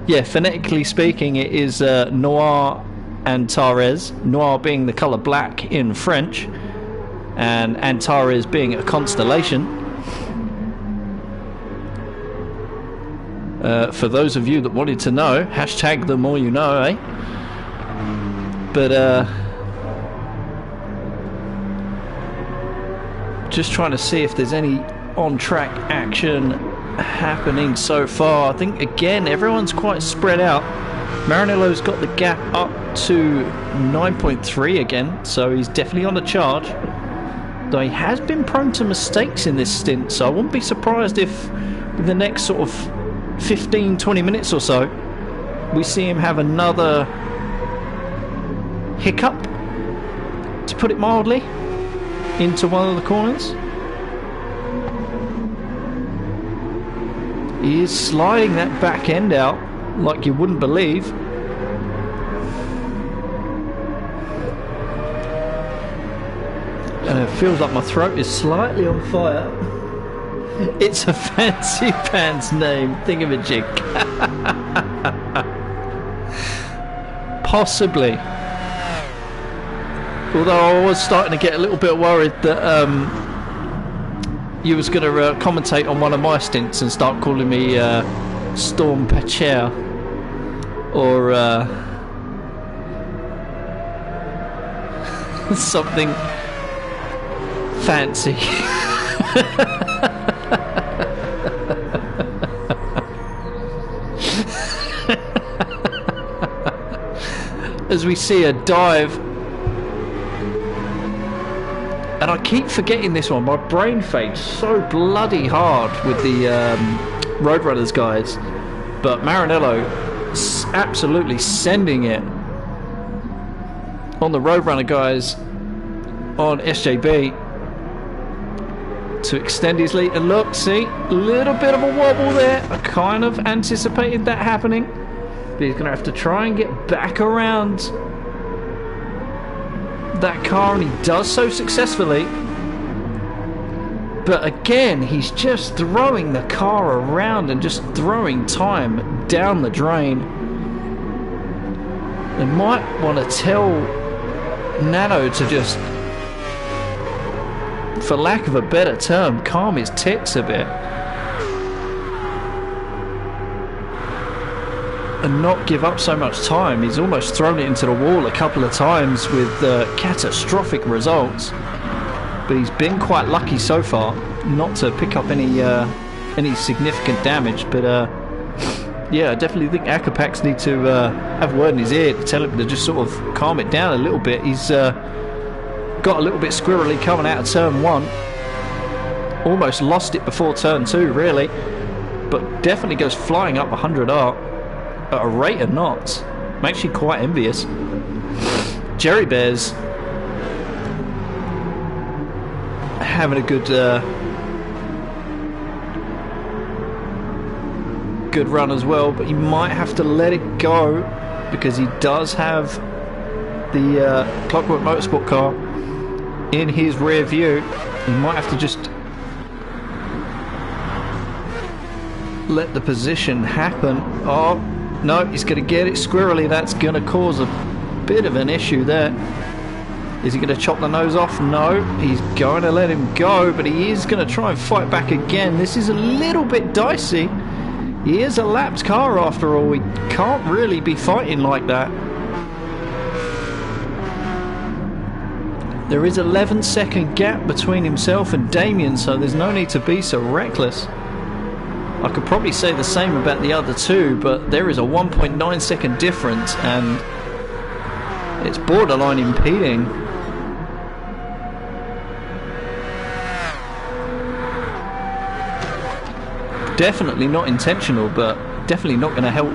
yeah, phonetically speaking, it is Noir Antares. Noir being the colour black in French, and Antares being a constellation. For those of you that wanted to know, hashtag the more you know, eh? But just trying to see if there's any on-track action happening so far. I think again everyone's quite spread out. Maranello's got the gap up to 9.3 again, so he's definitely on the charge. Though he has been prone to mistakes in this stint, so I wouldn't be surprised if in the next sort of 15-20 minutes or so we see him have another hiccup, to put it mildly, into one of the corners. He is sliding that back end out like you wouldn't believe. And it feels like my throat is slightly on fire. It's a fancy pants name, Thingamajig. Possibly. Although I was starting to get a little bit worried that you was going to commentate on one of my stints and start calling me Storm Pacher or something fancy. As we see a dive, and I keep forgetting this one. My brain fades so bloody hard with the Roadrunners guys, but Maranello absolutely sending it on the Roadrunner guys on SJB to extend his lead. And look, see, a little bit of a wobble there. I kind of anticipated that happening, but he's going to have to try and get back around that car, and he does so successfully. But again, he's just throwing the car around and just throwing time down the drain. They might want to tell Nano to just, for lack of a better term, calm his tits a bit and not give up so much time. He's almost thrown it into the wall a couple of times with catastrophic results, but he's been quite lucky so far not to pick up any significant damage. But yeah, I definitely think Akapax need to have a word in his ear to tell him to just sort of calm it down a little bit. He's got a little bit squirrely coming out of turn 1, almost lost it before turn 2 really, but definitely goes flying up 100R at a rate of knots. I'm actually quite envious. Jerry Bear's having a good run as well, but he might have to let it go because he does have the Clockwork Motorsport car in his rear view. He might have to just let the position happen. Oh no, he's going to get it squirrely. That's going to cause a bit of an issue there. Is he going to chop the nose off? No, he's going to let him go, but he is going to try and fight back again. This is a little bit dicey. He is a lapped car after all. He can't really be fighting like that. There is 11-second gap between himself and Damien, so there's no need to be so reckless. I could probably say the same about the other two, but there is a 1.9 second difference, and it's borderline impeding. Definitely not intentional, but definitely not going to help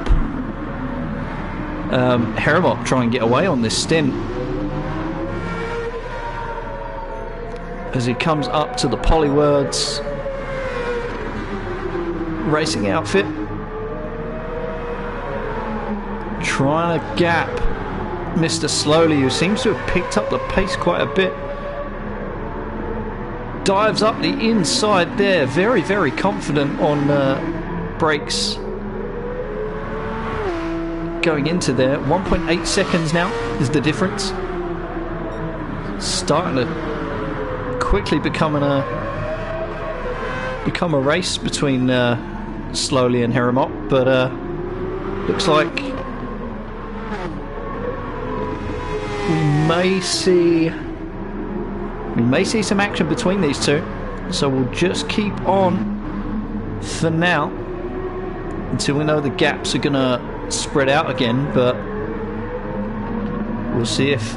Hermop try and get away on this stint. As he comes up to the Polywords racing outfit, trying to gap Mr. Slowly, who seems to have picked up the pace quite a bit. Dives up the inside there, very, very confident on brakes going into there. 1.8 seconds now is the difference. Starting to quickly become a race between Slowly and Hermop, but looks like we may see some action between these two, so we'll just keep on for now until we know the gaps are gonna spread out again. But we'll see if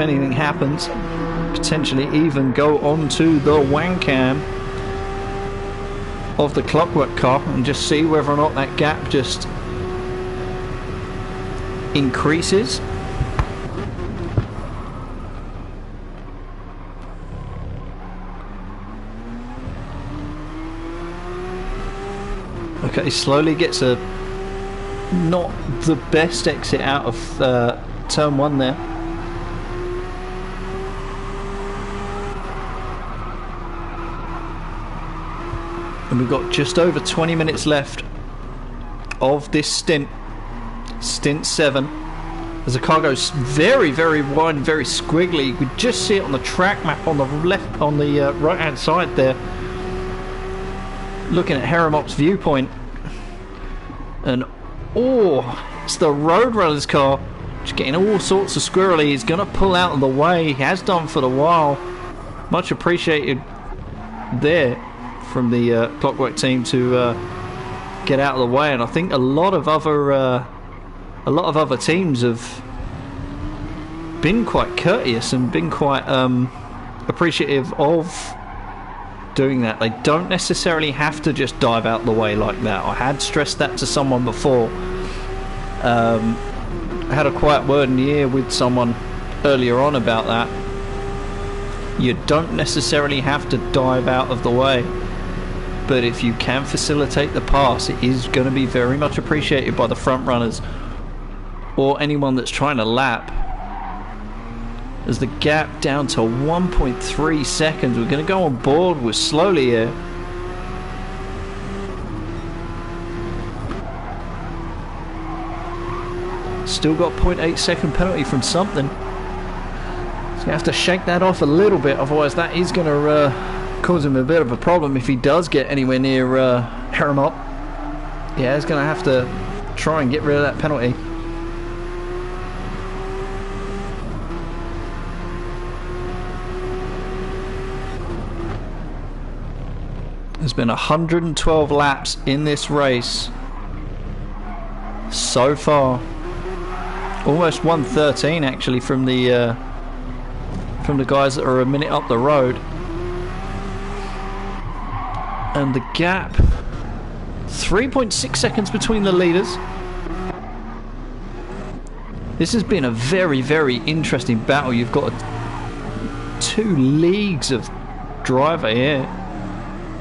anything happens. Potentially even go onto the wang cam of the Clockwork car and just see whether or not that gap just increases. Okay, Slowly gets a not the best exit out of turn one there. And we've got just over 20 minutes left of this stint 7. As the car goes very, very wide and very squiggly. You could just see it on the track map on the left, on the right hand side there, looking at Hermop's viewpoint. And it's the Roadrunners car just getting all sorts of squirrely. He's going to pull out of the way. He has done for a while. Much appreciated there from the Clockwork team to get out of the way. And I think a lot of other teams have been quite courteous and been quite appreciative of doing that. They don't necessarily have to just dive out the way like that. I had stressed that to someone before. I had a quiet word in the ear with someone earlier on about that. You don't necessarily have to dive out of the way, but if you can facilitate the pass, it is going to be very much appreciated by the front runners or anyone that's trying to lap. As the gap down to 1.3 seconds, we're going to go on board with Slowly here. Still got 0.8 second penalty from something. He's going to have to shake that off a little bit, otherwise that is going to cause him a bit of a problem if he does get anywhere near Hermop. Yeah, he's going to have to try and get rid of that penalty. There's been 112 laps in this race so far. Almost 113 actually from the guys that are a minute up the road. And the gap, 3.6 seconds between the leaders. This has been a very, very interesting battle. You've got 2 leagues of driver here.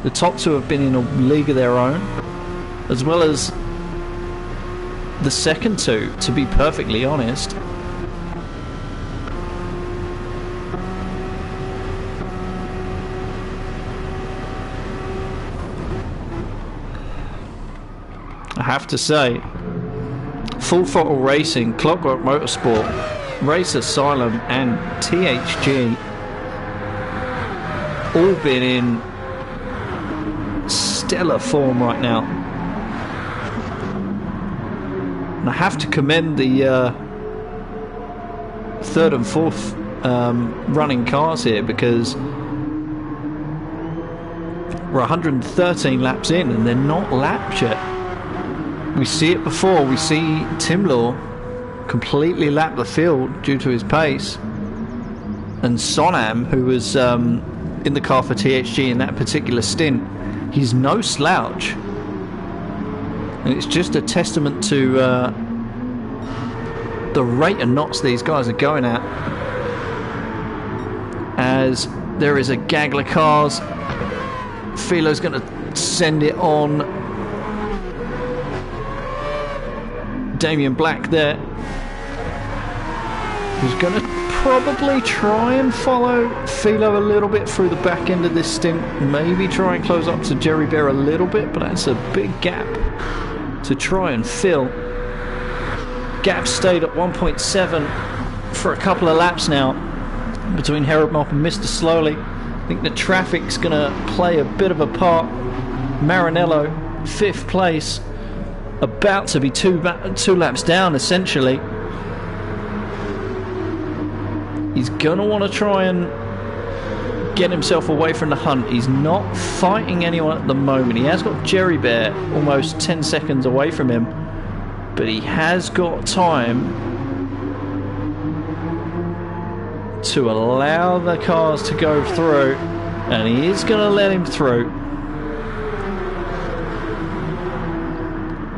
The top 2 have been in a league of their own, as well as the second 2, to be perfectly honest. I have to say, Full Throttle Racing, Clockwork Motorsport, Race Asylum and THG all been in stellar form right now. And I have to commend the 3rd and 4th running cars here, because We're 113 laps in and they're not lapped yet. We see it before. We see Tim Law completely lap the field due to his pace, and Sonam, who was in the car for THG in that particular stint, he's no slouch. And it's just a testament to the rate of knots these guys are going at, as there is a gaggle of cars. Philo's going to send it on Damien Black there, who's going to probably try and follow Philo a little bit through the back end of this stint, maybe try and close up to Jerry Bear a little bit, but that's a big gap to try and fill. Gap stayed at 1.7 for a couple of laps now between Harold Mop and Mr. Slowly. I think the traffic's going to play a bit of a part. Maranello, 5th place, about to be two laps down essentially. He's going to want to try and get himself away from the hunt. He's not fighting anyone at the moment. He has got Jerry Bear almost 10 seconds away from him, but he has got time to allow the cars to go through, and he is going to let him through.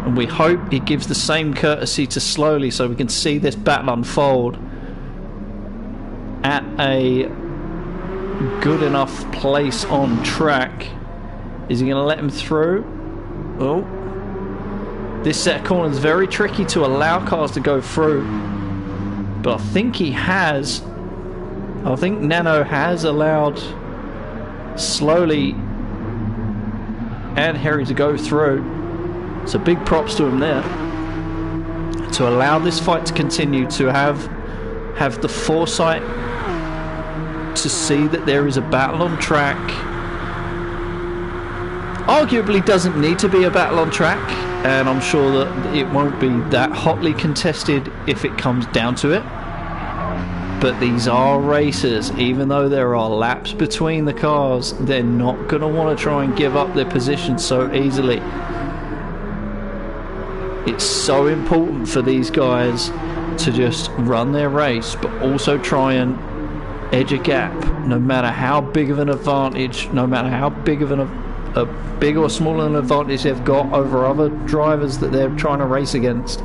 And we hope he gives the same courtesy to Slowly so we can see this battle unfold at a good enough place on track. Is he going to let him through? Oh, this set of corners is very tricky to allow cars to go through, but I think he has. I think Nano has allowed Slowly and Harry to go through. So big props to him there to allow this fight to continue, to have the foresight to see that there is a battle on track. Arguably doesn't need to be a battle on track, and I'm sure that it won't be that hotly contested if it comes down to it. But these are races. Even though there are laps between the cars, they're not going to want to try and give up their position so easily. It's so important for these guys to just run their race, but also try and edge a gap, no matter how big of an advantage, no matter how big of a big or small an advantage they've got over other drivers that they're trying to race against.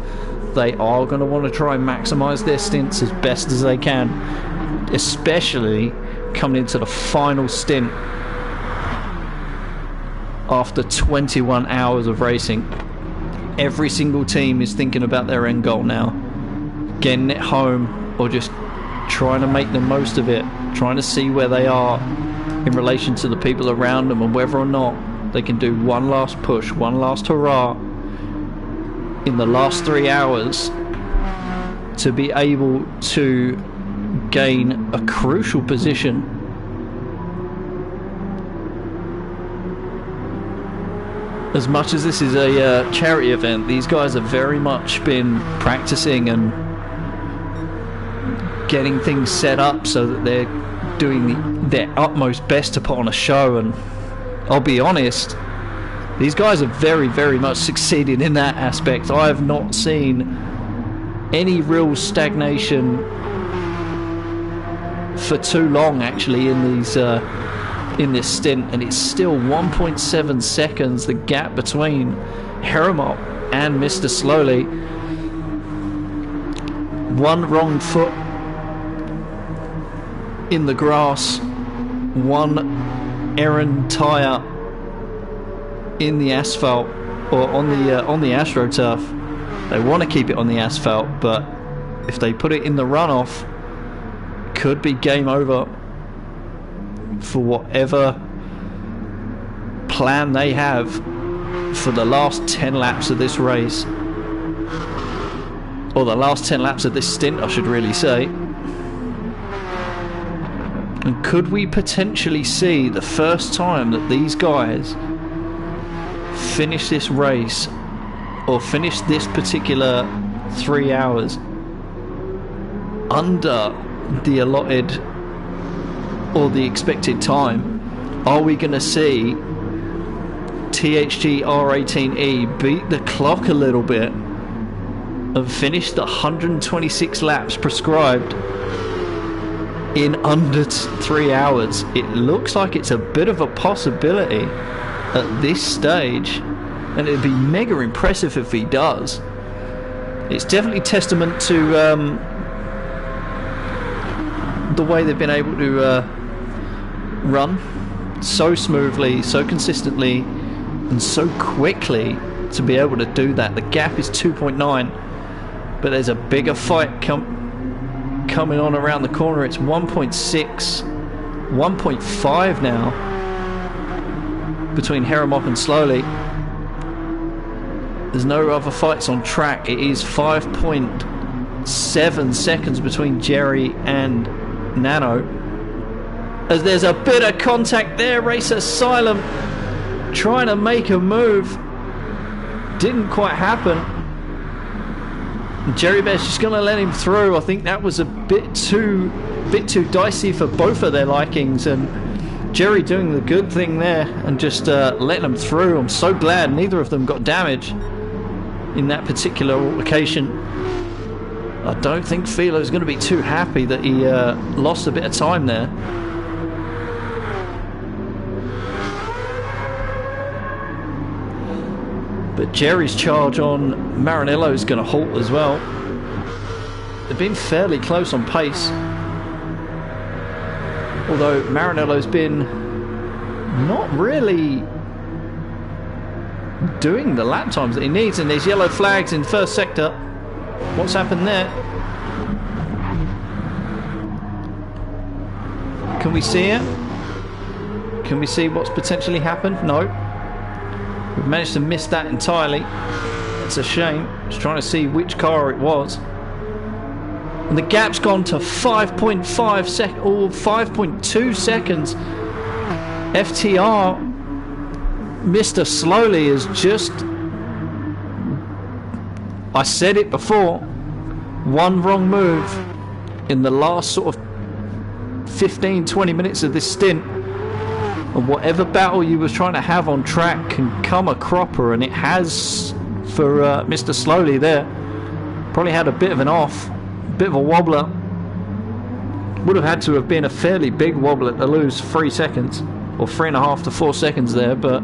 They are going to want to try and maximise their stints as best as they can, especially coming into the final stint after 21 hours of racing. Every single team is thinking about their end goal now, getting it home or just trying to make the most of it, trying to see where they are in relation to the people around them and whether or not they can do one last push, one last hurrah in the last 3 hours to be able to gain a crucial position. As much as this is a charity event, these guys have very much been practicing and getting things set up so that they're doing their utmost best to put on a show. And I'll be honest, these guys have very, very much succeeded in that aspect. I have not seen any real stagnation for too long, actually, in this stint, and it's still 1.7 seconds the gap between Heramop and Mr. Slowly. One wrong foot in the grass, one errant tyre in the asphalt, or on the AstroTurf. They want to keep it on the asphalt, but if they put it in the runoff, could be game over for whatever plan they have for the last 10 laps of this race, or the last 10 laps of this stint, I should really say. And could we potentially see the first time that these guys finish this race, or finish this particular 3 hours under the allotted or the expected time? Are we going to see THG R18E beat the clock a little bit and finished the 126 laps prescribed in under 3 hours. It looks like it's a bit of a possibility at this stage, and it'd be mega impressive if he does. It's definitely testament to the way they've been able to run so smoothly, so consistently, and so quickly to be able to do that. The gap is 2.9, but there's a bigger fight coming on around the corner. It's 1.6, 1.5 now between Heremop and Slowly. There's no other fights on track. It is 5.7 seconds between Jerry and Nano. As there's a bit of contact there, Race Asylum trying to make a move. Didn't quite happen. Jerry Bear's just going to let him through. I think that was a bit too dicey for both of their likings, and Jerry doing the good thing there and just letting them through. I'm so glad neither of them got damage in that particular altercation. I don't think Philo's going to be too happy that he lost a bit of time there. But Jerry's charge on Maranello is going to halt as well. They've been fairly close on pace, although Maranello's been not really doing the lap times that he needs. And there's yellow flags in first sector. What's happened there? Can we see it? Can we see what's potentially happened? No. We've managed to miss that entirely. It's a shame. Just trying to see which car it was. And the gap's gone to 5.5 seconds, or 5.2 seconds. FTR, Mr. Slowly, is just... I said it before. One wrong move in the last sort of 15-20 minutes of this stint, and whatever battle you was trying to have on track can come a cropper, and it has for Mr. Slowly there. Probably had a bit of an off, bit of a wobbler. Would have had to have been a fairly big wobbler to lose 3 seconds, or 3.5 to 4 seconds there, but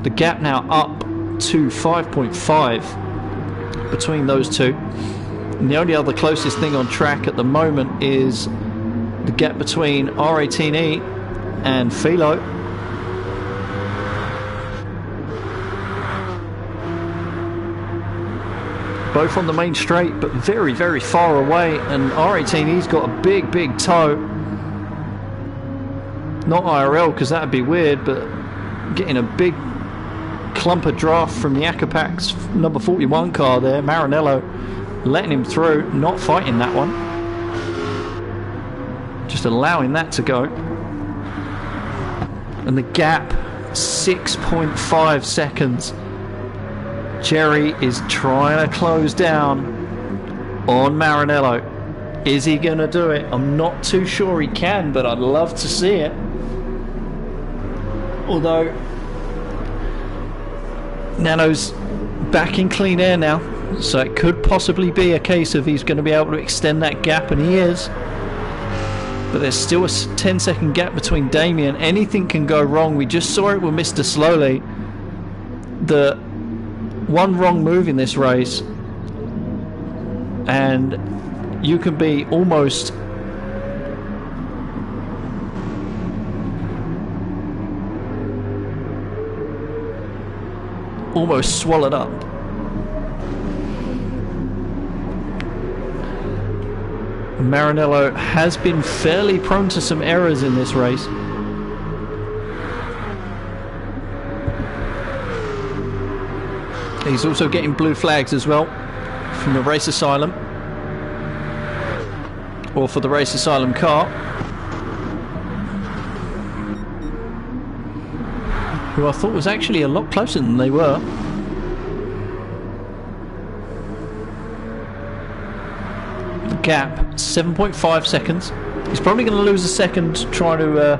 the gap now up to 5.5 between those two. And the only other closest thing on track at the moment is the gap between R18E and Philo. Both on the main straight, but very, very far away, and R18E's got a big, big toe. Not IRL, because that'd be weird, but getting a big clump of draft from the Akapak's number 41 car there. Maranello letting him through, not fighting that one, just allowing that to go. And the gap, 6.5 seconds. Jerry is trying to close down on Maranello. Is he going to do it? I'm not too sure he can, but I'd love to see it. Although Nano's back in clean air now, so it could possibly be a case of he's going to be able to extend that gap, and he is. But there's still a 10-second gap between Damien. Anything can go wrong. We just saw it with Mr. Slowly. The one wrong move in this race, and you can be almost swallowed up. Maranello has been fairly prone to some errors in this race. He's also getting blue flags as well from the Race Asylum, or for the Race Asylum car, who I thought was actually a lot closer than they were. The gap, 7.5 seconds. He's probably going to lose a second trying to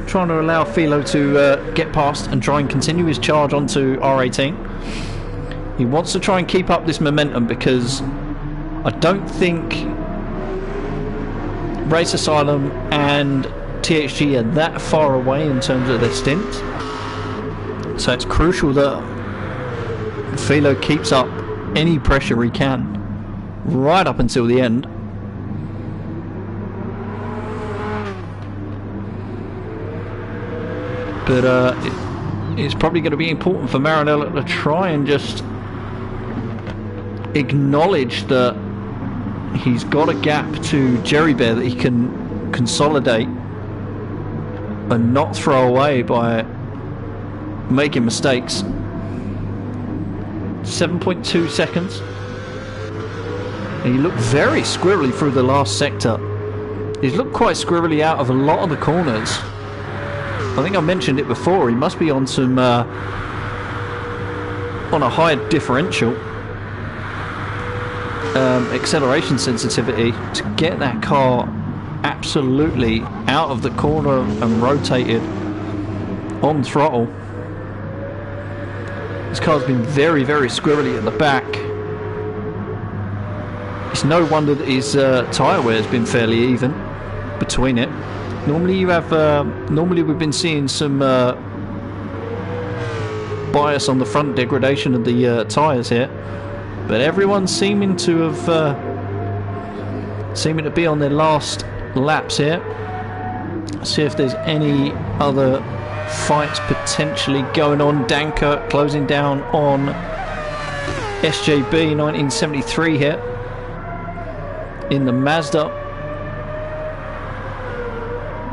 trying to allow Philo to get past and try and continue his charge onto R18. He wants to try and keep up this momentum because I don't think Race Asylum and THG are that far away in terms of their stint. So it's crucial that Philo keeps up any pressure he can right up until the end. But it's probably going to be important for Maranello to try and just acknowledge that he's got a gap to Jerry Bear that he can consolidate and not throw away by making mistakes. 7.2 seconds. And he looked very squirrely through the last sector. He's looked quite squirrely out of a lot of the corners. I think I mentioned it before, he must be on some on a higher differential acceleration sensitivity to get that car absolutely out of the corner and rotated on throttle. This car's been very, very squirrely at the back. It's no wonder that his tyre wear has been fairly even between it. Normally you have, normally we've been seeing some bias on the front degradation of the tyres here, but everyone's seeming to have, seeming to be on their last laps here. See if there's any other fights potentially going on. Dankert closing down on SJB 1973 here in the Mazda.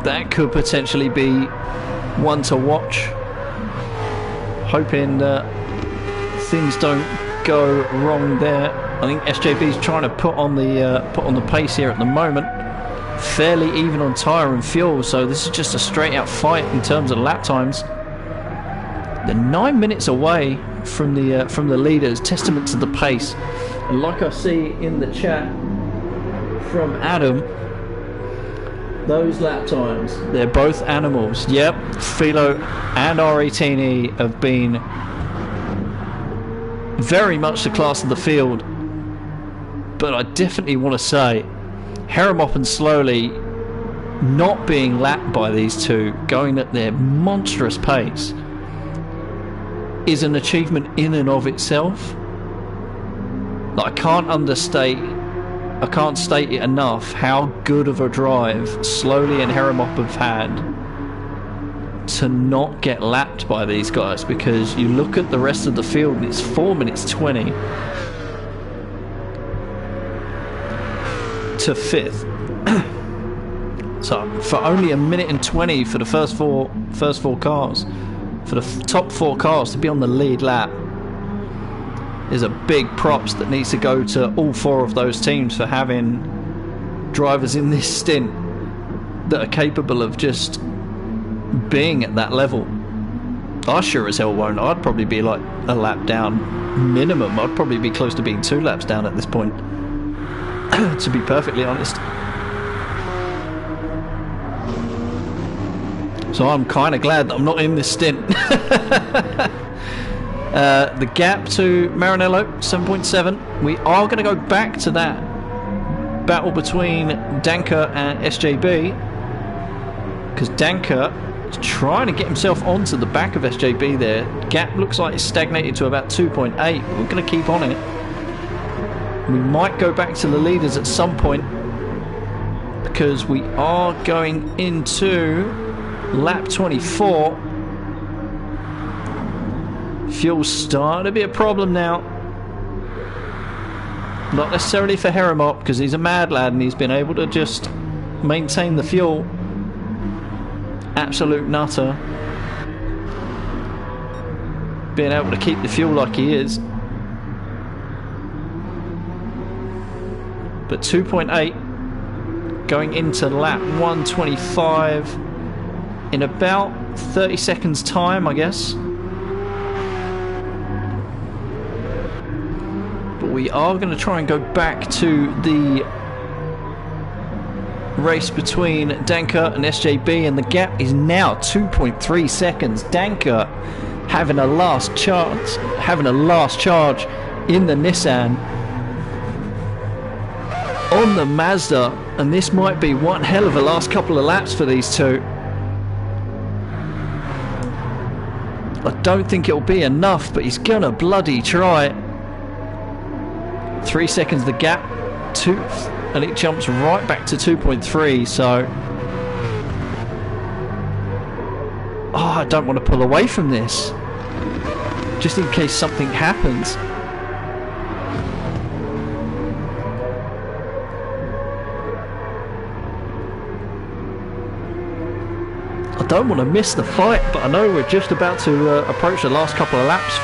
That could potentially be one to watch. Hoping that things don't go wrong there. I think SJB's trying to put on the pace here at the moment. Fairly even on tyre and fuel, so this is just a straight out fight in terms of lap times. They're 9 minutes away from the leaders, testament to the pace. And like I see in the chat from Adam, those lap times, they're both animals. Yep, Philo and R18E have been very much the class of the field. But I definitely want to say, Haremop and Slowly not being lapped by these two, going at their monstrous pace, is an achievement in and of itself. Like, I can't state it enough how good of a drive Slowly and Haremop have had to not get lapped by these guys, because you look at the rest of the field and it's 4 minutes 20 to fifth. So for only 1 minute and 20 for the first four cars, for the top four cars to be on the lead lap, is a big props that needs to go to all four of those teams for having drivers in this stint that are capable of just being at that level. I sure as hell won't. I'd probably be like a lap down minimum. I'd probably be close to being 2 laps down at this point, to be perfectly honest. So I'm kind of glad that I'm not in this stint. The gap to Maranello, 7.7. We are going to go back to that battle between Danker and SJB, because Danker is trying to get himself onto the back of SJB there. Gap looks like it's stagnated to about 2.8. We're going to keep on it. We might go back to the leaders at some point, because we are going into lap 24. Fuel's starting to be a problem now. Not necessarily for Haremop, because he's a mad lad and he's been able to just maintain the fuel. Absolute nutter. Being able to keep the fuel like he is. But 2.8 going into lap 125 in about 30 seconds time, I guess. But we are going to try and go back to the race between Danker and SJB, and the gap is now 2.3 seconds. Danker having a last charge in the Nissan on the Mazda, and this might be one hell of a last couple of laps for these two. I don't think it'll be enough, but he's gonna bloody try. 3 seconds the gap, and it jumps right back to 2.3. So I don't want to pull away from this, just in case something happens. I don't want to miss the fight, but I know we're just about to approach the last couple of laps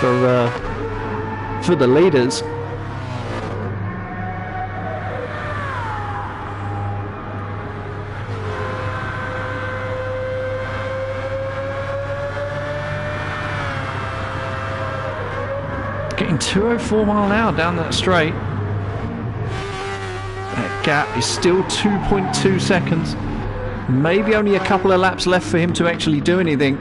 for the leaders. Getting 204 mile an hour down that straight. That gap is still 2.2 seconds. Maybe only a couple of laps left for him to actually do anything.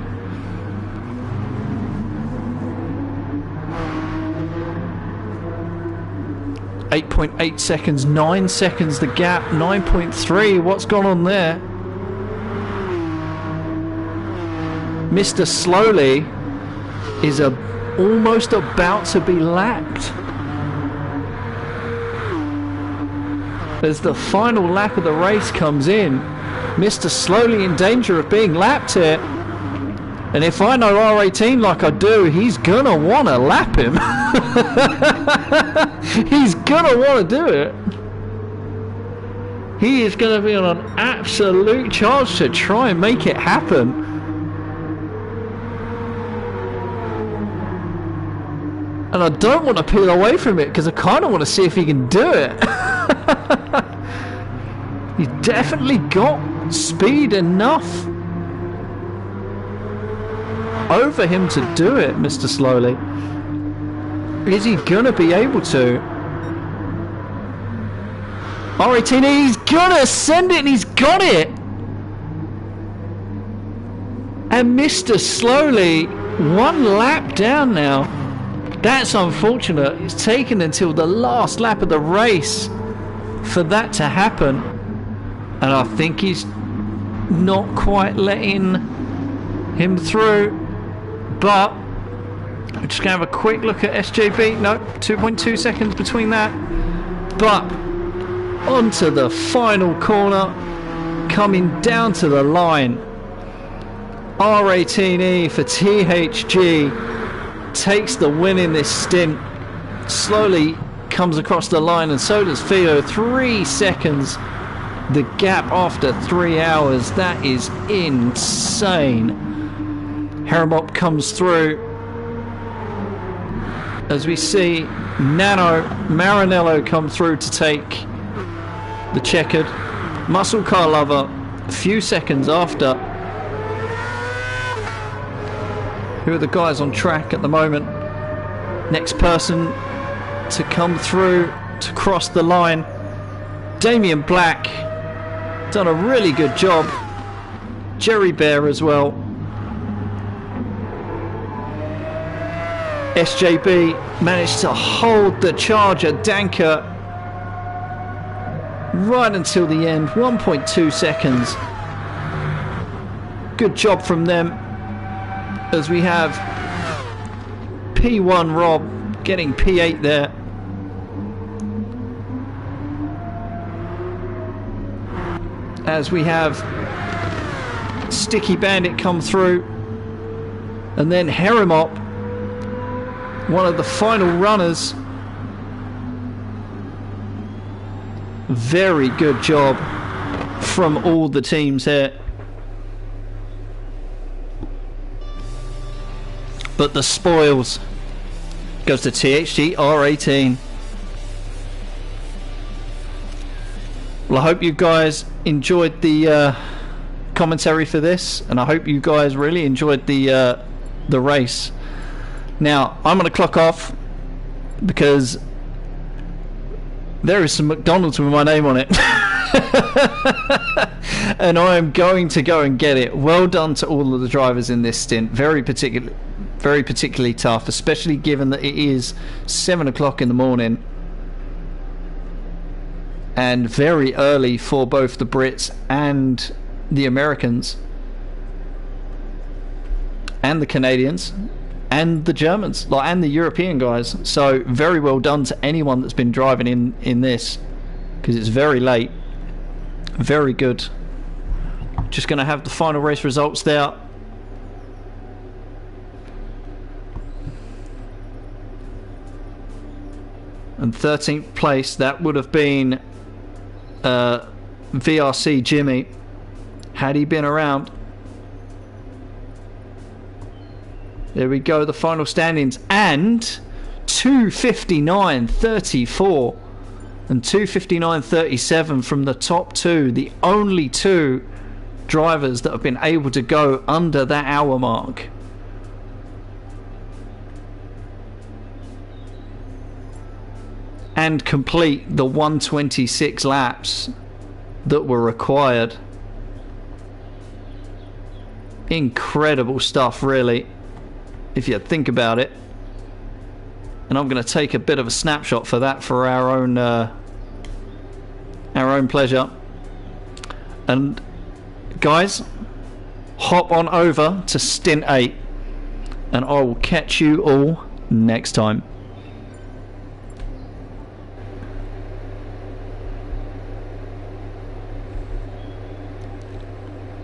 .8 seconds, 9 seconds the gap, 9.3. What's gone on there? Mr. Slowly is almost about to be lapped. As the final lap of the race comes in, Mr. Slowly in danger of being lapped here. And if I know R18 like I do, he's gonna want to lap him. He's gonna want to do it. He is gonna be on an absolute charge to try and make it happen. And I don't want to peel away from it because I kind of want to see if he can do it. He's definitely got speed enough over him to do it, Mr. Slowly. Is he gonna be able to? R18, he's gonna send it, and he's got it. And Mr. Slowly, one lap down now. That's unfortunate. It's taken until the last lap of the race for that to happen. And I think he's not quite letting him through. But we're just going to have a quick look at SJB. No, 2.2 seconds between that. But onto the final corner, coming down to the line. R18E for THG takes the win in this stint. Slowly comes across the line, and so does Theo. 3 seconds the gap after 3 hours. That is insane. Hermop comes through as we see Nano Maranello come through to take the checkered. Muscle Car Lover a few seconds after. Who are the guys on track at the moment? Next person to come through to cross the line, Damien Black, done a really good job. Jerry Bear as well. SJB managed to hold the charge at Danker right until the end, 1.2 seconds. Good job from them, as we have P1 Rob getting P8 there. As we have Sticky Bandit come through, and then Heremop, one of the final runners. Very good job from all the teams here. But the spoils goes to THG R18. Well, I hope you guys enjoyed the commentary for this, and I hope you guys really enjoyed the race. Now, I'm going to clock off because there is some McDonald's with my name on it. And I am going to go and get it. Well done to all of the drivers in this stint. Very particularly tough, especially given that it is 7 o'clock in the morning and very early for both the Brits and the Americans and the Canadians and the Germans, like, and the European guys. So very well done to anyone that's been driving in this, because it's very late. Very good. Just going to have the final race results there. And 13th place, that would have been VRC Jimmy, had he been around. There we go, the final standings. And 2:59.34 and 2:59.37 from the top two. The only two drivers that have been able to go under that hour mark. And complete the 126 laps that were required. Incredible stuff, really, if you think about it. And I'm going to take a bit of a snapshot for that for our own pleasure. And guys, hop on over to Stint 8 and I will catch you all next time.